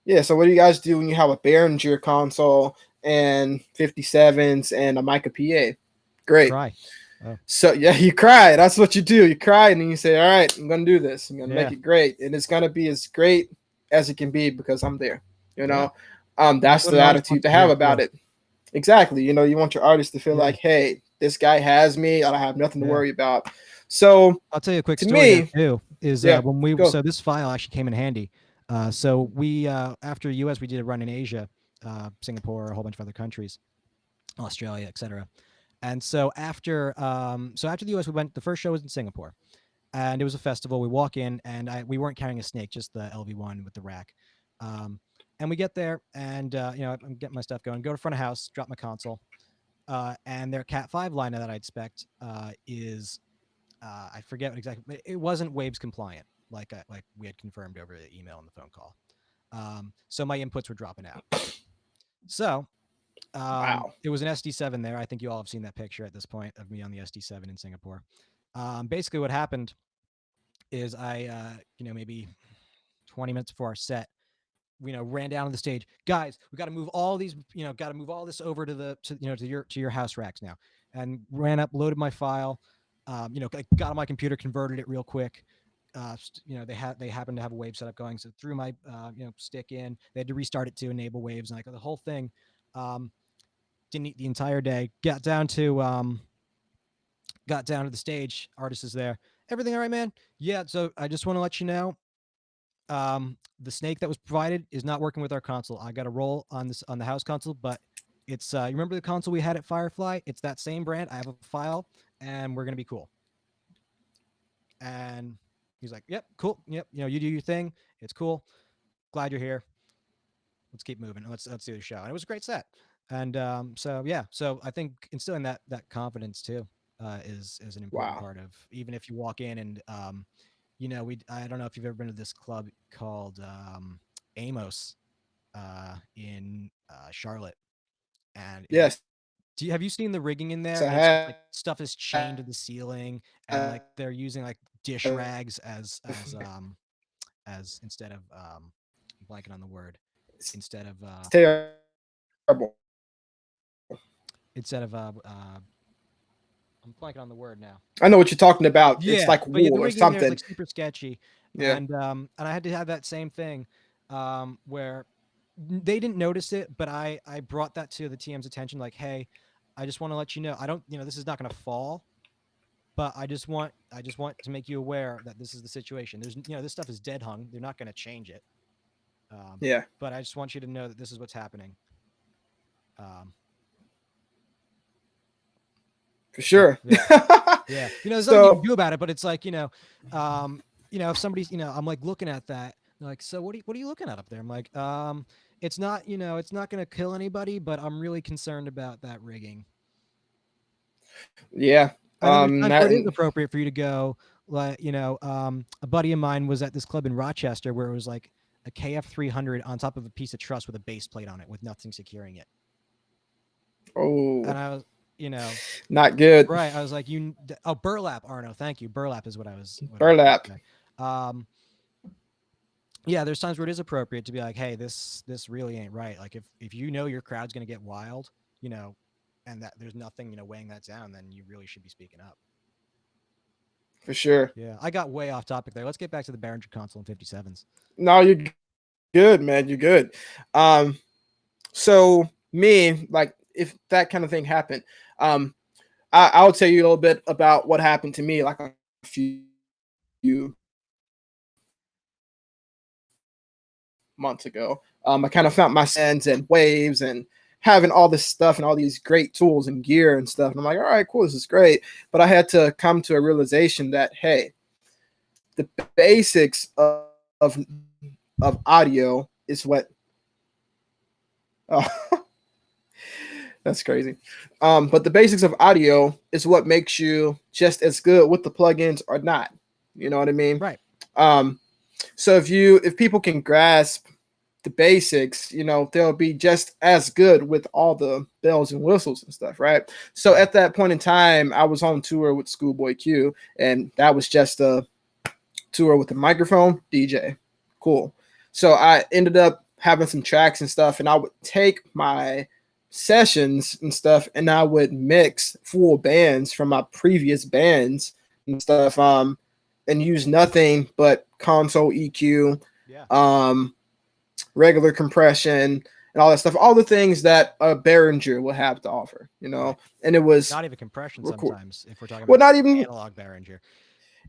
Yeah, so what do you guys do when you have a Behringer console and 57s and a mic PA? Great. Cry. Oh. So yeah, you cry. That's what you do. You cry and then you say, "All right, I'm gonna do this. I'm gonna make Yeah. it great, and it's gonna be as great as it can be because I'm there." You Yeah. know, that's That's what the an artist attitude wants to to have hear about too. it. Exactly. You want your artist to feel Yeah. like, "Hey, this guy has me. I don't have nothing to Yeah. worry about." So I'll tell you a quick to story there me, too. Is yeah, when we go. so this file actually came in handy. So we after US we did a run in Asia, Singapore, a whole bunch of other countries, Australia, etc. And so after the US we went. The first show was in Singapore, and it was a festival. We walk in, and we weren't carrying a snake, just the LV1 with the rack. Um, and we get there, and I'm getting my stuff going. Go to front of house, drop my console, and their Cat 5 line that I'd spec is I forget what exactly, but it wasn't Waves compliant, like we had confirmed over the email and the phone call. So my inputs were dropping out. So Wow. it was an SD7 there. I think you all have seen that picture at this point of me on the SD7 in Singapore. Basically, what happened is maybe 20 minutes before our set, ran down to the stage. Guys, we got to move all these, got to move all this over to your house racks now. And ran up, loaded my file. Got on my computer, converted it real quick. They happened to have a wave setup going, so threw my stick in. They had to restart it to enable waves, and like the whole thing. Um, didn't eat the entire day. Got down to the stage. Artist is there. Everything all right, man? Yeah. So I just want to let you know, the snake that was provided is not working with our console. I got a roll on the house console, but it's you remember the console we had at Firefly? It's that same brand. I have a file, and we're gonna be cool. And he's like, "Yep, cool. Yep, you do your thing. It's cool. Glad you're here. Let's keep moving. Let's do the show." And it was a great set. And so yeah, so I think instilling that confidence too is an important Wow. part of, even if you walk in and we I don't know if you've ever been to this club called Amos in Charlotte, and Yes, have you seen the rigging in there? I And it's just like have. stuff is chained to the ceiling, and like they're using like dish rags as instead of I'm blanking on the word, instead of It's terrible. instead of I'm blanking on the word now. I know what you're talking about. It's Yeah, like but yeah, the wool or rigging in there is something. like super sketchy, Yeah. and I had to have that same thing, where they didn't notice it, but I brought that to the TM's attention, like, hey, I just want to let you know, I don't, this is not going to fall, but I just want to make you aware that this is the situation. There's this stuff is dead hung. They're not going to change it. Yeah, But I just want you to know that this is what's happening. Um, for sure. yeah, yeah. There's nothing you can So do about it. But it's like if somebody's I'm like looking at that, like, so what are you looking at up there? I'm like, it's not it's not going to kill anybody, but I'm really concerned about that rigging. yeah, And then there's times where that, it is appropriate for you to go, like, a buddy of mine was at this club in Rochester where it was like a KF 300 on top of a piece of truss with a base plate on it with nothing securing it. oh, And I was, you know, not good. right. I was like, burlap, Arno. Thank you. Burlap is what I was trying Burlap, to say. Yeah, there's times where it is appropriate to be like, hey, this really ain't right. Like if your crowd's gonna get wild, you know, and that there's nothing, weighing that down, then you really should be speaking up. for sure. Yeah, I got way off topic there. Let's get back to the Behringer console in 57s. No, you're good, man. You're good. Um, so me, like, if that kind of thing happened, I'll tell you a little bit about what happened to me, like a few months ago. I kind of found my sands and waves and having all this stuff and all these great tools and gear and stuff. And I'm like, all right, cool, this is great. But I had to come to a realization that, hey, the basics of audio is what. Oh, that's crazy. But the basics of audio is what makes you just as good with the plugins or not. You know what I mean? Right. Um, so if people can grasp the basics, they'll be just as good with all the bells and whistles and stuff, right? So at that point in time, I was on tour with Schoolboy Q, and that was just a tour with the microphone, DJ. Cool. So I ended up having some tracks and stuff, and I would take my sessions and stuff, and I would mix full bands from my previous bands and stuff, and use nothing but console EQ, Yeah. regular compression, and all that stuff. All the things that a Behringer will have to offer, Right. And it was Not even compression record. sometimes if we're talking Well, about not even. analog Behringer.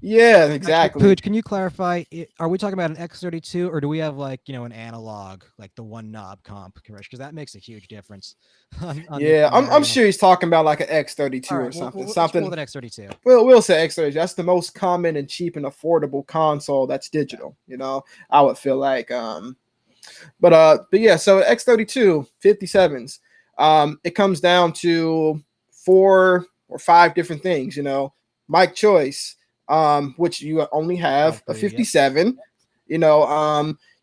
Yeah, Actually, exactly. Pooch, can you clarify? Are we talking about an X32 or do we have like an analog, like the one knob comp compression? Because that makes a huge difference on Yeah, mixing I'm area. sure he's talking about like an All X32 or right, something. let's roll with Something. an X32. We'll say X32. That's the most common and cheap and affordable console that's Yeah. digital. I would feel like. But yeah. So X32 57s. It comes down to 4 or 5 different things. Mic choice, which you only have Mic a 3, yep. 57. You're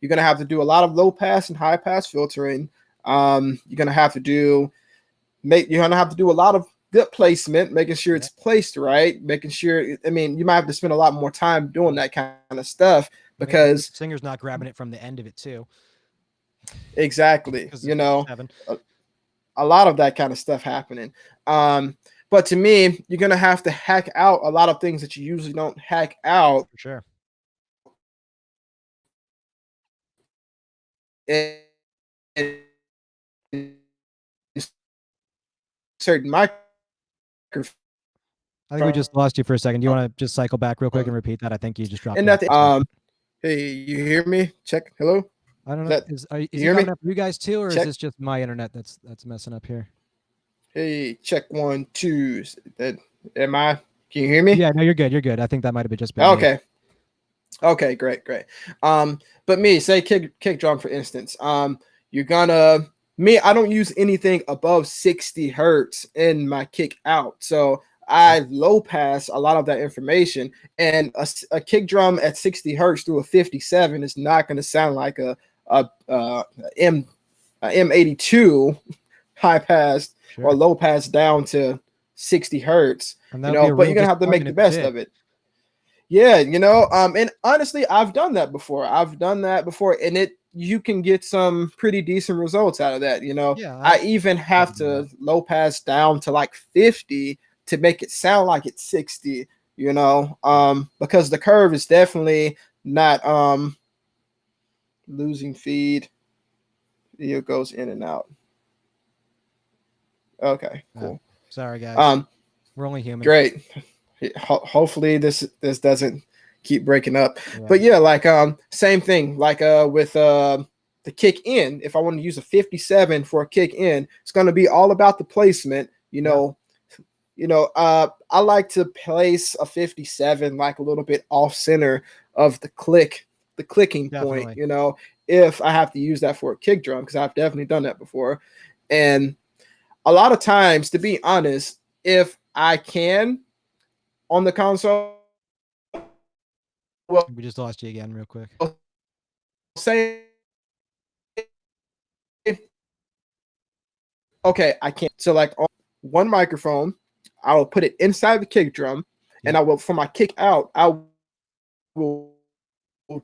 gonna have to do a lot of low pass and high pass filtering. You're gonna have to do a lot of good placement, making sure Yeah. it's placed right, making sure. I mean, you might have to spend a lot more time doing that kind of stuff Making sure the because singer's not grabbing it from the end of it too, exactly, because it's a 57 a lot of that kind of stuff happening. But to me, you're gonna have to hack out a lot of things that you usually don't hack out for sure. in certain microphones. I think we just lost you for a second. Do you want to just cycle back real quick and repeat that? I think you just dropped off. Hey, you hear me? Check. Hello. I don't Is know. that Is you he hear me? coming up for you guys too, or is Check. this just my internet that's messing up here? Hey, check 1, 2. Am I? Can you hear me? Yeah, no, you're good. You're good. I think that might have just been me. Okay. Okay, great. But me, say kick drum for instance. You're gonna me. I don't use anything above 60 hertz in my kick out, so I low pass a lot of that information. And a kick drum at 60 hertz through a 57 is not going to sound like a M M82 high pass or Sure. low pass down to 60 hertz. And that would be a But real you're gonna have to make disappointment the if it best did. of it. Yeah, and honestly, I've done that before. And you can get some pretty decent results out of that. Yeah, I I've even tried have to do that. to low pass down to like 50 to make it sound like it's 60, Right. because the curve is definitely not losing feed. It goes in and out. Okay, cool. Sorry, guys. Um, We're only human. great. Hopefully this doesn't keep breaking up. Yeah. But yeah, like same thing. Like with the kick in. If I want to use a 57 for a kick in, it's going to be all about the placement. Yeah. I like to place a 57 like a little bit off center of the clicking point. Definitely. If I have to use that for a kick drum, because I've definitely done that before, and a lot of times, to be honest, if I can on the console, well, We just lost you again, real quick. say, okay, I can't. So, like, on one microphone, I will put it inside the kick drum, and Yep. I will, for my kick out, I will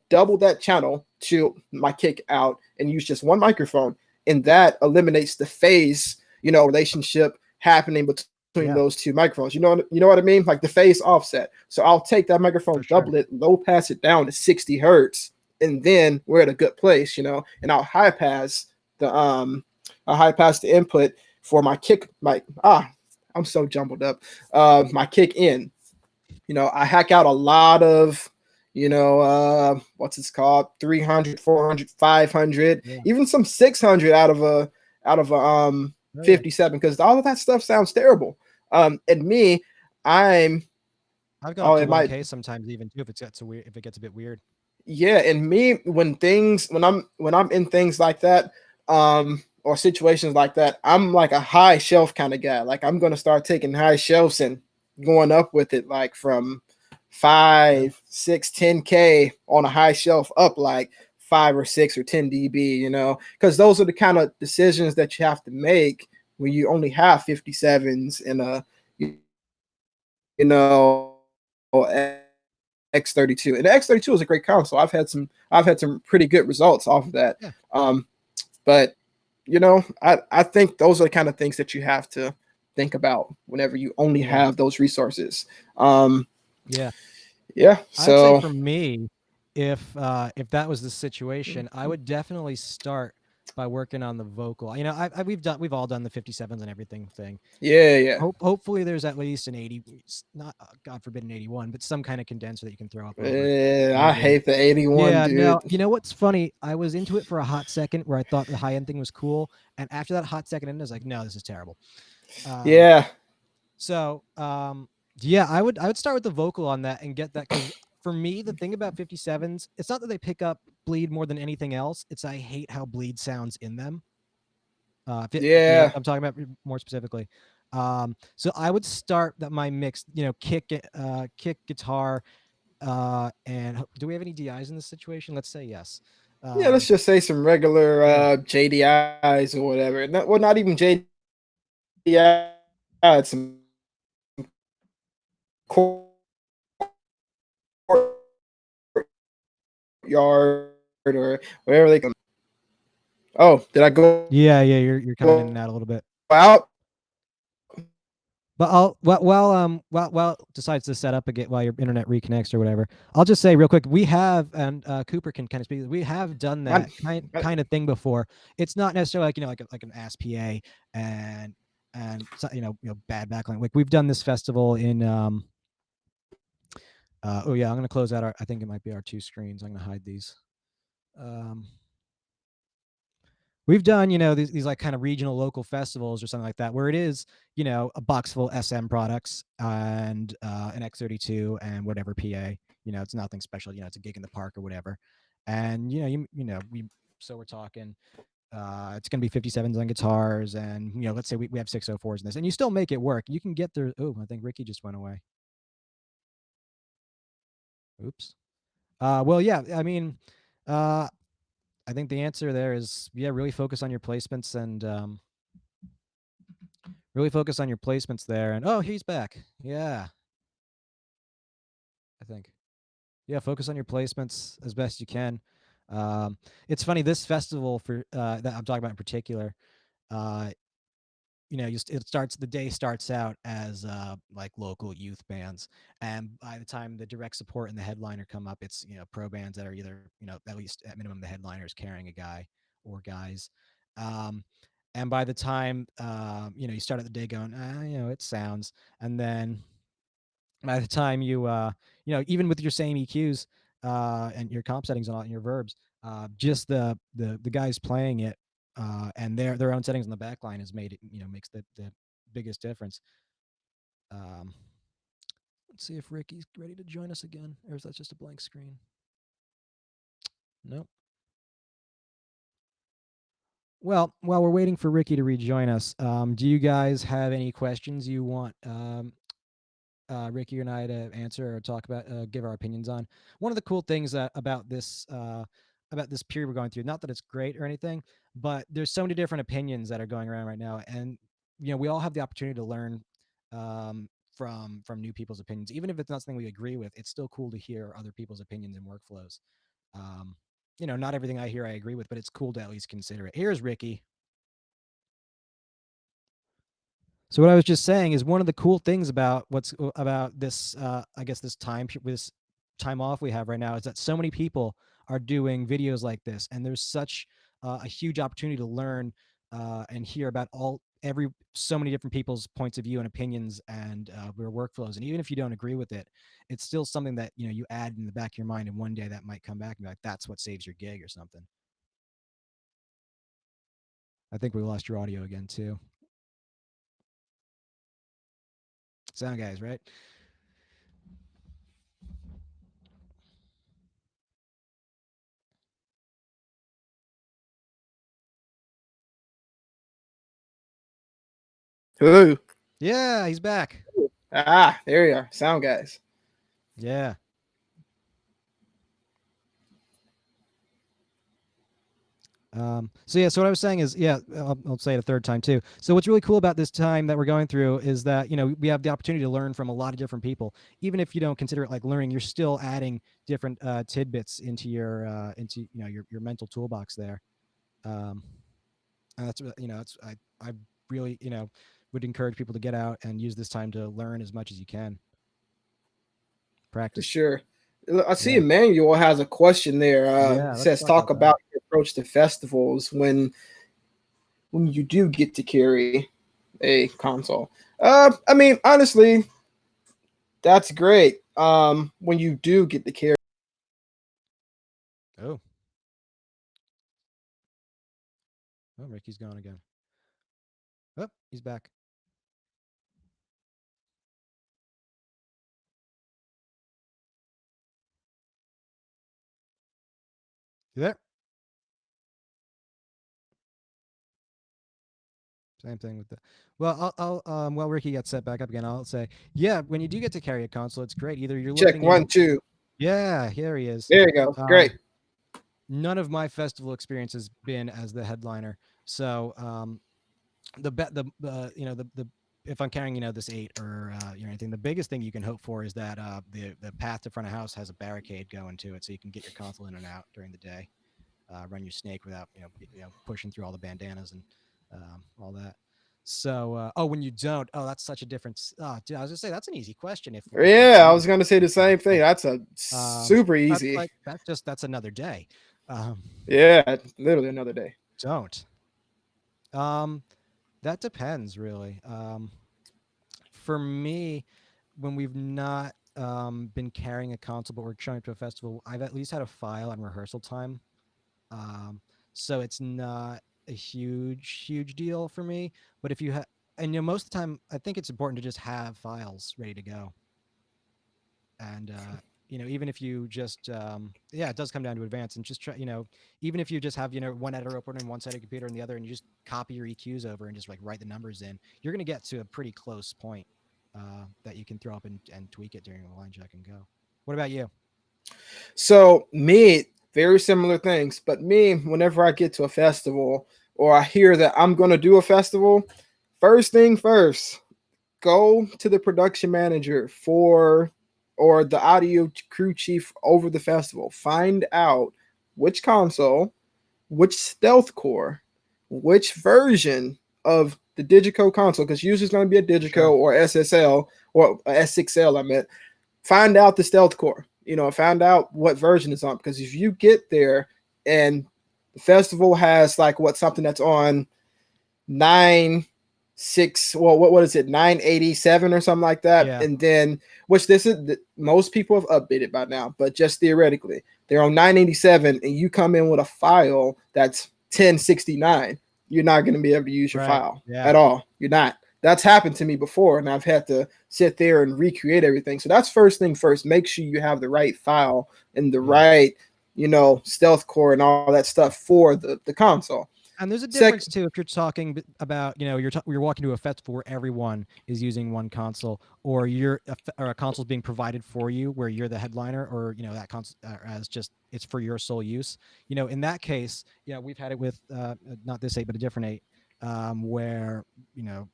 double that channel to my kick out and use just one microphone. And that eliminates the phase, relationship happening between Yeah, those two microphones. You know what I mean? Like the phase offset. So I'll take that for microphone, sure. double it, low pass it down to 60 hertz, and then we're at a good place, and I'll high pass the input for my kick, I'm so jumbled up. My kick in. I hack out a lot of, what's it's called, 300, 400, 500, Yeah. even some 600 out of a Oh yeah. 57, because all of that stuff sounds terrible. And me, I'm I've gone oh, up to it might 1K sometimes even too if it gets a bit weird. yeah, and me, when I'm in things like that, or situations like that, I'm like a high shelf kind of guy. Like I'm gonna start taking high shelves and going up with it, like from Yeah. 5, 6, 10K on a high shelf up like 5 or 6 or 10 dB, because those are the kind of decisions that you have to make when you only have 57s in a, you know, X32. And the X32 is a great console. I've had some pretty good results off of that. Yeah. But I think those are the kind of things that you have to think about whenever you only Yeah. have those resources. Um, Yeah. yeah. I'd say So for me, if that was the situation, I would definitely start by working on the vocal. We've all done the 57s and everything thing. yeah, yeah. Hopefully there's at least an 80, not God forbid an 81, but some kind of condenser that you can throw up over it. I And hate the 81, yeah, no, dude. you know what's funny? I was into it for a hot second where I thought the high end thing was cool, and after that hot second, I was like, no, this is terrible. Um, Yeah, so yeah, I would start with the vocal on that and get that because for me, the thing about 57s, it's not that they pick up bleed more than anything else. It's I hate how bleed sounds in them. If you know what yeah, I'm talking about more specifically. So I would start that my mix, kick guitar, and do we have any DIs in this situation? Let's say yes. yeah. Let's Um, just say some regular yeah, JDIs or whatever. Not even JDIs. Some courtyard or wherever they come. Oh, did I yeah, you're coming in go and out a little bit. out? But I'll while decides to set up again while your internet reconnects or whatever. I'll just say real quick, we have and Cooper can kind of speak. We have done My, that kind of thing before. It's not necessarily like like an ASPA and bad backline. Like we've done this festival in oh yeah, I'm gonna close out our. I think it might be our two screens. I'm gonna hide these. Um, we've done these like kind of regional local festivals or something like that where it is a box full SM products and an X32 and whatever PA. It's nothing special. It's a gig in the park or whatever. And we're talking it's going to be 57s on guitars and let's say we have 604s in this and you still make it work. You can get there. Oh, I think Ricky just went away. Oops. Well, yeah, I mean, uh I think the answer there is yeah, really focus on your placements and really focus on your placements there. And oh, he's back. Yeah, I think. Yeah, focus on your placements as best you can. It's funny this festival for that I'm talking about in particular. Uh, the day starts out as like local youth bands, and by the time the direct support and the headliner come up, it's pro bands that are either at least at minimum the headliner is carrying a guy or guys. Um, and by the time you start at the day going, it sounds, and then by the time even with your same EQs and your comp settings and all and your verbs, just the guys playing it and their own settings on the back line has made it, makes the biggest difference. Um, let's see if Ricky's ready to join us again, or is that just a blank screen? Nope. Well, while we're waiting for Ricky to rejoin us, do you guys have any questions you want Ricky and I to answer or talk about, give our opinions on? One of the cool things about this period we're going through, not that it's great or anything, but there's so many different opinions that are going around right now, and we all have the opportunity to learn from new people's opinions, even if it's not something we agree with. It's still cool to hear other people's opinions and workflows. Um, not everything I hear I agree with, but it's cool to at least consider it. Here's Ricky. So what I was just saying is one of the cool things about what's about this, I guess this time off we have right now is that so many people are doing videos like this, and there's such a huge opportunity to learn and hear about so many different people's points of view and opinions and their workflows. And even if you don't agree with it, it's still something that you add in the back of your mind, and one day that might come back and be like, that's what saves your gig or something. I think we lost your audio again too. Sound guys, right? Hello. Yeah, he's back. Ah, there you are. Sound guys. Yeah. So what I was saying is, I'll say it a third time too. So what's really cool about this time that we're going through is that we have the opportunity to learn from a lot of different people. Even if you don't consider it like learning, you're still adding different tidbits into your mental toolbox there. Um, and that's I really would encourage people to get out and use this time to learn as much as you can. For Practice. sure. I see Yeah, Emmanuel has a question there. yeah. It Let's says, talk talk about that. about your approach to festivals when you do get to carry a console. I mean, honestly, that's great. When you do get to carry. Oh, Ricky's gone again. Oh, he's back. You there? Same thing with the. Well, while Ricky gets set back up again, I'll say, yeah, when you do get to carry a console, it's great. Either you're Check looking in. one, two. Yeah, here he is. There you go. Um, Great. none of my festival experience has been as the headliner. So the if I'm carrying this 8 or anything, the biggest thing you can hope for is that the path to front of house has a barricade going to it, so you can get your console in and out during the day. Run your snake without pushing through all the bandanas and all that. So when you don't, that's such a difference. Dude, I was gonna say that's an easy question. If you Yeah, I do, was gonna say the same thing. well, That's a super that's easy. like that's another day. Um, Yeah, literally another day. don't. Um, that depends really. For me, when we've not been carrying a console, but we're showing up to a festival, I've at least had a file and rehearsal time. Um, so it's not a huge deal for me. But if you have, and most of the time, I think it's important to just have files ready to go. And even if you just, it does come down to advance and just try, even if you just have, one editor open in one side of the computer and the other, and you just copy your EQs over and just like write the numbers in, you're gonna get to a pretty close point that you can throw up and tweak it during a line check and go. What about you? So me, very similar things. But me, whenever I get to a festival or I hear that I'm gonna do a festival, first thing first, go to the production manager for or the audio crew chief over the festival. Find out which console, which stealth core, which version of the Digico console, because usually it's going to be a Digico Sure. or SSL or a S6L. I meant find out the stealth core. Find out what version is on, because if you get there and the festival has like something that's on 9 six, well, what is it, 987 or something like that. Yeah. And then, which this is, most people have updated by now, but just theoretically, they're on 987 and you come in with a file that's 1069, you're not going to be able to use your Right. file Yeah. at all. You're not. That's happened to me before, and I've had to sit there and recreate everything. So that's first thing first. Make sure you have the right file and the Yeah. right, stealth core and all that stuff for the console. And there's a Second, difference too if you're talking about, you're walking to a festival where everyone is using one console, or or a console's being provided for you where you're the headliner, or that console as just it's for your sole use. In that case, we've had it with not this eight but a different eight, where you know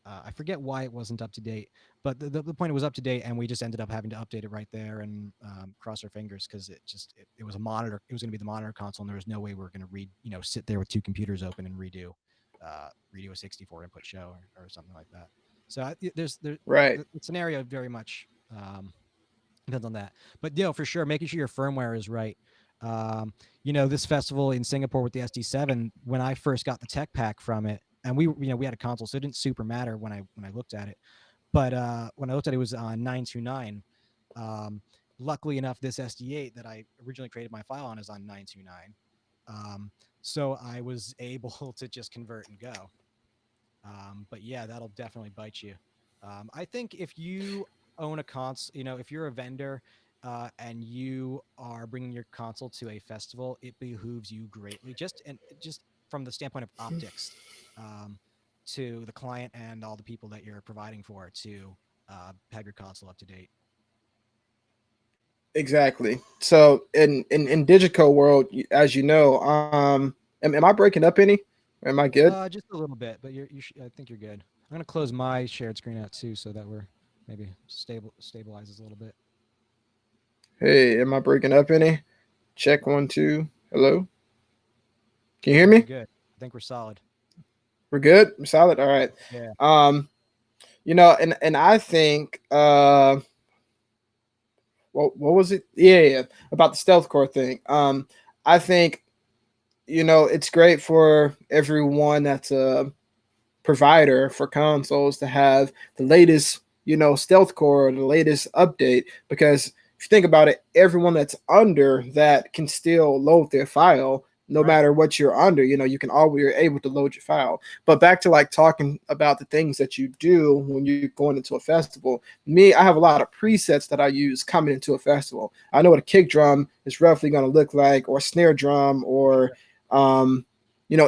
I forget why it wasn't up to date, but the point, it was up to date, and we just ended up having to update it right there and cross our fingers because it was a monitor. It was going to be the monitor console, and there was no way we were going to sit there with two computers open and redo a 64 input show or something like that. So right. the scenario very much depends on that. But for sure, making sure your firmware is right. This festival in Singapore with the SD7, when I first got the tech pack from it, and we had a console, so it didn't super matter when I looked at it. But when I looked at it, it was on 929. Um, Luckily enough, this SD8 that I originally created my file on is on 929. So I was able to just convert and go. But yeah, that'll definitely bite you. I think if you own a console, if you're a vendor and you are bringing your console to a festival, it behooves you greatly, just from the standpoint of optics, um, to the client and all the people that you're providing for, to have your console up to date. Exactly. So in Digico world, as you know, am I breaking up any? Am I good? Just a little bit, but I think you're good. I'm gonna close my shared screen out too, so that we're maybe stabilizes a little bit. Hey, am I breaking up any? Check one, two. Hello? Can you I hear think me? you're good. I think we're solid. We're good? We're solid? All right. Yeah. Um, and I think what was it? Yeah, about the stealth core thing. I think, it's great for everyone that's a provider for consoles to have the latest, stealth core, the latest update, because if you think about it, everyone that's under that can still load their file no Right. matter what you're under. You can always, you're able to load your file. But back to like talking about the things that you do when you're going into a festival. Me, I have a lot of presets that I use coming into a festival. I know what a kick drum is roughly going to look like, or a snare drum, or um,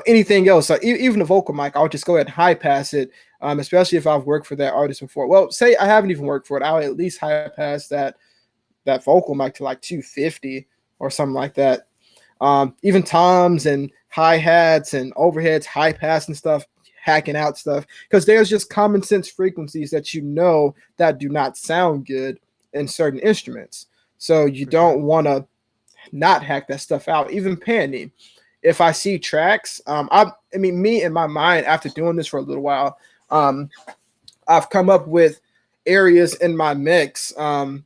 anything else. So even the vocal mic, I'll just go ahead and high pass it, especially if I've worked for that artist before. Well, say I haven't even worked for it, I'll at least high pass that vocal mic to like 250 or something like that. Even toms and hi hats and overheads, high pass and stuff, hacking out stuff, because there's just common sense frequencies that that do not sound good in certain instruments. So you For sure. don't want to not hack that stuff out. Even panning, if I see tracks, I mean, me in my mind, after doing this for a little while, um, I've come up with areas in my mix, from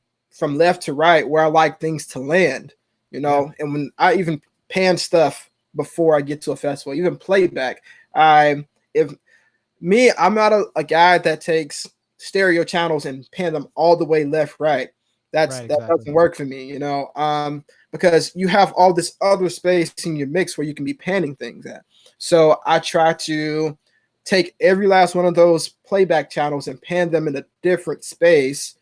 left to right, where I like things to land, Yeah. and when I even pan stuff before I get to a festival, even playback, I if I'm not a guy that takes stereo channels and pan them all the way left, right. Right. That Exactly. doesn't work for me, because you have all this other space in your mix where you can be panning things at. So I try to take every last one of those playback channels and pan them in a different space,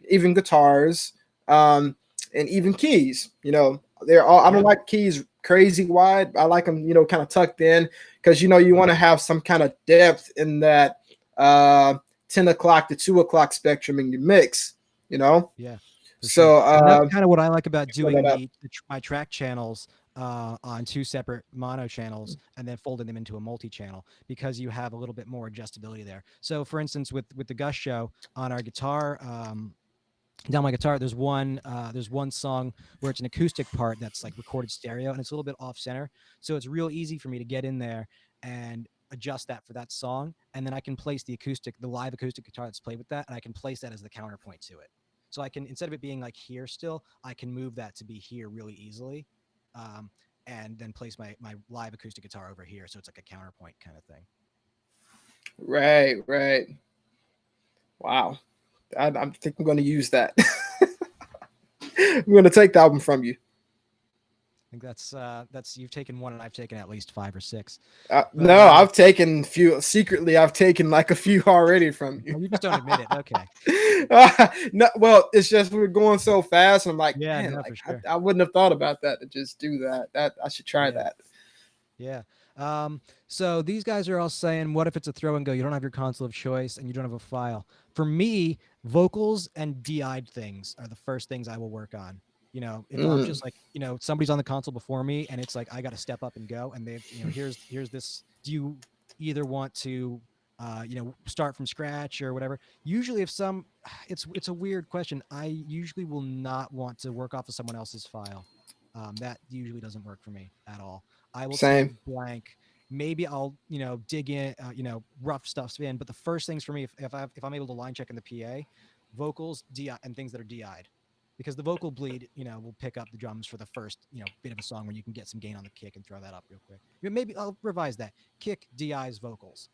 even guitars, um, and even keys. They're all. I don't Yeah. like keys crazy wide. I like them, kind of tucked in, because you want to have some kind of depth in that uh, 10 o'clock to 2 o'clock spectrum in your mix. You know, Yeah, for sure. so And that's kind of what I like about fill that doing up. my track channels on two separate mono channels and then folding them into a multi-channel, because you have a little bit more adjustability there. So, for instance, with the Gus show on our guitar, down my guitar, there's one song where it's an acoustic part that's like recorded stereo, and it's a little bit off center, so it's real easy for me to get in there and adjust that for that song, and then I can place the live acoustic guitar that's played with that, and I can place that as the counterpoint to it. So I can, instead of it being like here still, I can move that to be here really easily, um, and then place my live acoustic guitar over here, so it's like a counterpoint kind of thing. Right, right. Wow. I think I'm going to use that. I'm going to take the album from you. I think that's you've taken one, and I've taken at least five or six. But No, I've taken few secretly. I've taken like a few already from you. oh, you just don't admit it. Okay. No, well, it's just we're going so fast. And I'm like, Yeah, man, no, like for sure. I wouldn't have thought about that to just do that. That I should try Yeah. that. Yeah. So these guys are all saying, what if it's a throw and go? You don't have your console of choice and you don't have a file. For me, vocals and DI'd things are the first things I will work on. If I'm Mm, just like, somebody's on the console before me and it's like I got to step up and go, and they've, here's this. Do you either want to, start from scratch or whatever? Usually, if some, it's a weird question. I usually will not want to work off of someone else's file. That usually doesn't work for me at all. I will take same. blank. Maybe I'll, dig in, rough stuff in. But the first things for me, if I'm able to line check in the PA, vocals, DI, and things that are DI'd, because the vocal bleed, will pick up the drums for the first, bit of a song where you can get some gain on the kick and throw that up real quick. Maybe I'll revise that. Kick, DI's, vocals,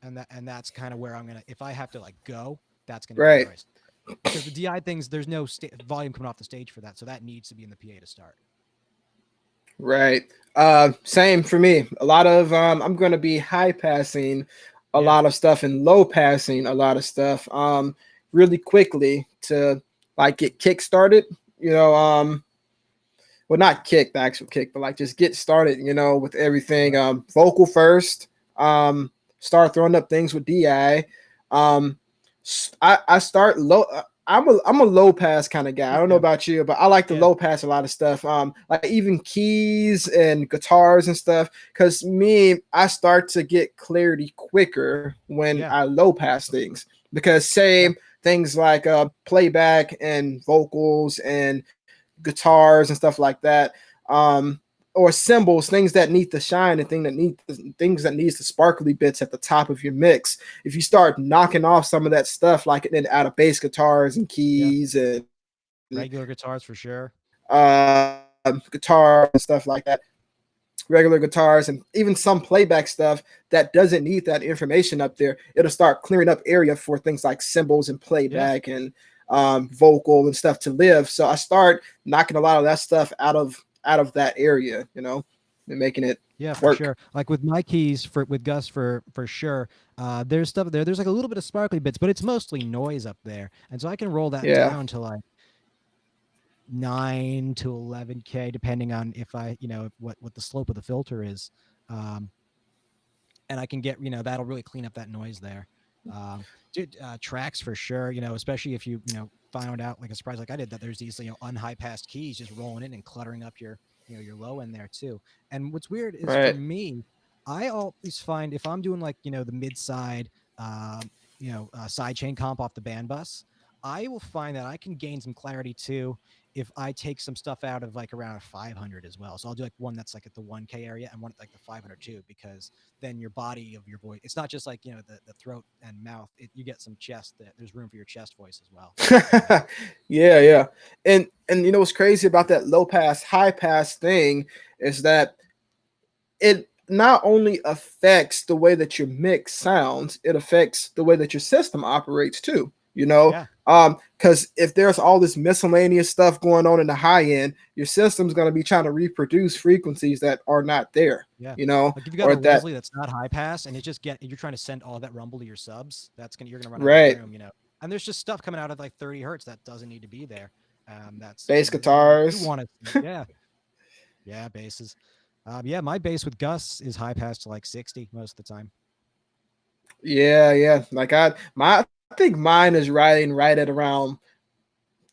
and that's kind of where I'm gonna. If I have to like go, that's gonna be Right, where I start. Because the DI things, there's no volume coming off the stage for that, so that needs to be in the PA to start. right. Same for me. A lot of I'm going to be high passing a Yeah, lot of stuff and low passing a lot of stuff. Really quickly to like get kick started. You know, well, not kick the actual kick, but like just get started, with everything. right. Vocal first. Start throwing up things with DI. Um, I start low. I'm a low pass kind of guy. I Me don't know too. about you, but I like to Yeah, low pass a lot of stuff. Like even keys and guitars and stuff. Cause me, I start to get clarity quicker when yeah, I low pass things. Because yeah, say things like playback and vocals and guitars and stuff like that, or cymbals, things that need to shine and things that needs the sparkly bits at the top of your mix. If you start knocking off some of that stuff, like then out of bass guitars and yeah. keys and Regular guitars for sure. guitars and stuff like that, regular guitars, and even some playback stuff that doesn't need that information up there, it'll start clearing up area for things like cymbals and Yeah, playback and vocal and stuff to live. So I start knocking a lot of that stuff out of that area, and making it yeah, for work. sure. Like with my keys for with Gus for sure. There's stuff there. There's like a little bit of sparkly bits, but it's mostly noise up there, and so I can roll that Yeah. down to like 9 to 11K, depending on if I, what the slope of the filter is. Um, and I can get, that'll really clean up that noise there. Um, Dude, tracks for sure, especially if you, found out like a surprise like I did that there's these, unhigh passed keys just rolling in and cluttering up your low end there too. And what's weird is for Right. me, I always find if I'm doing like, the mid side, side chain comp off the band bus, I will find that I can gain some clarity too if I take some stuff out of like around 500 as well. So I'll do like one that's like at the 1K area and one at like the 500 too, because then your body of your voice, it's not just like, the throat and mouth. You get some chest, that there's room for your chest voice as well. Yeah, yeah. And what's crazy about that low pass high pass thing is that it not only affects the way that your mix sounds, it affects the way that your system operates too. Yeah, Because if there's all this miscellaneous stuff going on in the high end, your system's going to be trying to reproduce frequencies that are not there. yeah. You know, Like if you got or a that Leslie that's not high pass and you're trying to send all that rumble to your subs, you're gonna run out of right room. And there's just stuff coming out of like 30 hertz that doesn't need to be there. That's bass you do guitars. want to, yeah, yeah, basses. Yeah, my bass with Gus is high pass to like 60 most of the time. Yeah, yeah. Like I think mine is riding right at around.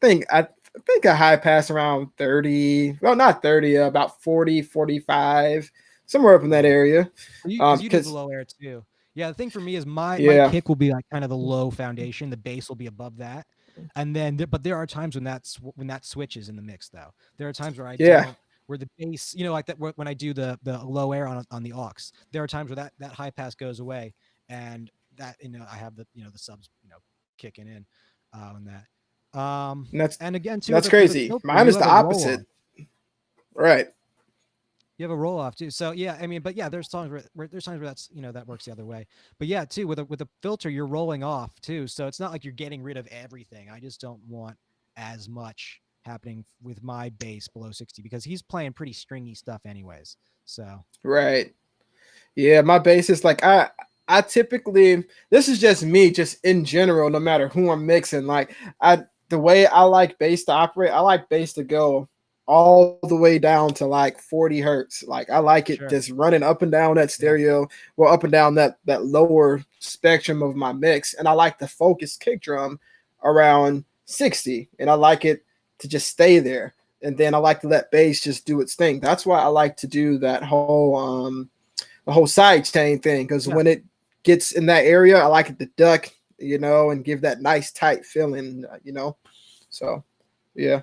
I think a high pass around 30. Well, not 30. About 40, 45, somewhere up in that Yeah. area. Because you do the Because low air too. Yeah, the thing for me is my yeah, kick will be like kind of the low foundation. The bass will be above that, and then but there are times when that switches in the mix though. There are times where I yeah, don't where the bass, like that when I do the low air on the aux. There are times where that high pass goes away, and that I have the subs kicking in on that. and that's And again too that's with a crazy. filter, Mine you is have the a roll opposite. on. Right. You have a roll off too. So yeah, I mean, but yeah, there's times where that's that works the other way. But yeah, too with a filter, you're rolling off too. So it's not like you're getting rid of everything. I just don't want as much happening with my bass below 60 because he's playing pretty stringy stuff anyways. So Right. Yeah, my bass is like I typically, this is just me, just in general, no matter who I'm mixing. Like I the way I like bass to operate, I like bass to go all the way down to like 40 hertz. Like I like it sure, just running up and down that yeah, stereo, well, up and down that lower spectrum of my mix. And I like the focus kick drum around 60. And I like it to just stay there. And then I like to let bass just do its thing. That's why I like to do that whole the whole side chain thing, because yeah. when it gets in that area, I like it to duck, and give that nice tight feeling. So yeah,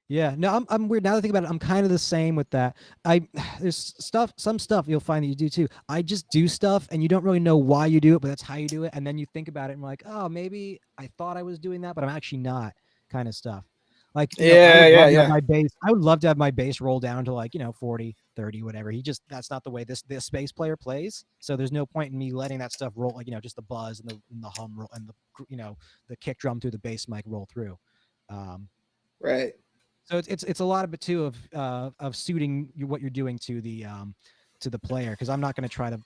Yeah, no, I'm weird. Now that I think about it, I'm kind of the same with that. I there's some stuff you'll find that you do too. I just do stuff, and you don't really know why you do it, but that's how you do it. And then you think about it, and like, oh, maybe I thought I was doing that, but I'm actually not. Kind of stuff. Like, I yeah, would yeah, love to have yeah. my bass. I would love to have my bass roll down to like 40, 30, whatever. That's not the way this bass player plays. So there's no point in me letting that stuff roll, like just the buzz and the hum roll and the kick drum through the bass mic roll through. Um, Right. so it's a lot of it too of suiting what you're doing to the player because I'm not going to try to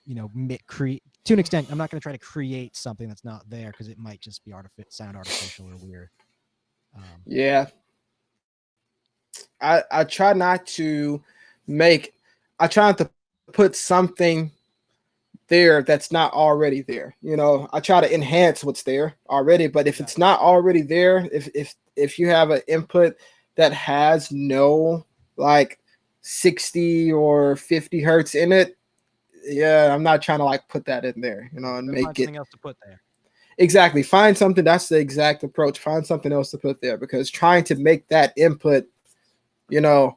create to an extent I'm not going to try to create something that's not there because it might just be sound artificial or weird. Um, Yeah, I try not to make. I try not to put something there that's not already there. I try to enhance what's there already, but if yeah, it's not already there, if you have an input that has no like 60 or 50 hertz in it, yeah, I'm not trying to like put that in there, yeah. and Then find make it something else to put there. exactly. Find something. That's the exact approach. Find something else to put there, because trying to make that input,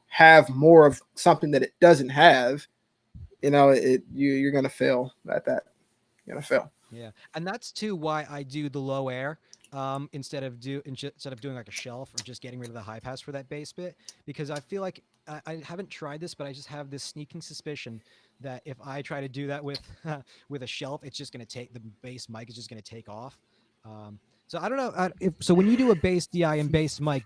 have more of something that it doesn't have, you're gonna fail at that. You're gonna fail. Yeah, and that's too why I do the low air instead of doing like a shelf or just getting rid of the high pass for that bass bit because I feel like I haven't tried this, but I just have this sneaking suspicion that if I try to do that with with a shelf, it's just going to take the bass mic is just going to take off. Um, so I don't know if so when you do a bass DI and bass mic,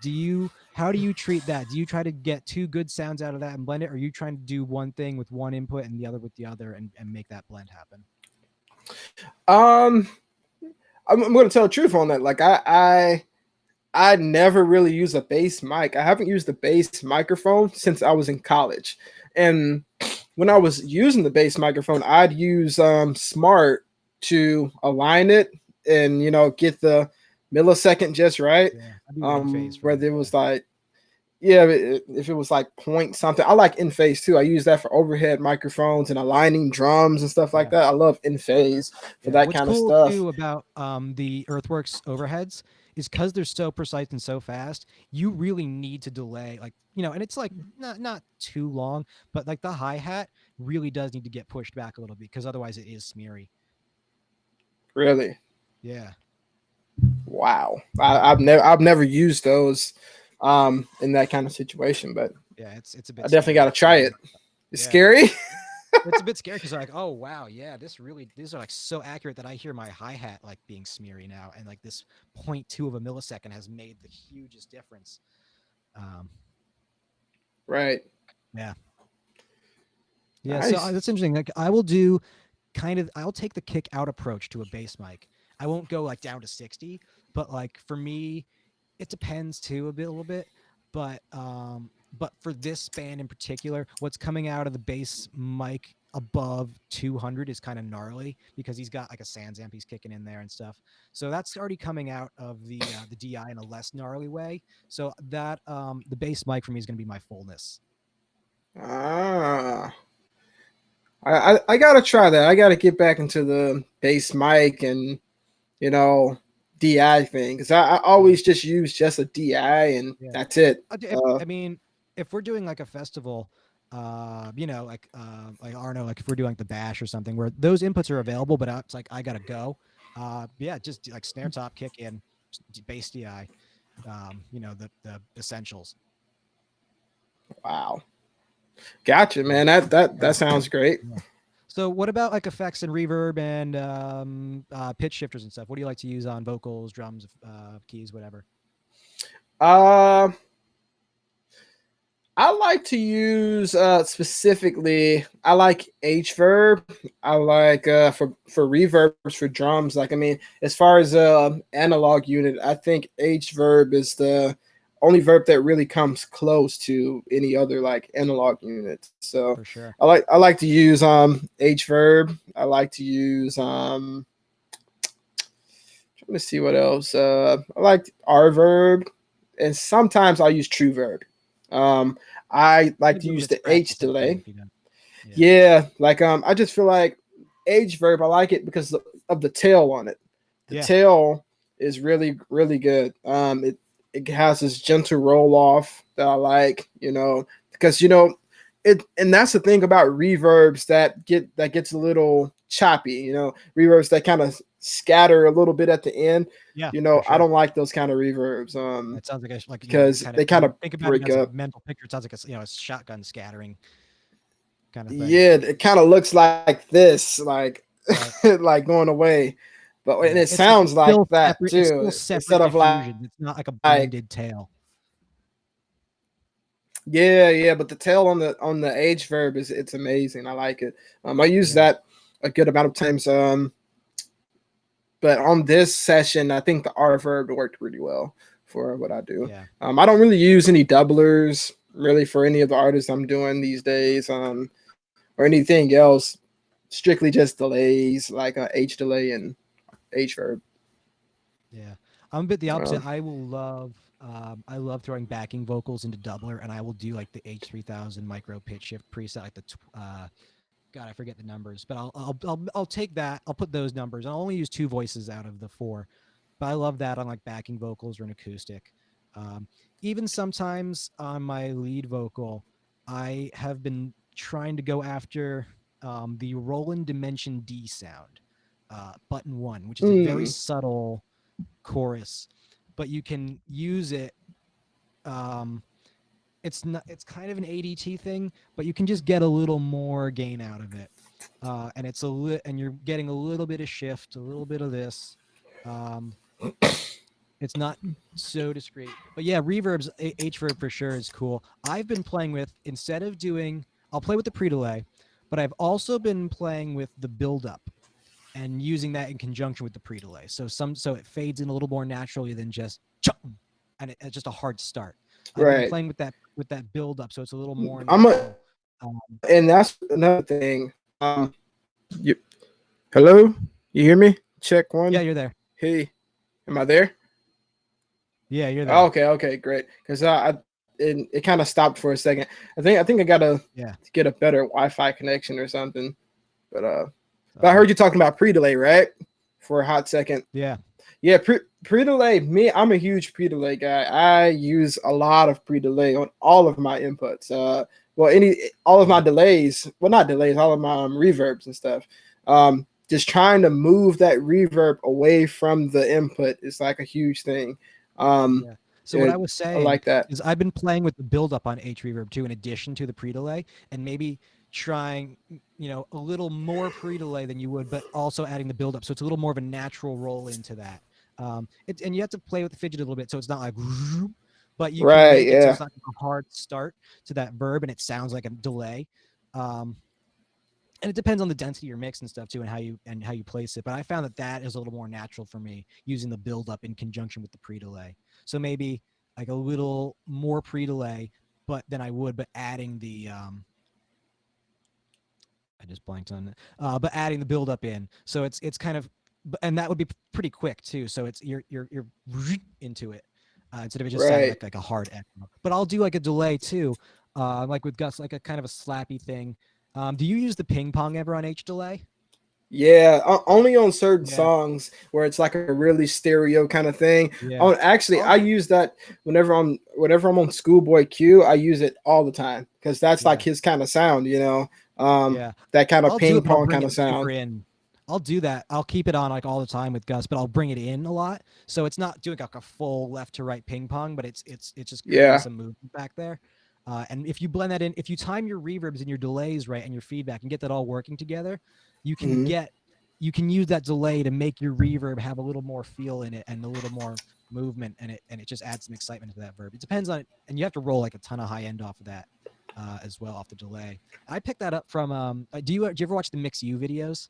how do you treat that? Do you try to get two good sounds out of that and blend it, or are you trying to do one thing with one input and the other with the other and make that blend happen? Um, I'm gonna tell the truth on that. Like I never really use a bass mic. I haven't used a bass microphone since I was in college, and when I was using the bass microphone, I'd use Smart to align it and get the millisecond just right. Yeah, I do it in phase for Whether that. it Yeah. was like, yeah, if it was like point something, I like in phase too. I use that for overhead microphones and aligning drums and stuff like Yeah. that. I love in phase for Yeah. that What's kind of cool stuff. too about the Earthworks overheads is because they're so precise and so fast, you really need to delay and it's like not too long, but like the hi-hat really does need to get pushed back a little bit because otherwise it is smeary. Really, Yeah. wow. I've never used those in that kind of situation, but Yeah, it's a I bit definitely got scary. to try it. It's Yeah. scary. It's a bit scary because like, oh wow, yeah, these are like so accurate that I hear my hi hat like being smeary now, and like this point two of a millisecond has made the hugest difference. Um, Right. yeah, yeah. So Nice. that's interesting. Like, I will do I'll take the kick out approach to a bass mic. I won't go like down to 60, but like for me, it depends too a little bit. But for this band in particular, what's coming out of the bass mic above 200 is kind of gnarly because he's got like a Sans amp he's kicking in there and stuff. So that's already coming out of the DI in a less gnarly way. So that the bass mic for me is going to be my fullness. Ah, I gotta try that. I gotta get back into the bass mic and you know DI thing, because I Yeah. always just use just a DI and Yeah. that's it. If, I mean, if we're doing like a festival, like Arno, like if we're doing like the bash or something where those inputs are available, but it's like I gotta go. Yeah, just like snare top, kick in, bass DI, the essentials. Wow. Gotcha, Yeah. man. That And sounds great. yeah. So what about like effects and reverb and pitch shifters and stuff? What do you like to use on vocals, drums, keys, whatever? Uh, I like to use specifically. I like H verb. I like for reverbs for drums. Like I mean, as far as analog unit, I think H verb is the only verb that really comes close to any other like analog unit. So For sure. I like to use H verb. I like to use Let me see what else. I like R verb, and sometimes I'll use true verb. I You like can to do a use bit of the scratchy H stuff too delay. if you don't. Yeah. Yeah, like I just feel like H verb. I like it because of the tail on it. The Yeah. tail is really good. It has this gentle roll off that I like. Because it, and that's the thing about reverbs that gets a little choppy. Reverbs that kind of scatter a little bit at the end. Yeah, for I sure. don't like those kind of reverbs. That sounds like Because kind of they when kind you of think about it break as a up. mental picture, it sounds like a shotgun scattering kind of thing. Yeah, it kind of looks like this, like Right. like going away, but and Yeah. it sounds like that It's too. still Instead separate of diffusion. It's not like a like blended tail. yeah, but the tail on the H verb is it's amazing. I like it. I use Yeah. that a good amount of times. But on this session, I think the R verb worked really well for what I do. Yeah. I don't really use any doublers really for any of the artists I'm doing these days, or anything else. Strictly just delays like a H delay and H verb. Yeah. I'm a bit the Um, opposite. I love throwing backing vocals into doubler, and I will do like the H3000 micro pitch shift preset, like God, I forget the numbers, but I'll take that. I'll put those numbers. I'll only use two voices out of the four, but I love that on like backing vocals or an acoustic. Um, Even sometimes on my lead vocal, I have been trying to go after the Roland Dimension D sound, button one, which is a very mm, subtle chorus, but you can use it. Um, it's not. It's kind of an ADT thing, but you can just get a little more gain out of it, and and you're getting a little bit of shift, a little bit of this. Um, it's not so discreet, but yeah, reverbs, H verb for sure is cool. I've been playing with instead of doing, I'll play with the pre delay, but I've also been playing with the build up and using that in conjunction with the pre delay. So it fades in a little more naturally than just chum, and it's just a hard start. I've been right. playing with that build up, so it's a little more I'm a, natural. Um, and that's another thing. You, hello, you hear me? Check yeah, one. you're there. Hey, am I there? Yeah, you're Oh, there. okay, great. Because it kind of stopped for a second. I think I gotta Yeah. get a better Wi-Fi connection or something. But All but I good. heard you talking about pre-delay, right? For a hot second. Yeah. Yeah, pre-delay. I'm a huge pre-delay guy. I use a lot of pre-delay on all of my inputs. All of my Yeah. delays. Well, not delays. All of my reverbs and stuff. Just trying to move that reverb away from the input is like a huge thing. Um, Yeah. So what I it, was I saying like that. is I've been playing with the buildup on H reverb too, in addition to the pre-delay, and maybe trying, a little more pre-delay than you would, but also adding the buildup. So it's a little more of a natural roll into that. And you have to play with the fidget a little bit, so it's not like, but you can Right. make it so Yeah. it's not a hard start to that verb, and it sounds like a delay. Um, and it depends on the density of your mix and stuff too, and how you place it. But I found that is a little more natural for me using the build up in conjunction with the pre delay. So maybe like a little more pre delay, but than I would, but adding the I just blanked on it. But adding the build up in, so it's kind of, and that would be pretty quick too. So it's you're into it instead of it just sounding Right. like a hard echo. But I'll do like a delay too, like with Gus, like a kind of a slappy thing. Do you use the ping pong ever on H delay? Yeah, only on certain Yeah, songs where it's like a really stereo kind of thing. yeah. On Actually, I'll I use that whenever I'm on Schoolboy Q. I use it all the time because that's like Yeah, his kind of sound. yeah. That kind of I'll do ping it, but I'll pong bring kind it of super sound. in. I'll do that. I'll keep it on like all the time with Gus, but I'll bring it in a lot. So it's not doing like a full left to right ping pong, but it's just creating Yeah, some movement back there. And if you blend that in, if you time your reverbs and your delays right and your feedback and get that all working together, you can Mhm. get you can use that delay to make your reverb have a little more feel in it and a little more movement, and it just adds some excitement to that verb. It depends on it, and you have to roll like a ton of high end off of that as well off the delay. I picked that up from do you ever watch the Mix U videos?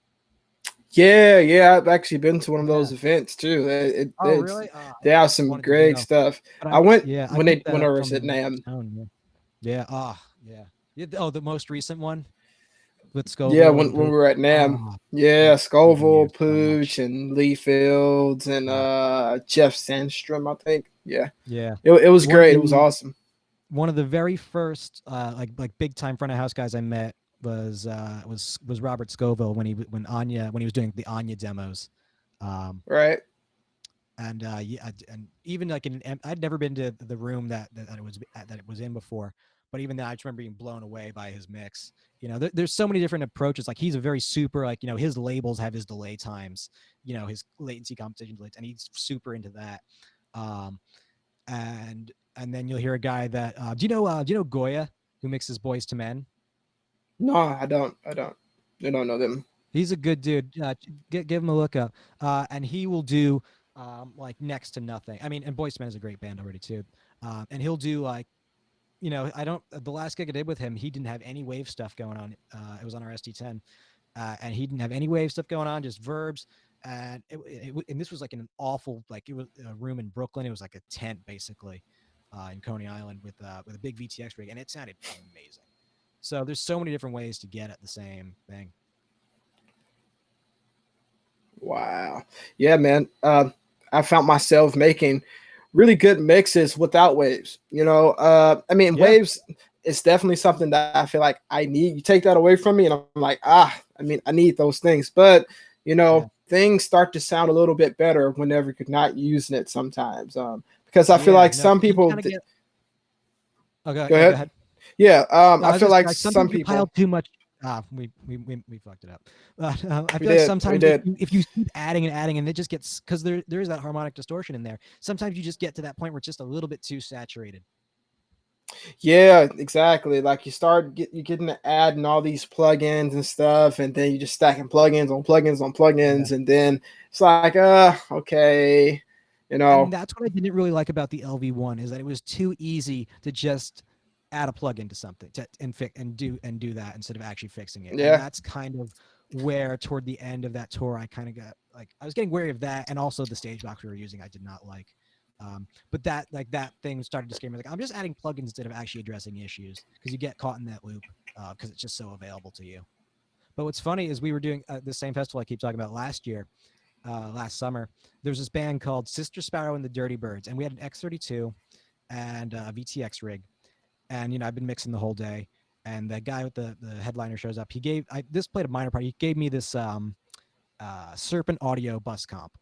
Yeah, yeah, I've actually been to one of Yeah. those events too. Oh, really? They have I some wanted to great go, stuff. but I went I picked that when I up was at from NAM. Tone. Yeah. Yeah. Yeah. Yeah. Oh, the most recent one with Yeah, Scoville and when we Pooch. were at NAM. Oh, Yeah, that gave me Scoville, so much. Pooch, and Lee Fields, and Uh, Jeff Sandstrom, I think. Yeah, yeah. it was One of great. It was the awesome. one of the very first like big time front of house guys I met was Robert Scoville when he was doing the Anya demos. Um, Right? and yeah, and even like I'd never been to the room that it was in before, but even then I just remember being blown away by his mix. There's so many different approaches. Like he's a very super, like, his labels have his delay times, his latency compensation delays, and he's super into that. Um, and then you'll hear a guy that do you know Goya, who mixes Boys to Men? No, I don't. I don't know them. He's a good dude. Give him a look up. And he will do like next to nothing. I mean, and Boyz II Men is a great band already too. And he'll do like, I don't. The last gig I did with him, he didn't have any wave stuff going on. It was on our ST10, and he didn't have any wave stuff going on, just verbs. And this was like in an awful, like, it was a room in Brooklyn. It was like a tent basically in Coney Island with a big VTX rig, and it sounded amazing. So there's so many different ways to get at the same thing. Wow. Yeah, man. I found myself making really good mixes without waves. I mean, Yeah, waves is definitely something that I feel like I need. You take that away from me, and I'm like, I mean, I need those things. But yeah, things start to sound a little bit better whenever you're not using it sometimes. Because I feel yeah. like No, some you people. kind of get. Okay, Go no, go ahead. ahead. Yeah. No, I I was feel just like like some sometimes you pile people. too much. We fucked it up. I We feel like did. We sometimes if did. you keep adding and adding, and it just gets, because there is that harmonic distortion in there. Sometimes you just get to that point where it's just a little bit too saturated. Yeah, exactly. Like you getting to adding all these plugins and stuff, and then you just stacking plugins on plugins on Yeah, plugins, and then it's like, okay, you and know, that's what I didn't really like about the LV1 is that it was too easy to just add a plugin to something and do that instead of actually fixing it. And yeah, that's kind of where toward the end of that tour I kind of got, like, I was getting wary of that, and also the stage box we were using I did not like. But that thing started to scare me. Like, I'm just adding plugins instead of actually addressing issues, because you get caught in that loop because it's just so available to you. But what's funny is we were doing the same festival I keep talking about last summer. There's this band called Sister Sparrow and the Dirty Birds, and we had an X32 and a VTX rig. And I've been mixing the whole day. And the guy with the headliner shows up. This played a minor part. He gave me this Serpent Audio bus comp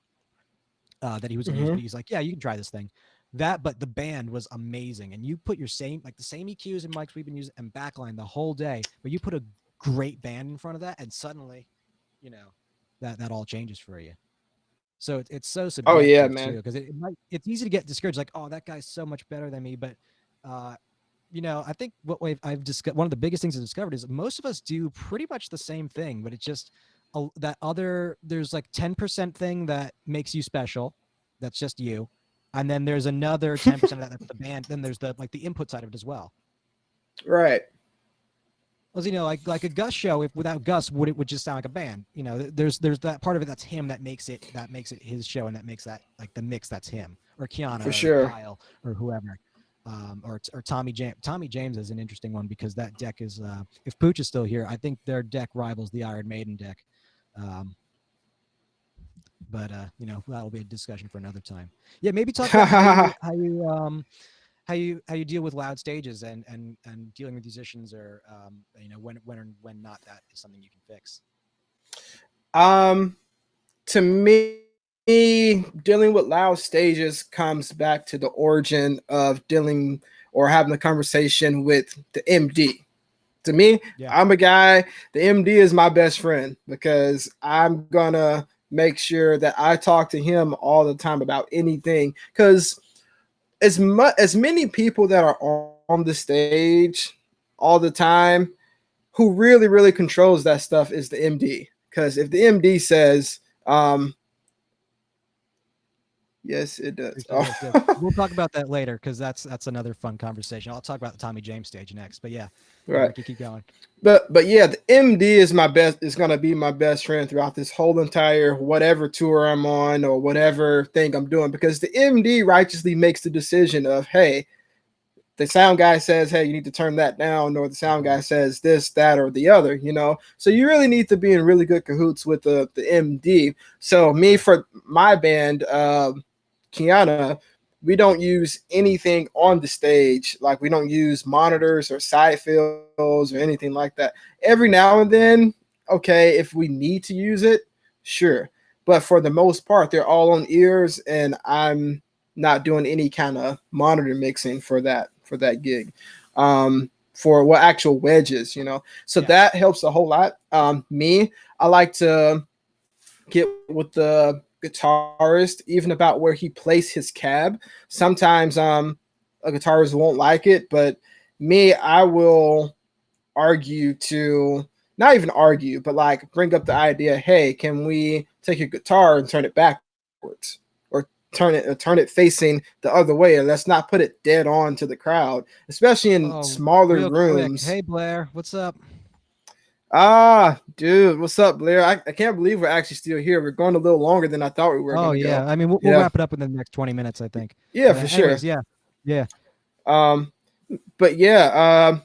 that he was going to use, hmm but he's like, yeah, you can try this thing. But the band was amazing, and you put your the same EQs and mics we've been using and backline the whole day, but you put a great band in front of that, and suddenly, you know, that all changes for you. So it's so oh yeah, subjective too, man. because it's easy to get discouraged, like, oh, that guy's so much better than me. But I think I've discovered, one of the biggest things I've discovered is most of us do pretty much the same thing, but it's just there's like 10% thing that makes you special, that's just you, and then there's another 10% of that's the band. Then there's the input side of it as well. Right. Well, like a Gus show, if without Gus, would just sound like a band. There's that part of it that's him that makes it his show, and that makes that like the mix that's him, or Kiana For or sure. Kyle or whoever, or Tommy James. Tommy James is an interesting one because that deck is if Pooch is still here, I think their deck rivals the Iron Maiden deck. Um, but that'll be a discussion for another time. Yeah, maybe talk about how you deal with loud stages and dealing with musicians, or when not, that is something you can fix. um, to me, dealing with loud stages comes back to the origin of dealing or having a conversation with the MD. To me, Yeah, I'm a guy, the MD is my best friend because I'm gonna make sure that I talk to him all the time about anything. Because as many people that are on the stage all the time, who really, really controls that stuff is the MD. Because if the MD says, yes, it does. It sure does too. We'll talk about that later because that's another fun conversation. I'll talk about the Tommy James stage next. But yeah, Right. Ricky, keep going. But yeah, the MD is my best. Is gonna be my best friend throughout this whole entire whatever tour I'm on or whatever thing I'm doing, because the MD righteously makes the decision of, hey, the sound guy says, hey, you need to turn that down, or the sound guy says this, that, or the other, you know. So you really need to be in really good cahoots with the MD. So me, for my band, Kiana, we don't use anything on the stage. Like, we don't use monitors or side fills or anything like that. Every now and then, okay, if we need to use it, sure. But for the most part, they're all on ears, and I'm not doing any kind of monitor mixing for that gig. For what actual wedges, you know. So that helps a whole lot. Me, I like to get with the guitarist even about where he places his cab. Sometimes a guitarist won't like it, but me, I will argue to, not even argue, but like bring up the idea, hey, can we take your guitar and turn it backwards, or turn it facing the other way, and let's not put it dead on to the crowd, especially in Oh, smaller real quick. rooms. Hey Blair, what's up? Ah, dude, what's up, Blair? I can't believe we're actually still here. We're going a little longer than I thought we were Oh going to yeah, go. I mean we'll Yeah, wrap it up within the next 20 minutes, I think. yeah, But for anyways, sure. yeah, yeah, Um, but yeah,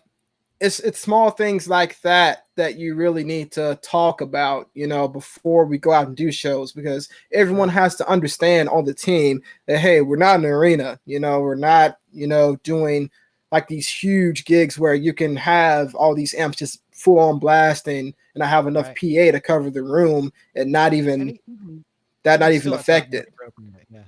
it's small things like that that you really need to talk about, you know, before we go out and do shows, because everyone sure, has to understand on the team that, hey, we're not in an arena, you know, we're not, you know, doing like these huge gigs where you can have all these amps just full on blasting, and I have enough right. PA to cover the room and not And even even that, not even even still, that's not affect really it. appropriate. Yeah,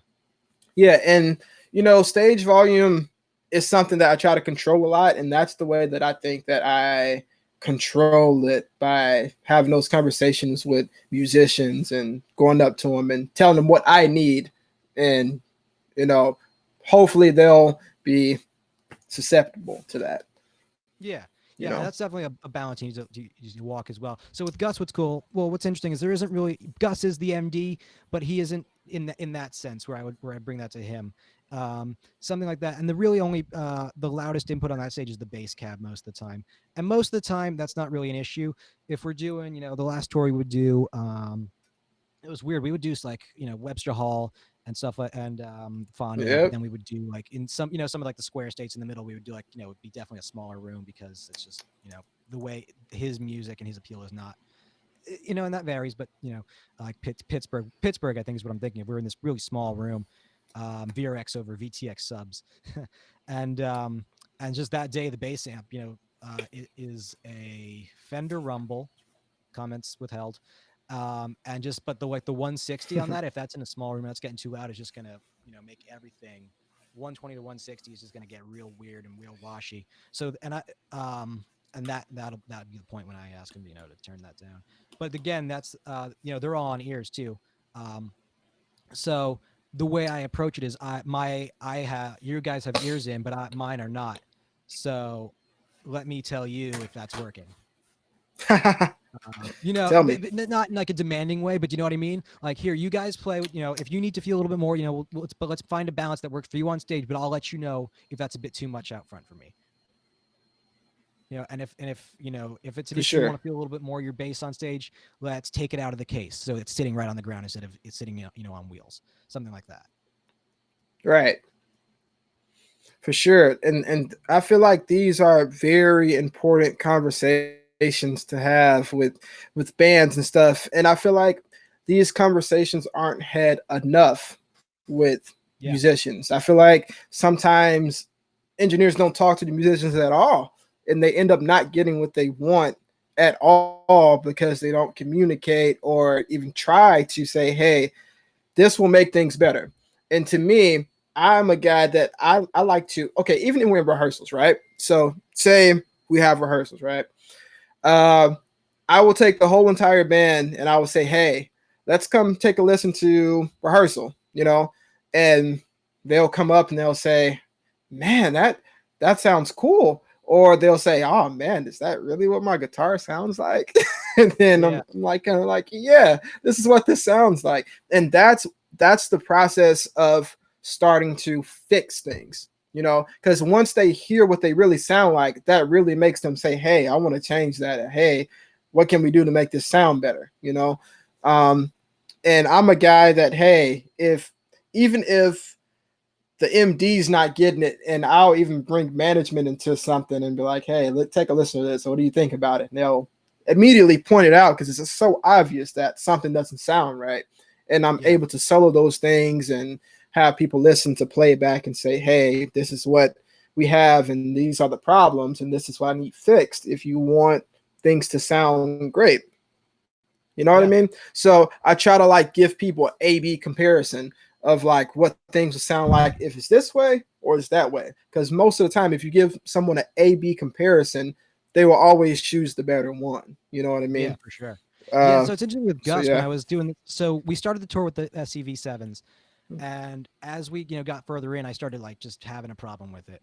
Yeah, and you know, stage volume is something that I try to control a lot, and that's the way that I think that I control it, by having those conversations with musicians and going up to them and telling them what I need, and you know, hopefully they'll be susceptible to that. yeah, You yeah. know. And that's definitely a balance you need to walk as well. So with Gus, what's cool? Well, what's interesting is there isn't really Gus is the MD, but he isn't in that sense where I bring that to him. Something like that. And the really only the loudest input on that stage is the bass cab most of the time. And most of the time that's not really an issue. If we're doing, the last tour we would do, it was weird. We would do like, Webster Hall and stuff like, and Faunia, but Yep. then we would do like in some, some of like the square states in the middle, we would do like, it would be definitely a smaller room because it's just, the way his music and his appeal is not, and that varies, but like Pittsburgh, I think is what I'm thinking of. We're in this really small room, VRX over VTX subs, and um, and just that day the bass amp, it is a Fender Rumble, comments withheld, and just but the like the 160 on that, if that's in a small room that's getting too loud, it's just gonna make everything 120 to 160 is just gonna get real weird and real washy. So and that'll be the point when I ask him, to turn that down. But again, that's they're all on ears too. Um, so the way I approach it is I have you guys have ears in, but mine are not. So let me tell you if that's working. Tell me. Not in like a demanding way, but you know what I mean. Like, here, you guys play. If you need to feel a little bit more, let's find a balance that works for you on stage. But I'll let you know if that's a bit too much out front for me. And if if it's an For issue, you want sure. to feel a little bit more your bass on stage, let's take it out of the case so it's sitting right on the ground instead of it's sitting on wheels, something like that. Right. For sure. And I feel like these are very important conversations to have with bands and stuff. And I feel like these conversations aren't had enough with Yeah. musicians. I feel like sometimes engineers don't talk to the musicians at all, and they end up not getting what they want at all because they don't communicate or even try to say, hey, this will make things better. And to me, I'm a guy that I like to, okay, even when we're in rehearsals, right? So say we have rehearsals, right? Uh, I will take the whole entire band and I will say, hey, let's come take a listen to rehearsal, you know? And they'll come up and they'll say, man, that sounds cool. Or they'll say, oh man, is that really what my guitar sounds like? And then Yeah, I'm like, kind of like, yeah, this is what this sounds like. And that's the process of starting to fix things, because once they hear what they really sound like, that really makes them say, hey, I want to change that. Hey, what can we do to make this sound better? Um, and I'm a guy that, hey, if even if the MD's not getting it, and I'll even bring management into something and be like, hey, let's take a listen to this. What do you think about it? And they'll immediately point it out because it's just so obvious that something doesn't sound right. And I'm yeah, able to solo those things and have people listen to playback and say, hey, this is what we have, and these are the problems, and this is what I need fixed if you want things to sound great. You know what I mean? yeah, So I try to like give people an A/B comparison of like what things will sound like if it's this way or it's that way. Because most of the time, if you give someone an A/B comparison, they will always choose the better one. You know what I yeah, mean? for sure. Yeah, Uh, so it's interesting with so Gus when yeah. I was doing. So we started the tour with the SCV 7s, and as we got further in, I started like just having a problem with it.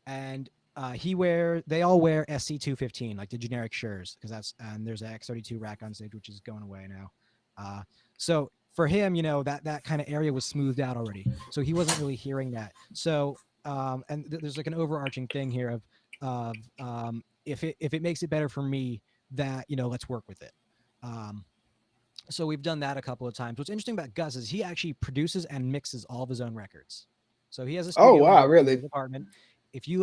And they all wear SC215, like the generic Sures, because that's and there's an X32 rack on stage, which is going away now. So for him, that kind of area was smoothed out already, so he wasn't really hearing that. So and there's like an overarching thing here of if it makes it better for me, that let's work with it. Um, so we've done that a couple of times. What's interesting about Gus is he actually produces and mixes all of his own records. So he has a Oh studio in wow, his in really? his apartment. If you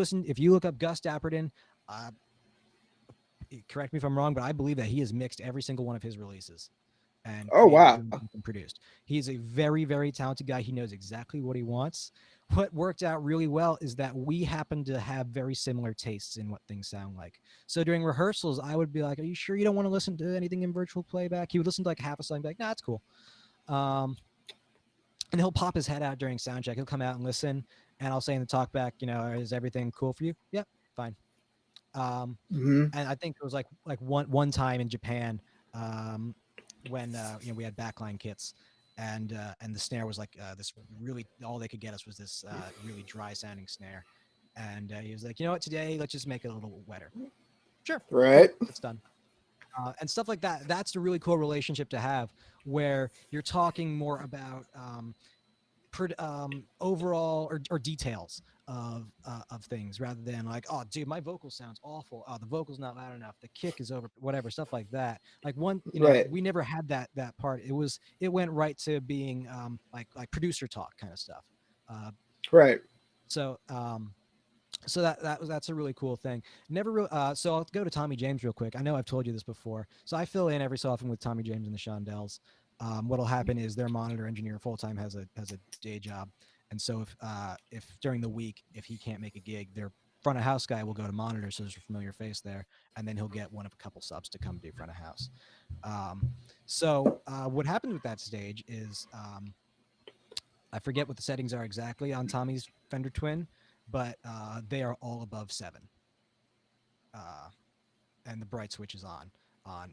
look up Gus Dapperton, uh, correct me if I'm wrong, but I believe that he has mixed every single one of his releases and Oh created wow. them and produced. He's a very, very talented guy. He knows exactly what he wants. What worked out really well is that we happen to have very similar tastes in what things sound like. So during rehearsals, I would be like, "Are you sure you don't want to listen to anything in virtual playback?" He would listen to like half a song, and be like, "Nah, it's cool." Um, and he'll pop his head out during sound check. He'll come out and listen, and I'll say in the talk back, "Is everything cool for you?" Yep, fine. Um, Mm-hmm. and I think it was like one time in Japan, um, when we had backline kits, and the snare was like this really, all they could get us was this really dry sounding snare, and he was like, you know what, today let's just make it a little wetter. Sure, cool, Right. it's done. And stuff like that. That's the really cool relationship to have, where you're talking more about overall or details of things rather than like, oh dude, my vocal sounds awful, oh the vocal's not loud enough, the kick is over, whatever, stuff like that. Like Right. we never had that part. It went right to being like producer talk kind of stuff. uh Right. so so that's a really cool thing. Never really. So I'll go to Tommy James real quick. I know I've told you this before. So I fill in every so often with Tommy James and the Shondells. What'll happen is their monitor engineer full time has a day job, and so if during the week if he can't make a gig, their front of house guy will go to monitor, so there's a familiar face there, and then he'll get one of a couple subs to come do front of house. Um, so what happens with that stage is I forget what the settings are exactly on Tommy's Fender Twin, but they are all above 7, uh, and the bright switch is on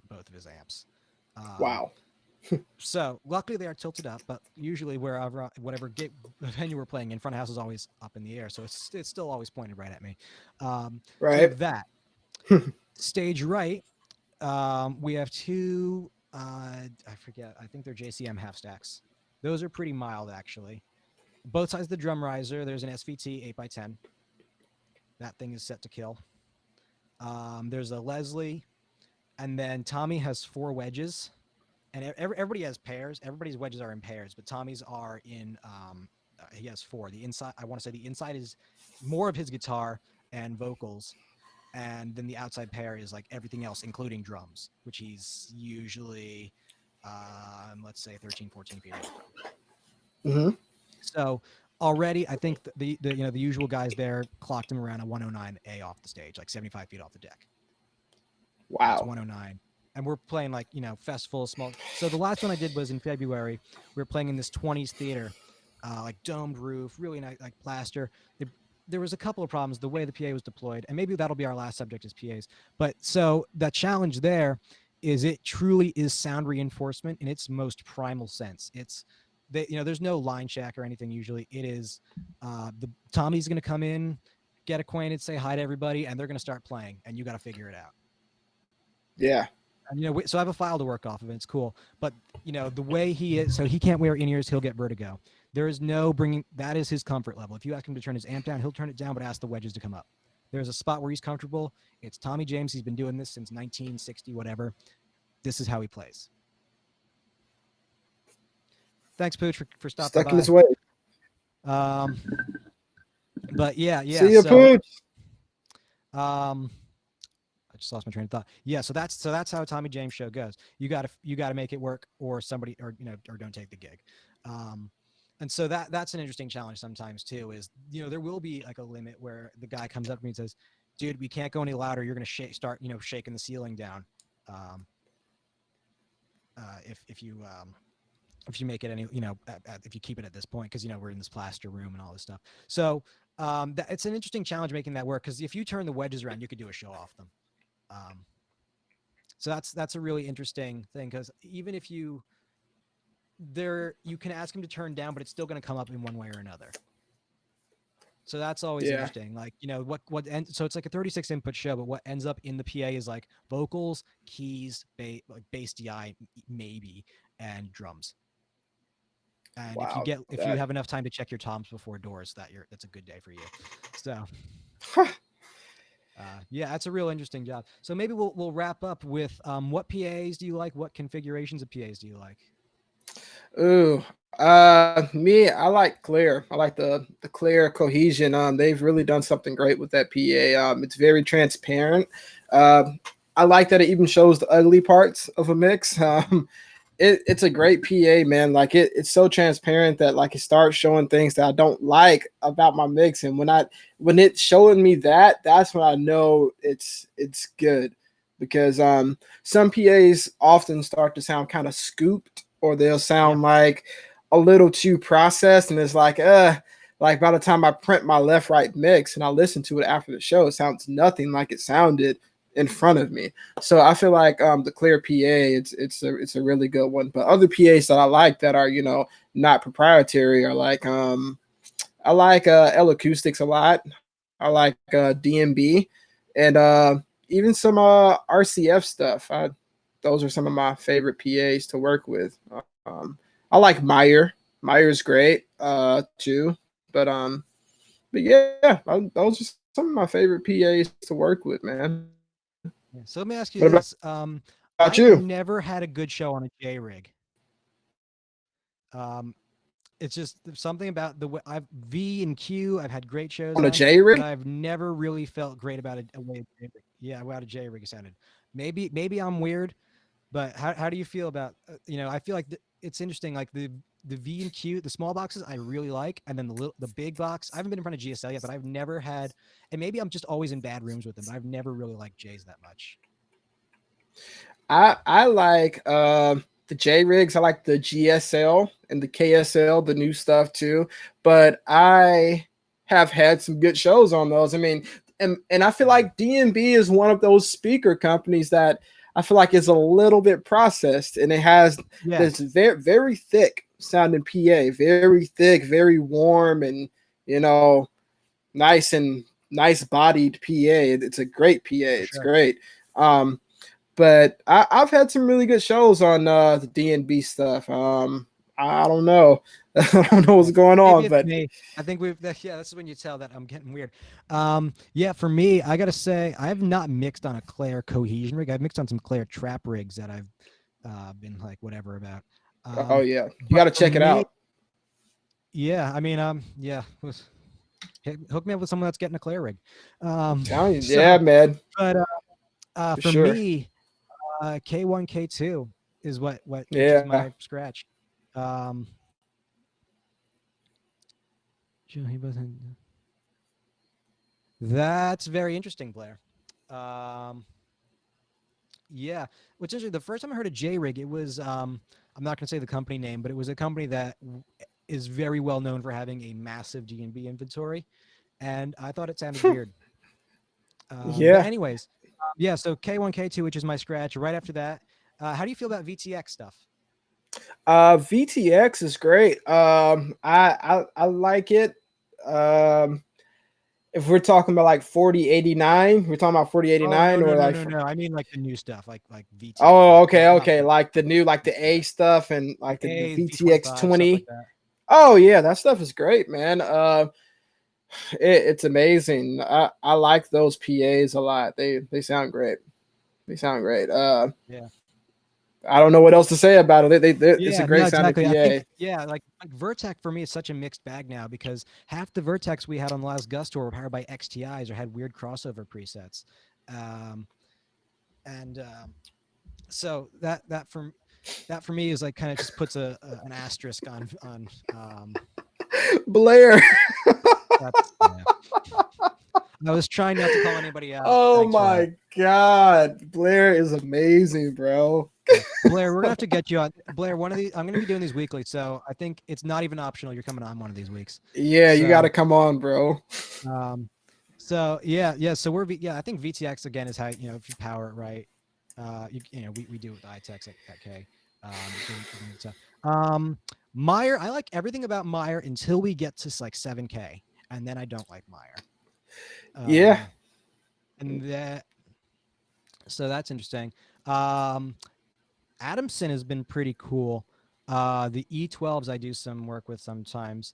both of his amps. Um, Wow. so luckily they are tilted up, but usually wherever whatever venue we're playing in, front of house is always up in the air, so it's still always pointed right at me. So we Right. have that stage right. We have two. I forget. I think they're JCM half stacks. Those are pretty mild actually. Both sides of the drum riser. There's an SVT 8x10. That thing is set to kill. There's a Leslie, and then Tommy has 4 wedges, and everybody has pairs. Everybody's wedges are in pairs, but Tommy's are in. He has 4. The inside, I want to say, the inside is more of his guitar and vocals, and then the outside pair is like everything else, including drums, which he's usually, let's say, 13, 14 feet away from. Mm-hmm. So already, I think the the usual guys there clocked him around a 109 A off the stage, like 75 feet off the deck. That's Wow. 109. And we're playing like, festival, small. So the last one I did was in February. We were playing in this 20s theater, like domed roof, really nice, like plaster. There was a couple of problems the way the PA was deployed, and maybe that'll be our last subject is PAs. But so the challenge there is it truly is sound reinforcement in its most primal sense. There's no line check or anything usually. It is the Tommy's going to come in get acquainted, say hi to everybody, and they're going to start playing, and you got to figure it out. Yeah. And so I have a file to work off of it. It's cool, but the way he is, so he can't wear in ears. He'll get vertigo. There is no bringing. That is his comfort level. If you ask him to turn his amp down, he'll turn it down, but ask the wedges to come up. There's a spot where he's comfortable. It's Tommy James. He's been doing this since 1960, whatever. This is how he plays. Thanks, Pooch, for stopping Stuck in by. his way. Um, but yeah. See you, So, Pooch. I just lost my train of thought. Yeah, so that's how a Tommy James show goes. You gotta make it work, or somebody, or don't take the gig. Um, and so that's an interesting challenge sometimes too. Is there will be like a limit where the guy comes up to me and says, "Dude, we can't go any louder. You're gonna start shaking the ceiling down." Um, if you make it any if you keep it at this point, because we're in this plaster room and all this stuff. So it's an interesting challenge making that work, because if you turn the wedges around, you could do a show off them. um, so that's a really interesting thing, because even if you can ask him to turn down, but it's still going to come up in one way or another. So that's always Yeah. interesting. Like, so it's like a 36 input show, but what ends up in the PA is like vocals, keys, like bass DI maybe, and drums. And Wow. if you have enough time to check your toms before doors, that's a good day for you. So yeah, that's a real interesting job. So maybe we'll wrap up with what PAs do you like? What configurations of PAs do you like? Ooh, me, I like Clear. I like the Clear cohesion. They've really done something great with that PA. It's very transparent. I like that it even shows the ugly parts of a mix. It's a great PA, man. Like it's so transparent that like it starts showing things that I don't like about my mix, and when it's showing me that, that's when I know it's good, because some PAs often start to sound kind of scooped, or they'll Yep. sound like a little too processed, and it's like by the time I print my left right mix and I listen to it after the show, it sounds nothing like it sounded in front of me. So I feel like the Clear PA, it's a really good one. But other PAs that I like that are not proprietary are like I like L Acoustics a lot. I like DMB, and even some RCF stuff. Those are some of my favorite PAs to work with. I like Meyer. Meyer's great too. But yeah, those are some of my favorite PAs to work with, man. Yeah. So let me ask What you about this: you? I've never had a good show on a J rig. Um, it's just something about the way I've V and Q. I've had great On shows a on, J rig? but I've never really felt great about it. A way a J rig. Yeah, how a J rig sounded. Maybe I'm weird, but how do you feel about I feel like it's interesting. Like the V and Q, the small boxes, I really like, and then the big box. I haven't been in front of GSL yet, but I've never had. And maybe I'm just always in bad rooms with them, but I've never really liked J's that much. I like the J rigs. I like the GSL and the KSL, the new stuff too. But I have had some good shows on those. I mean, and I feel like DNB is one of those speaker companies that I feel like is a little bit processed, and it has Yeah, this very thick sounding PA, very thick, very warm, and you know, nice and nice bodied PA. It's a great PA. for It's sure. great. Um, but I've had some really good shows on the DNB stuff. I don't know. I don't know what's going Maybe on, it's but me. I think yeah, that's when you tell that I'm getting weird. Yeah, for me, I gotta say, I have not mixed on a Claire cohesion rig. I've mixed on some Claire trap rigs that I've been like whatever about. oh yeah, you But got to for check it me, out. yeah, I mean, yeah, hook me up with someone that's getting a Claire rig. I'm telling you, So, yeah, man, but for for sure. me, K1 K2 is which is Yeah, my scratch. Um, he wasn't. That's very interesting, Blair. Um, yeah, which is the first time I heard a J rig, it was I'm not going to say the company name, but it was a company that is very well known for having a massive DNB inventory, and I thought it sounded weird. But yeah. anyways, yeah. So K1 K2, which is my scratch. Right after that, how do you feel about VTX stuff? VTX is great. I like it. Um, If we're talking about like 4089, we're talking about Oh, no, 4089 no, or no, like no, no. I mean like the new stuff, like oh, VTX, okay, not okay, like the new, like the yeah, A stuff and like like the A VTX V25 stuff like 20. that. Oh yeah, that stuff is great, man. It's amazing. I like those PAs a lot. They sound great. They sound great. Yeah. I don't know what else to say about it. It's a Yeah, no, great sounding exactly. I think PA. yeah, like Vertec for me is such a mixed bag now because half the Vertex we had on the last Gust tour were powered by XTIs or had weird crossover presets. Um, and so that for me is like kind of just puts an asterisk on Blair. that's yeah. I was trying not to call anybody out. Oh Thanks for that. my god, Blair is amazing, bro. Yeah. Blair, we're gonna have to get you on. Blair, one of these I'm gonna be doing these weekly, so I think it's not even optional. You're coming on one of these weeks. Yeah, you got to So come on, bro. um so yeah, yeah. So yeah, I think VTX again is how if you power it right. We do it with iTex at K. You can do stuff. Meyer, I like everything about Meyer until we get to like 7K, and then I don't like Meyer. Yeah. And that so that's interesting. Um, Adamson has been pretty cool. The E12s I do some work with sometimes,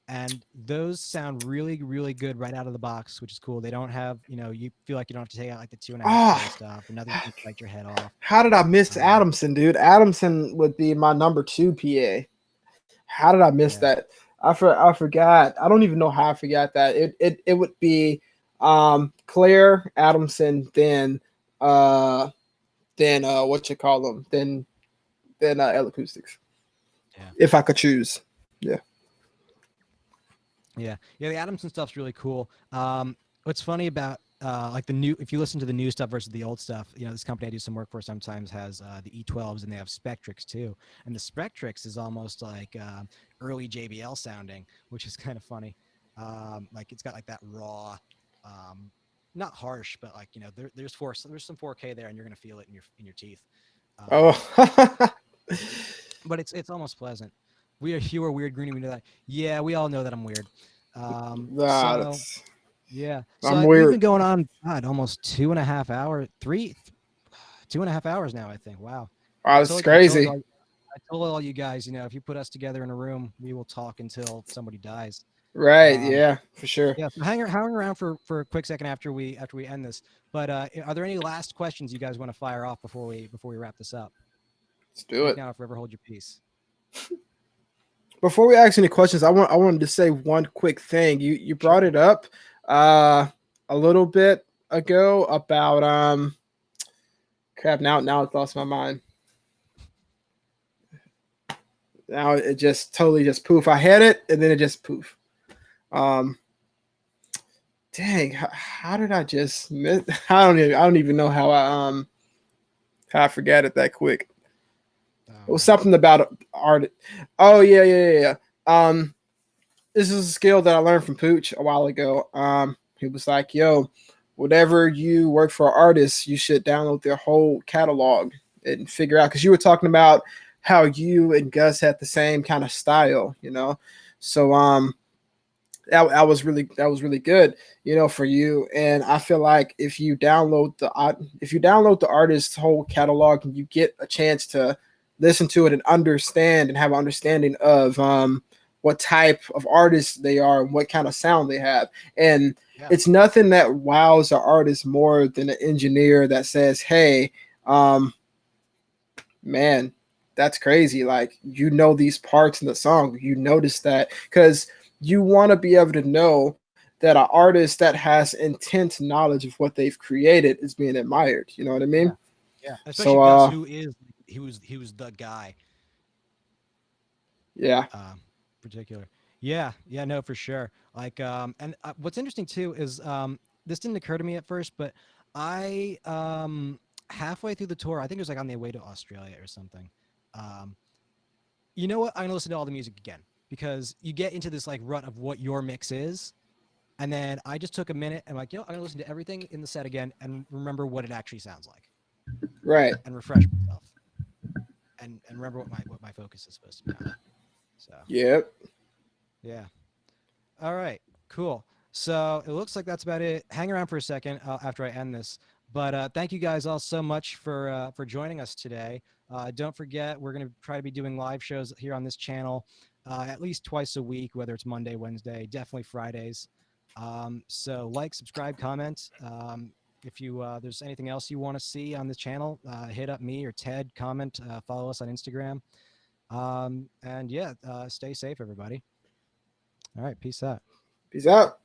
and those sound really, really good right out of the box, which is cool. They don't have, you feel like you don't have to take out like the 2.5K Ah, stuff, and nothing's gonna bite your head off. how did I miss Um, Adamson, dude? Adamson would be my number two PA. How did I miss yeah, that? I forgot. I don't even know how I forgot that. It would be Claire Adamson, uh then what you call them, then L Acoustics. yeah, If I could choose. Yeah. yeah. The Adamson stuff's really cool. What's funny about like the new, if you listen to the new stuff versus the old stuff, this company I do some work for sometimes has the E12s and they have Spectrix too, and the Spectrix is almost like early JBL sounding, which is kind of funny. Like it's got like that raw, um, not harsh, but like there's some 4K there, and you're gonna feel it in your teeth. Um, Oh. but it's almost pleasant. You are weird, Grunie. We know that. Yeah, we all know that I'm weird. Nah, So that's yeah, so I'm we've weird. been going on God almost 2.5 hours, 2.5 hours now. I think. Wow. Wow, I this is told I told crazy. all I told all you guys, if you put us together in a room, we will talk until somebody dies. Right, Um, yeah, for sure. yeah, so hang around for a quick second after we end this. But are there any last questions you guys want to fire off before we wrap this up? Let's do Speak it. now, if forever hold your peace. Before we ask any questions, I wanted to say one quick thing. You brought Sure. it up uh a little bit ago about crap, now it's lost my mind. Now it just totally just poof. I had it and then it just poof. Um dang, how did I just miss I don't even know how I forgot it that quick. Oh It was man. something about art. Oh yeah. Um this is a skill that I learned from Pooch a while ago. He was like, "Yo, whatever you work for artists, you should download their whole catalog and figure out." Because you were talking about how you and Gus had the same kind of style, you know. So that was really good, you know, for you. And I feel like if you download the artist's whole catalog and you get a chance to listen to it and understand and have an understanding of what type of artists they are and what kind of sound they have. And Yeah. it's nothing that wows an artist more than an engineer that says, "Hey, um, man, that's crazy. Like, you know, these parts in the song, you notice that because you want to be able to know that an artist that has intense knowledge of what they've created is being admired. You know what I mean? Yeah. Yeah. Especially So, Gus, he was the guy. yeah. Particular. Yeah, yeah, no, for sure. Like, and what's interesting too is this didn't occur to me at first, but I halfway through the tour, I think it was like on the way to Australia or something. Um, you know what? I'm gonna listen to all the music again because you get into this like rut of what your mix is, and then I just took a minute and like, I'm gonna listen to everything in the set again and remember what it actually sounds like Right. and refresh myself and remember what my focus is supposed to be on. So Yep. yeah. All right, cool. So it looks like that's about it. Hang around for a second after I end this. But thank you guys all so much for joining us today. Don't forget, we're going to try to be doing live shows here on this channel at least twice a week, whether it's Monday, Wednesday, definitely Fridays. So like, subscribe, comment. If you there's anything else you want to see on the channel, hit up me or Ted. Comment, follow us on Instagram. And yeah, stay safe, everybody. All right, peace out. Peace out.